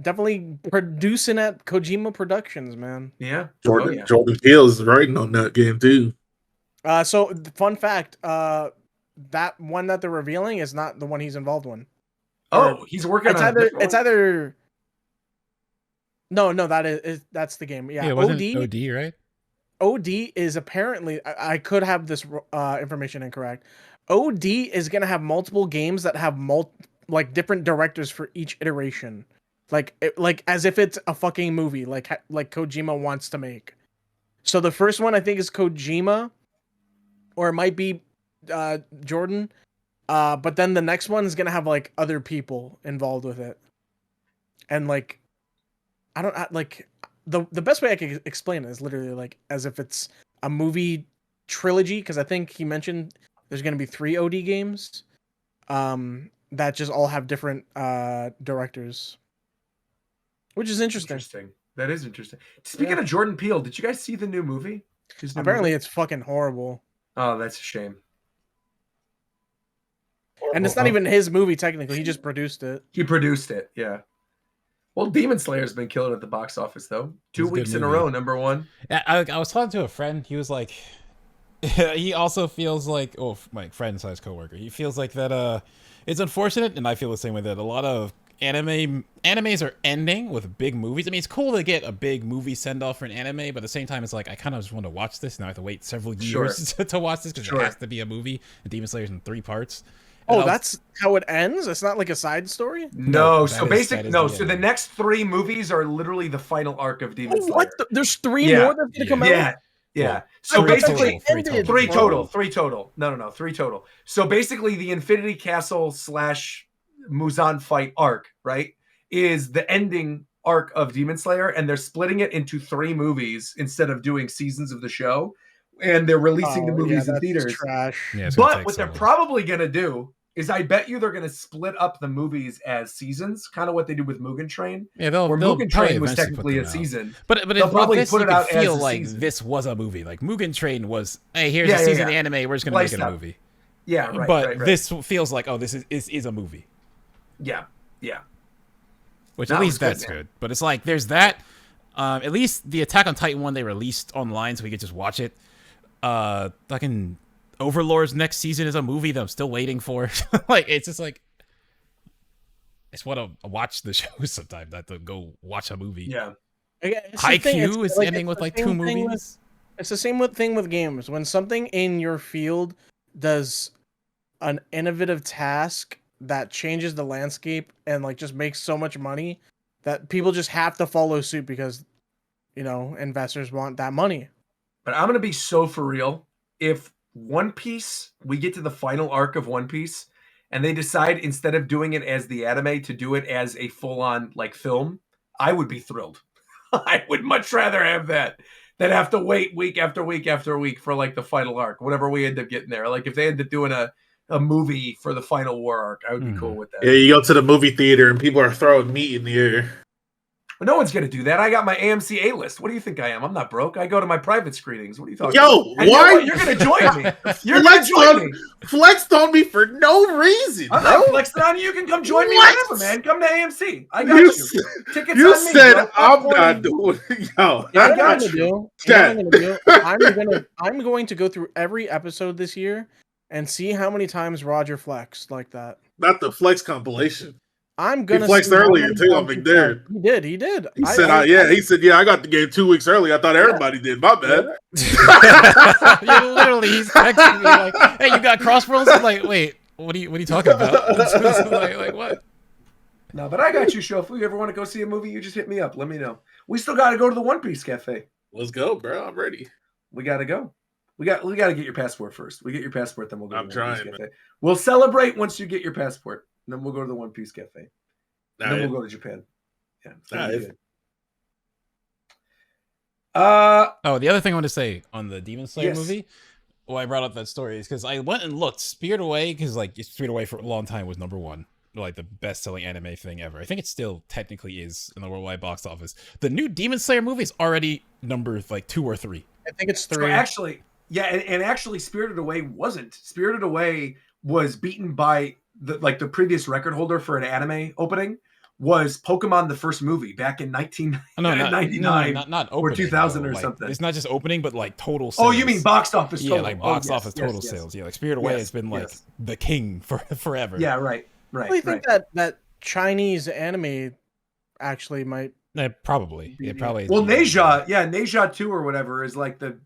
definitely producing at Kojima Productions, man. Yeah. Jordan, Oh, yeah. Jordan Peele is writing on that game too. So fun fact, that one that they're revealing is not the one he's involved in. Oh, he's working It's on either a different no, that's the game. Yeah, it wasn't OD, right? OD is apparently I could have this information incorrect. OD is gonna have multiple games that have like different directors for each iteration, like as if it's a fucking movie, like Kojima wants to make. So the first one I think is Kojima, or it might be Jordan, but then the next one is gonna have like other people involved with it, and like I don't like the best way I can explain it is literally like as if it's a movie trilogy, because I think he mentioned there's gonna be 3 OD games, that just all have different directors, which is interesting. That is interesting. Speaking of Jordan Peele, did you guys see the new movie? Apparently, it's fucking horrible. Oh, that's a shame. And it's not even his movie technically. He just produced it. He produced it, yeah. Well, Demon Slayer's been killing at the box office though. 2 weeks in a row, #1. I was talking to a friend. He was like, he also feels like, my friend slash coworker. He feels like that. It's unfortunate, and I feel the same way, that a lot of animes are ending with big movies. I mean, it's cool to get a big movie send off for an anime, but at the same time, it's like I kind of just want to watch this. Now I have to wait several years to watch this because it has to be a movie. And Demon Slayer's in 3 parts. Oh, that's how it ends? It's not like a side story? No, so basically, so the next 3 movies are literally the final arc of Demon Slayer. What? There's 3 more that's gonna come out? Yeah. So Three basically, total. 3 total. 3 total. No, 3 total. So basically, the Infinity Castle / Muzan fight arc, right, is the ending arc of Demon Slayer, and they're splitting it into 3 movies instead of doing seasons of the show, and they're releasing the movies in theaters. Trash. Yeah, But what they're probably gonna do is, I bet you they're gonna split up the movies as seasons, kind of what they did with Mugen Train. Yeah, they'll Mugen Train was eventually technically put a them out. season. But they'll probably this, put you it out could feel as a like season. this was a movie. Like Mugen Train was, hey, here's a season of the anime. We're just gonna make it a movie. Yeah, right. But this feels like, oh, this is a movie. Yeah. Which That at least was good, that's man. good. But it's like there's that. At least the Attack on Titan one they released online, so we could just watch it. Fucking Overlord's next season is a movie that I'm still waiting for. Like it's just like, I just want to watch the show sometime, not to go watch a movie. Yeah. Haikyuu is ending with like 2 movies. It's the same thing with games. When something in your field does an innovative task that changes the landscape and like just makes so much money that people just have to follow suit because, investors want that money. But I'm gonna be so for real. If One Piece, we get to the final arc of One Piece, and they decide instead of doing it as the anime to do it as a full-on like film, I would be thrilled. I would much rather have that than have to wait week after week after week for like the final arc, whatever we end up getting there. Like if they end up doing a movie for the final war arc, I would be cool with that. Yeah, you go to the movie theater and people are throwing meat in the air. But no one's gonna do that. I got my AMC A list. What do you think I am? I'm not broke. I go to my private screenings. What are you talking about? Yo, And why? You're gonna join me. You're gonna join me. Flexed on me for no reason. I'm not flexing on you. You can come join me What? whenever, man. Come to AMC. I got you. Tickets You on me, said bro. I'm Popcorn. not doing. Yo, You know I what I'm got gonna you. do? You know what I'm gonna do? I'm going to go through every episode this year and see how many times Roger flexed like that. Not the flex compilation. I'm gonna. He flexed see how earlier many too on times he McDared. flexed. He did. He said, He said, yeah, I got the game 2 weeks early. I thought everybody did. My bad. Yeah, literally, he's texting me like, "Hey, you got Crossroads?" I'm like, "Wait, what are you talking about?" like what? No, but I got you, Shofu. If you ever want to go see a movie, you just hit me up. Let me know. We still got to go to the One Piece Cafe. Let's go, bro. I'm ready. We got to go. We got to get your passport first. We get your passport, then we'll go. I'm to the One trying, Piece Cafe. We'll celebrate once you get your passport. Then we'll go to the One Piece Cafe. And then we'll go to Japan. Yeah. That'll be good. The other thing I want to say on the Demon Slayer Yes. movie, why I brought up that story is because I went and looked. Spirited Away, because like Spirited Away for a long time was #1. like the best-selling anime thing ever. I think it still technically is in the worldwide box office. The new Demon Slayer movie is already number like 2 or 3. I think it's 3. So actually, yeah, and actually, Spirited Away wasn't. Spirited Away was beaten by the previous record holder for an anime opening was Pokemon the first movie back in 1999 not opening, or 2000 though. or like, something. It's not just opening, but like total sales. Oh, you mean box office total? Yeah, like box office total yes. sales. Yeah, like Spirited Away has been like the king for forever. Yeah, right. I think that Chinese anime actually might. Probably. Yeah, probably. Well, Neja 2 or whatever is like the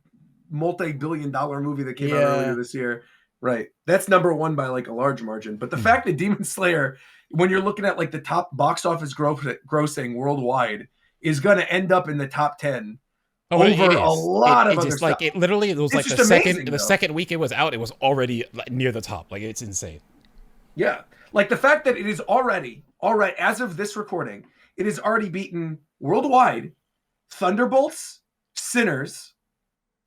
multi-billion-dollar movie that came out earlier this year. Right. That's number 1 by like a large margin. But the fact that Demon Slayer, when you're looking at like the top box office grossing worldwide, is going to end up in the top 10 over a lot of other stuff. Like it literally, it was like the amazing, second week it was out, it was already like, near the top. Like it's insane. Yeah. Like the fact that it is already, as of this recording, it has already beaten worldwide Thunderbolts, Sinners,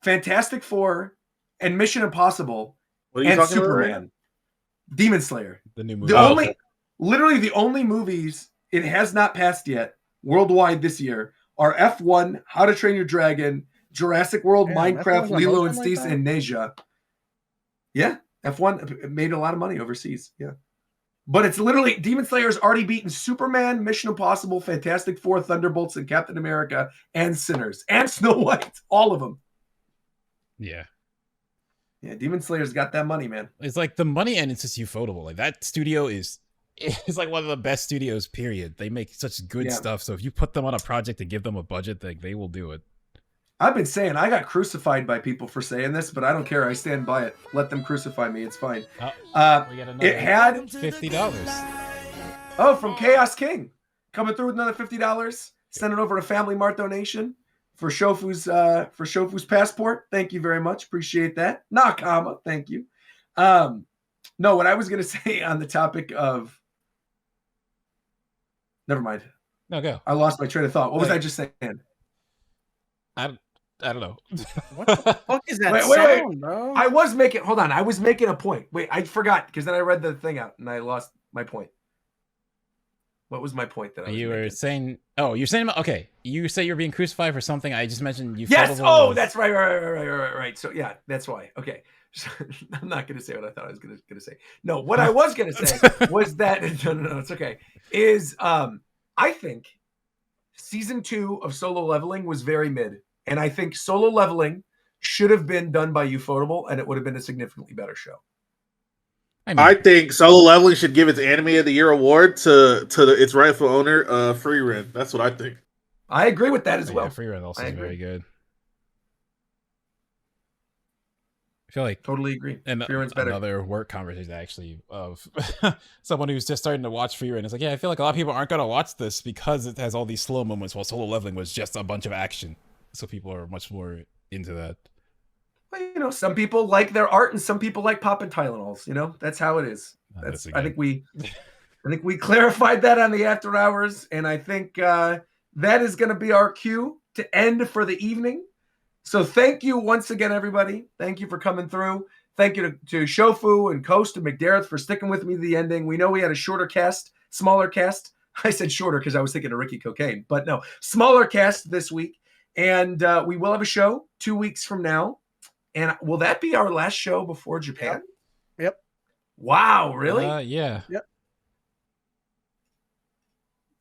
Fantastic Four, and Mission Impossible, and Superman. Demon Slayer. The new movie. Literally the only movies it has not passed yet worldwide this year are F1, How to Train Your Dragon, Jurassic World, Minecraft, Lilo and Stitch, and Neja. Yeah, F1 made a lot of money overseas. Yeah. But it's literally Demon Slayer's already beaten Superman, Mission Impossible, Fantastic Four, Thunderbolts, and Captain America, and Sinners, and Snow White. All of them. Yeah. Yeah, Demon Slayer's got that money, man. It's like the money and it's just ufotable. Like that studio is like one of the best studios, period. They make such good stuff. So if you put them on a project and give them a budget, they will do it. I've been saying I got crucified by people for saying this, but I don't care. I stand by it. Let them crucify me. It's fine. It had $50. Oh, from Chaos King. Coming through with another $50. Send it over to Family Mart donation for Shofu's passport. Thank you very much. Appreciate that. Nakama. Thank you. No, what I was going to say on the topic of... Never mind. No, go. I lost my train of thought. What was I just saying? I don't know. What the fuck is that sound, bro? I was making a point. Wait, I forgot because then I read the thing out and I lost my point. What was my point that I was were saying? Oh, you're saying okay. You say you're being crucified for something. I just mentioned you. Yes. Oh, that's right. Right. So yeah, that's why. Okay. So, I'm not going to say what I thought I was going to say. No, what I was going to say was that no, it's okay. Is I think season 2 of Solo Leveling was very mid. And I think Solo Leveling should have been done by Ufotable, and it would have been a significantly better show. I think Solo Leveling should give its Anime of the Year award to its rightful owner, Free Ren. That's what I think. I agree with that as well. Free Ren also is very good. I feel like totally agree. And Free Ren's better. Another work conversation actually of someone who's just starting to watch Free Ren. It's like, yeah, I feel like a lot of people aren't going to watch this because it has all these slow moments, while Solo Leveling was just a bunch of action. So people are much more into that. Well, some people like their art and some people like popping Tylenols. That's how it is. I think we clarified that on the After Hours, and I think that is going to be our cue to end for the evening. So thank you once again, everybody. Thank you for coming through. Thank you to Shofu and Coast and McDareth for sticking with me to the ending. We know we had a smaller cast. I said shorter because I was thinking of Ricky Cocaine, but no, smaller cast this week. And we will have a show 2 weeks from now. And will that be our last show before Japan? Yep. Wow, really? Yeah. Yep.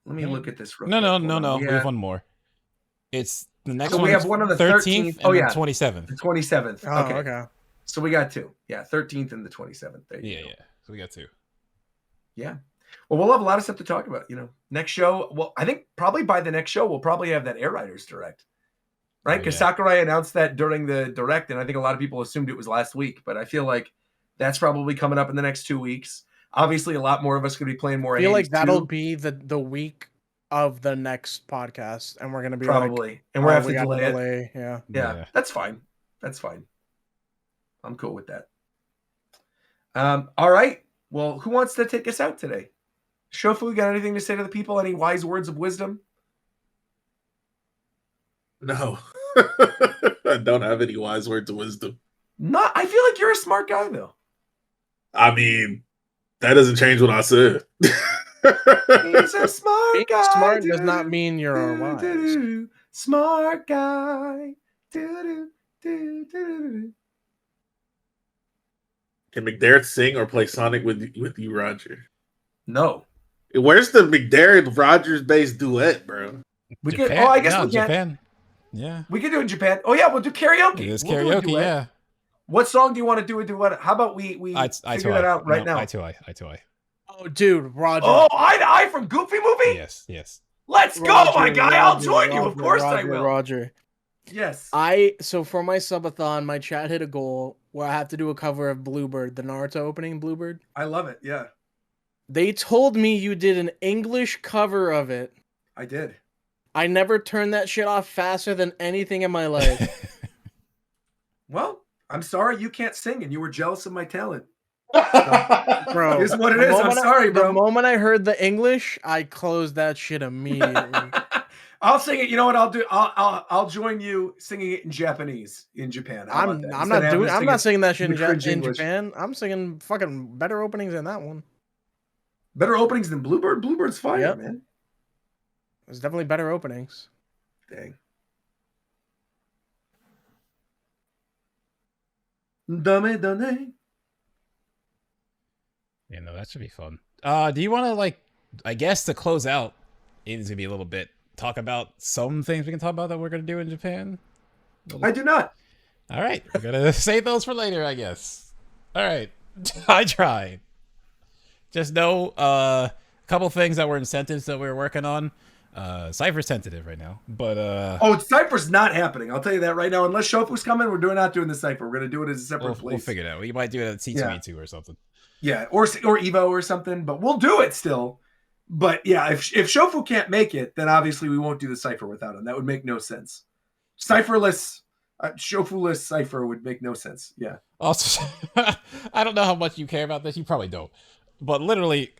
Let me look at this real No. quick. We have one more. It's the next so one. We have one on the 13th. Oh, yeah. 27th. The 27th. Oh, okay. So we got 2. Yeah, 13th and the 27th. There you go. Yeah. So we got 2. Yeah. Well, we'll have a lot of stuff to talk about. Next show. Well, I think probably by the next show, we'll probably have that Air Riders Direct. Right? Because Sakurai announced that during the Direct, and I think a lot of people assumed it was last week, but I feel like that's probably coming up in the next 2 weeks. Obviously, a lot more of us going to be playing more. I feel like that'll be the week of the next podcast, and we're going to be probably, and we're going to have to delay it. Yeah. That's fine. I'm cool with that. All right. Well, who wants to take us out today? Shofu, got anything to say to the people? Any wise words of wisdom? No. I don't have any wise words of wisdom. I feel like you're a smart guy, though. I mean, That doesn't change what I said. He's a smart Being guy. smart does not mean you're wise. Do-do-do. Smart guy. Do-do, do-do-do-do. Can McDarrett sing or play Sonic with you, Roger? No. Where's the McDarrett Rogers based duet, bro? We could. Oh, I guess no, we can. Japan. Yeah. We could do it in Japan. Oh yeah, we'll do karaoke. It is We'll do a karaoke, duet. yeah. What song do you want to do a duet? How about we figure that out right now? I too. Oh, dude, Roger. Oh, Eye to Eye from Goofy Movie? Yes. Let's go, my guy. I'll join you. Of course I will. Roger. Yes. So for my subathon, my chat hit a goal where I have to do a cover of Bluebird, the Naruto opening Bluebird. I love it. Yeah, They told me you did an English cover of it. I did. I never turned that shit off faster than anything in my life. Well, I'm sorry you can't sing and you were jealous of my talent. Bro, Here's what it is. I'm sorry, bro. The moment I heard the English, I closed that shit immediately. I'll sing it. You know what I'll do? I'll join you singing it in Japanese in Japan. I'm not singing that shit in Japan. I'm singing fucking better openings than that one. Better openings than Bluebird? Bluebird's fire, man. There's definitely better openings. Dang. Dame. Yeah, no, that should be fun. Do you want to, like, I guess to close out, it's gonna be a little bit, talk about some things we can talk about that we're gonna do in Japan? I do not. All right, we're gonna save those for later, I guess. All right, I tried. Just know a couple things that were incentives that we were working on. Cypher's tentative right now, but oh, Cypher's not happening. I'll tell you that right now. Unless Shofu's coming, we're not doing the Cypher. We're gonna do it as a separate place. We'll figure it out. We might do it at C2E2 or something. Yeah, or Evo or something, but we'll do it still. But yeah, if Shofu can't make it, then obviously we won't do the Cypher without him. That would make no sense. Cypherless, Shofu-less Cypher would make no sense. Yeah. Also, I don't know how much you care about this. You probably don't. But literally,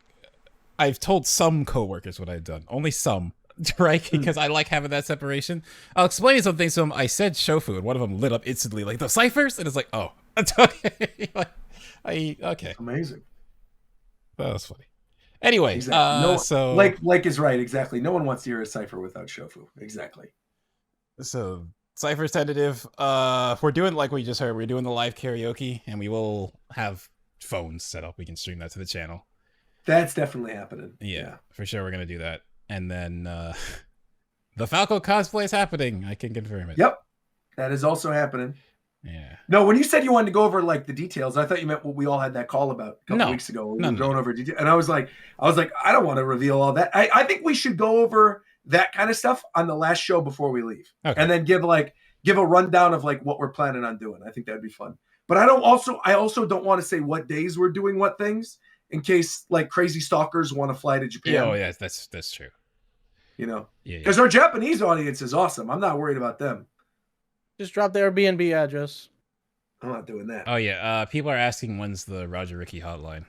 I've told some coworkers what I've done. Only some, right? Because I like having that separation. I'll explain some things to them. I said Shofu, and one of them lit up instantly, like, the Cyphers? And it's like, oh, okay. Okay. Amazing. That was funny. Anyway, exactly. so... Like is right, exactly. No one wants to hear a Cypher without Shofu. Exactly. So, Cypher's tentative. We're doing, like we just heard, we're doing the live karaoke, and we will have phones set up. We can stream that to the channel. That's definitely happening. Yeah, for sure we're going to do that. And then the Falco cosplay is happening. I can confirm it. Yep. That is also happening. Yeah. No, when you said you wanted to go over like the details, I thought you meant what we all had that call about a couple weeks ago. We were going over details. And I was like, I don't want to reveal all that. I think we should go over that kind of stuff on the last show before we leave. Okay. And then give a rundown of like what we're planning on doing. I think that'd be fun. But I also don't want to say what days we're doing what things in case like crazy stalkers want to fly to Japan. Yeah, oh yeah, that's true. You know, because our Japanese audience is awesome. I'm not worried about them. Just drop the Airbnb address. I'm not doing that. Oh yeah, people are asking when's the Roger Ricky hotline.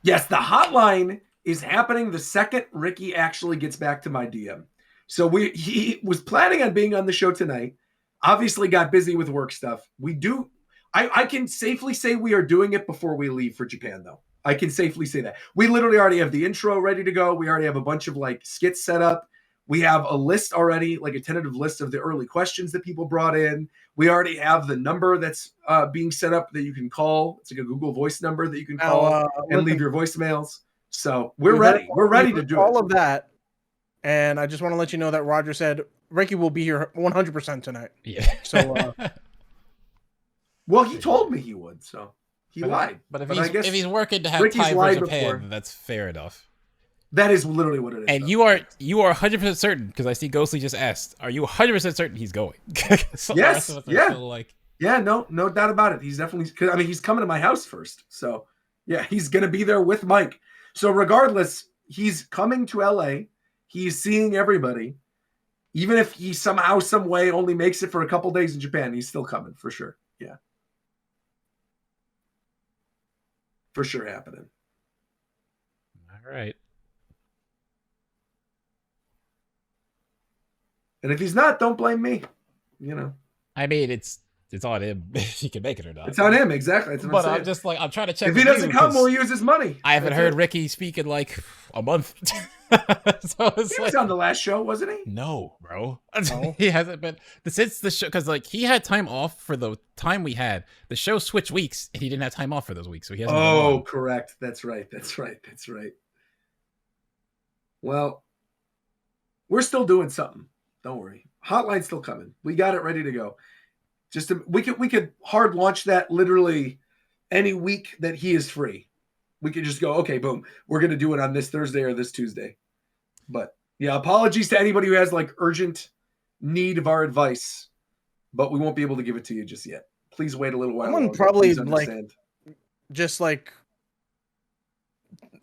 Yes, the hotline is happening the second Ricky actually gets back to my DM. So he was planning on being on the show tonight. Obviously got busy with work stuff. I can safely say we are doing it before we leave for Japan, though. I can safely say that. We literally already have the intro ready to go. We already have a bunch of like skits set up. We have a list already, like a tentative list of the early questions that people brought in. We already have the number that's being set up that you can call. It's like a Google Voice number that you can call and leave your voicemails. So we're ready. We're ready to do all of that. And I just want to let you know that Roger said Ricky will be here 100% tonight. Yeah. So, well, he told me he would, so he lied. But if he's working to have Ricky's time for Japan, that's fair enough. That is literally what it is. And you are 100% certain, because I see Ghostly just asked, are you 100% certain he's going? So yes. Yeah, no doubt about it. He's definitely, I mean, he's coming to my house first. So yeah, he's going to be there with Mike. So regardless, he's coming to LA. He's seeing everybody. Even if he somehow, some way only makes it for a couple days in Japan, he's still coming for sure. Yeah. For sure happening. All right. And if he's not, don't blame me. You know. I mean, it's it's on him if he can make it or not. It's on him, exactly. That's what But I'm I'm saying. just like, I'm trying to check. If he doesn't come, we'll use his money. I haven't That's heard it. Ricky speak in like a month. So it's He was on the last show, wasn't he? no, bro. No. He hasn't been since the show because like he had time off for the time we had. The show switched weeks and he didn't have time off for those weeks, so he hasn't. Oh, been correct. That's right. Well, we're still doing something. Don't worry. Hotline's still coming. We got it ready to go. We could hard launch that literally any week that he is free. We could just go, okay, boom. We're gonna do it on this Thursday or this Tuesday. But yeah, apologies to anybody who has like urgent need of our advice, but we won't be able to give it to you just yet. Please wait a little while. Someone longer. probably Please understand. just like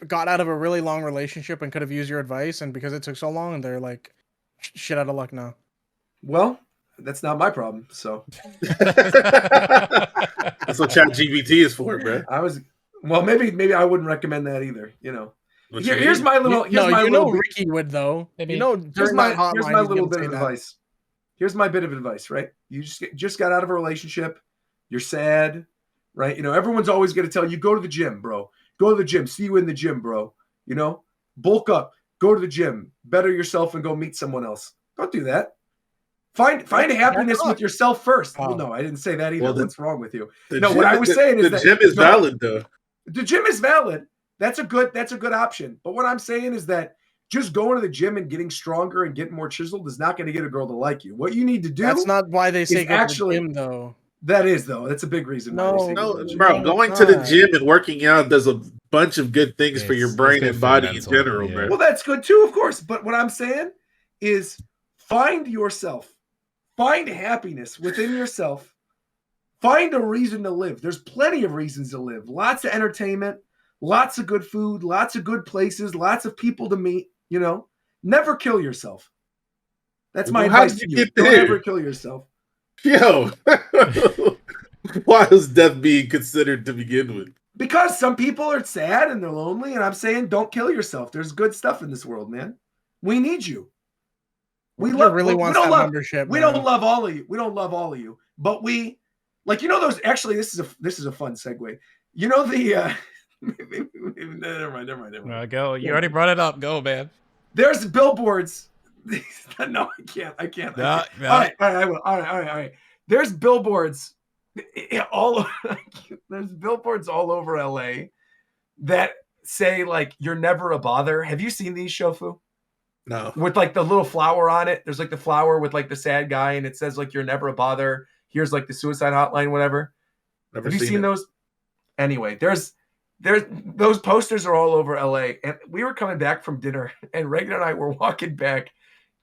got out of a really long relationship and could have used your advice, and because it took so long, and they're like shit out of luck now. Well, that's not my problem. So That's what ChatGPT is for, bro. maybe I wouldn't recommend that either. You know, What Here- you here's mean? my little. Here's my little. Ricky would though. Maybe. You know, Here's during my that hotline, here's my he's little gonna bit of say that. advice. Here's my bit of advice. Right, you just got out of a relationship. You're sad, right? You know, everyone's always going to tell you, go to the gym, bro. Go to the gym. See you in the gym, bro. You know, bulk up. Go to the gym. Better yourself and go meet someone else. Don't do that. Find happiness with yourself first. Oh. Well, no, I didn't say that either. Well, What's wrong with you? The No, gym- what I was saying is the that gym is no, valid though. The gym is valid. That's a good option. But what I'm saying is that just going to the gym and getting stronger and getting more chiseled is not going to get a girl to like you. What you need to do. That's not why they say is go actually- to the gym, though. That is though. That's a big reason. why they say No, go to No, the gym. bro, No, going it's to the not. gym and working out does a bunch of good things for your It's brain good and for body in mental, general, yeah. bro. Well, that's good too, of course. But what I'm saying is find yourself. Find happiness within yourself. Find a reason to live. There's plenty of reasons to live. Lots of entertainment, lots of good food, lots of good places, lots of people to meet, you know. Never kill yourself. That's my Well, how advice did to you you. get Don't there? ever kill yourself. Yo, why is death being considered to begin with? Because some people are sad and they're lonely, and I'm saying don't kill yourself. There's good stuff in this world, man. We need you. We Roger love really we wants don't that love membership. we man. don't love all of you. We don't love all of you, but we like those. Actually, this is a fun segue. You know the never mind. Go. You already brought it up. Go, man. There's billboards. No, I can't. No. All right, I will. All right. There's billboards there's billboards all over LA that say like you're never a bother. Have you seen these, Shofu? No. With like the little flower on it. There's like the flower with like the sad guy, and it says like you're never a bother. Here's like the suicide hotline, whatever. Never Have you seen it. those? Anyway, there's those posters are all over LA. And we were coming back from dinner, and Reagan and I were walking back,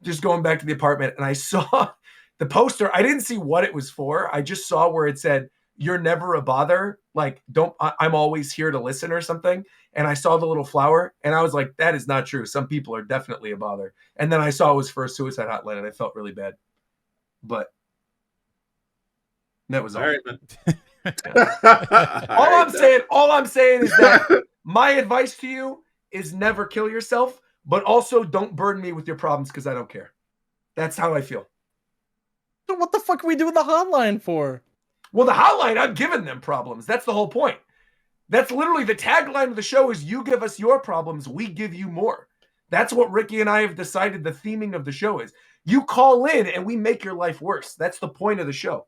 just going back to the apartment, and I saw the poster. I didn't see what it was for. I just saw where it said, "You're never a bother." Like, I'm always here to listen or something. And I saw the little flower, and I was like, that is not true. Some people are definitely a bother. And then I saw it was for a suicide hotline, and I felt really bad. But that was all. All right, man. All I'm saying is that my advice to you is never kill yourself, but also don't burden me with your problems because I don't care. That's how I feel. So what the fuck are we doing the hotline for? Well, the hotline, I'm giving them problems. That's the whole point. That's literally the tagline of the show is you give us your problems, we give you more. That's what Ricky and I have decided the theming of the show is. You call in and we make your life worse. That's the point of the show.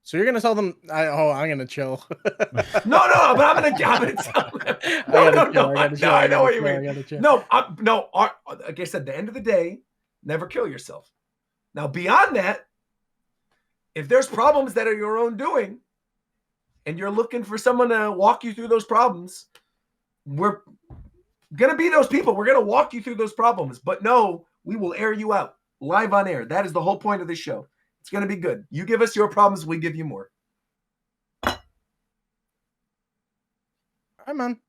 So you're gonna tell them? I'm gonna chill. No, but I'm gonna tell them. I know what you mean. Like I said, at the end of the day, never kill yourself. Now, beyond that, if there's problems that are your own doing, and you're looking for someone to walk you through those problems, we're going to be those people. We're going to walk you through those problems. But no, we will air you out live on air. That is the whole point of this show. It's going to be good. You give us your problems, we give you more. Hi, man.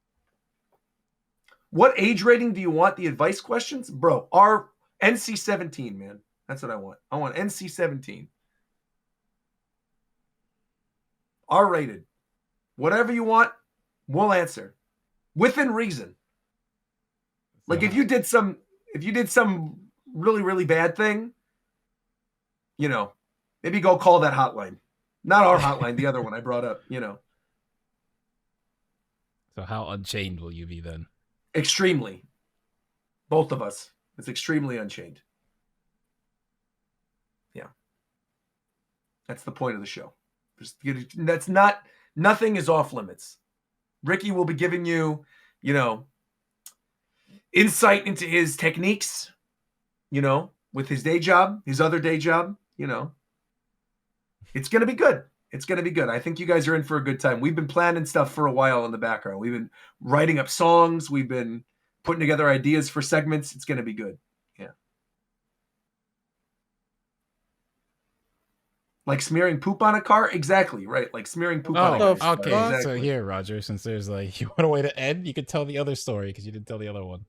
What age rating do you want the advice questions? Bro, our NC-17, man. That's what I want. I want NC-17. R-rated. Whatever you want, we'll answer. Within reason. Like if you did some really, really bad thing, you know, Maybe go call that hotline. Not our hotline, the other one I brought up, you know. So how unchained will you be then? Extremely. Both of us. It's extremely unchained. Yeah. That's the point of the show. Nothing is off limits. Ricky will be giving you, you know, insight into his techniques, you know, with his day job, his other day job, you know. It's going to be good. It's going to be good. I think you guys are in for a good time. We've been planning stuff for a while in the background. We've been writing up songs. We've been putting together ideas for segments. It's going to be good. Yeah. Like smearing poop on a car? Exactly, right. Like smearing poop on a Oh, car. okay. Exactly. So here, Roger, since there's like, you want a way to end, you could tell the other story because you didn't tell the other one.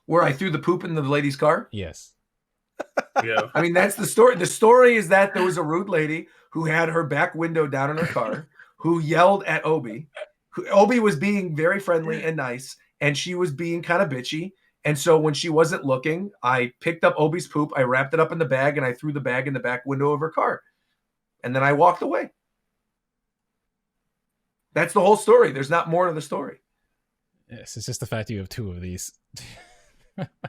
Where I threw the poop in the lady's car? Yes. Yeah. I mean, that's the story. The story is that there was a rude lady who had her back window down in her car, who yelled at Obi. Obi was being very friendly and nice, and she was being kind of bitchy. And so when she wasn't looking, I picked up Obi's poop, I wrapped it up in the bag, and I threw the bag in the back window of her car. And then I walked away. That's the whole story. There's not more to the story. Yes, it's just the fact you have two of these.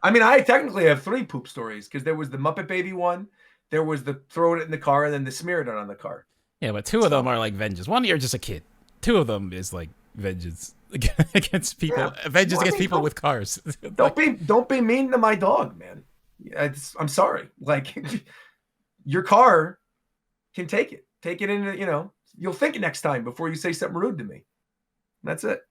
I mean, I technically have 3 poop stories because there was the Muppet Baby one, there was the throwing it in the car, and then the smearing it on the car. Yeah, but 2 of them are like vengeance. One, you're just a kid. 2 of them is like vengeance against people. Yeah. Vengeance Well, I against mean, people with cars. Don't be mean to my dog, man. I'm sorry. Like your car can take it. Take it into, you know, you'll think next time before you say something rude to me. That's it.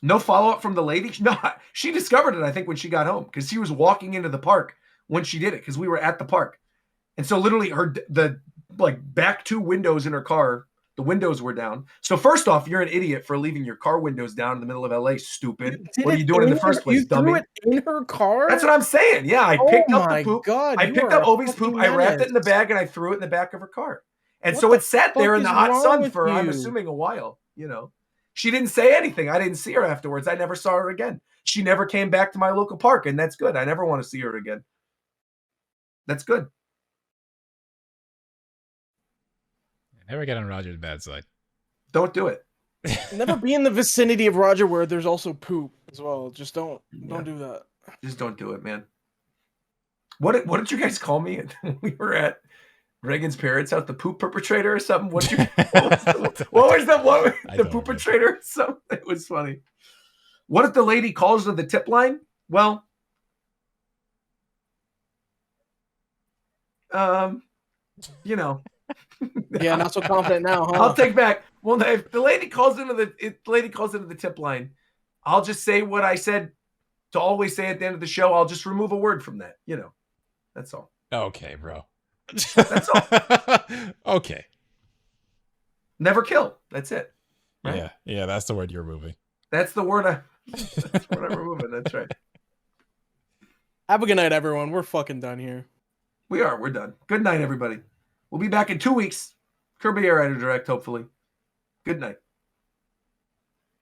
No follow-up from the lady? No, she discovered it, I think, when she got home because she was walking into the park when she did it because we were at the park. And so literally the back 2 windows in her car, the windows were down. So first off, you're an idiot for leaving your car windows down in the middle of LA, stupid. What are you doing in the first place, dummy? You threw it in her car? That's what I'm saying. Yeah, I picked up the poop. God, I picked up Obi's poop. I wrapped it in the bag and I threw it in the back of her car. And so it sat there in the hot sun for, I'm assuming, a while, you know. She didn't say anything. I didn't see her afterwards. I never saw her again. She never came back to my local park, and that's good. I never want to see her again. That's good. Never get on Roger's bad side. Don't do it. Never be in the vicinity of Roger where there's also poop as well. Just don't do that. Just don't do it, man. What did you guys call me when we were at Reagan's parents' house? The poop perpetrator or something? What was the poop perpetrator or something? It was funny. What if the lady calls to the tip line? Well, you know. Yeah, not so confident now, huh? I'll take back. Well, if the lady calls into the tip line, I'll just say what I said to always say at the end of the show. I'll just remove a word from that. You know, that's all. Okay, bro. That's all. Okay. Never kill. That's it. Right? Yeah, that's the word you're removing. That's the word I'm removing. That's right. Have a good night, everyone. We're fucking done here. We're done. Good night, everybody. We'll be back in 2 weeks. Kirby Air Rider Direct, hopefully. Good night.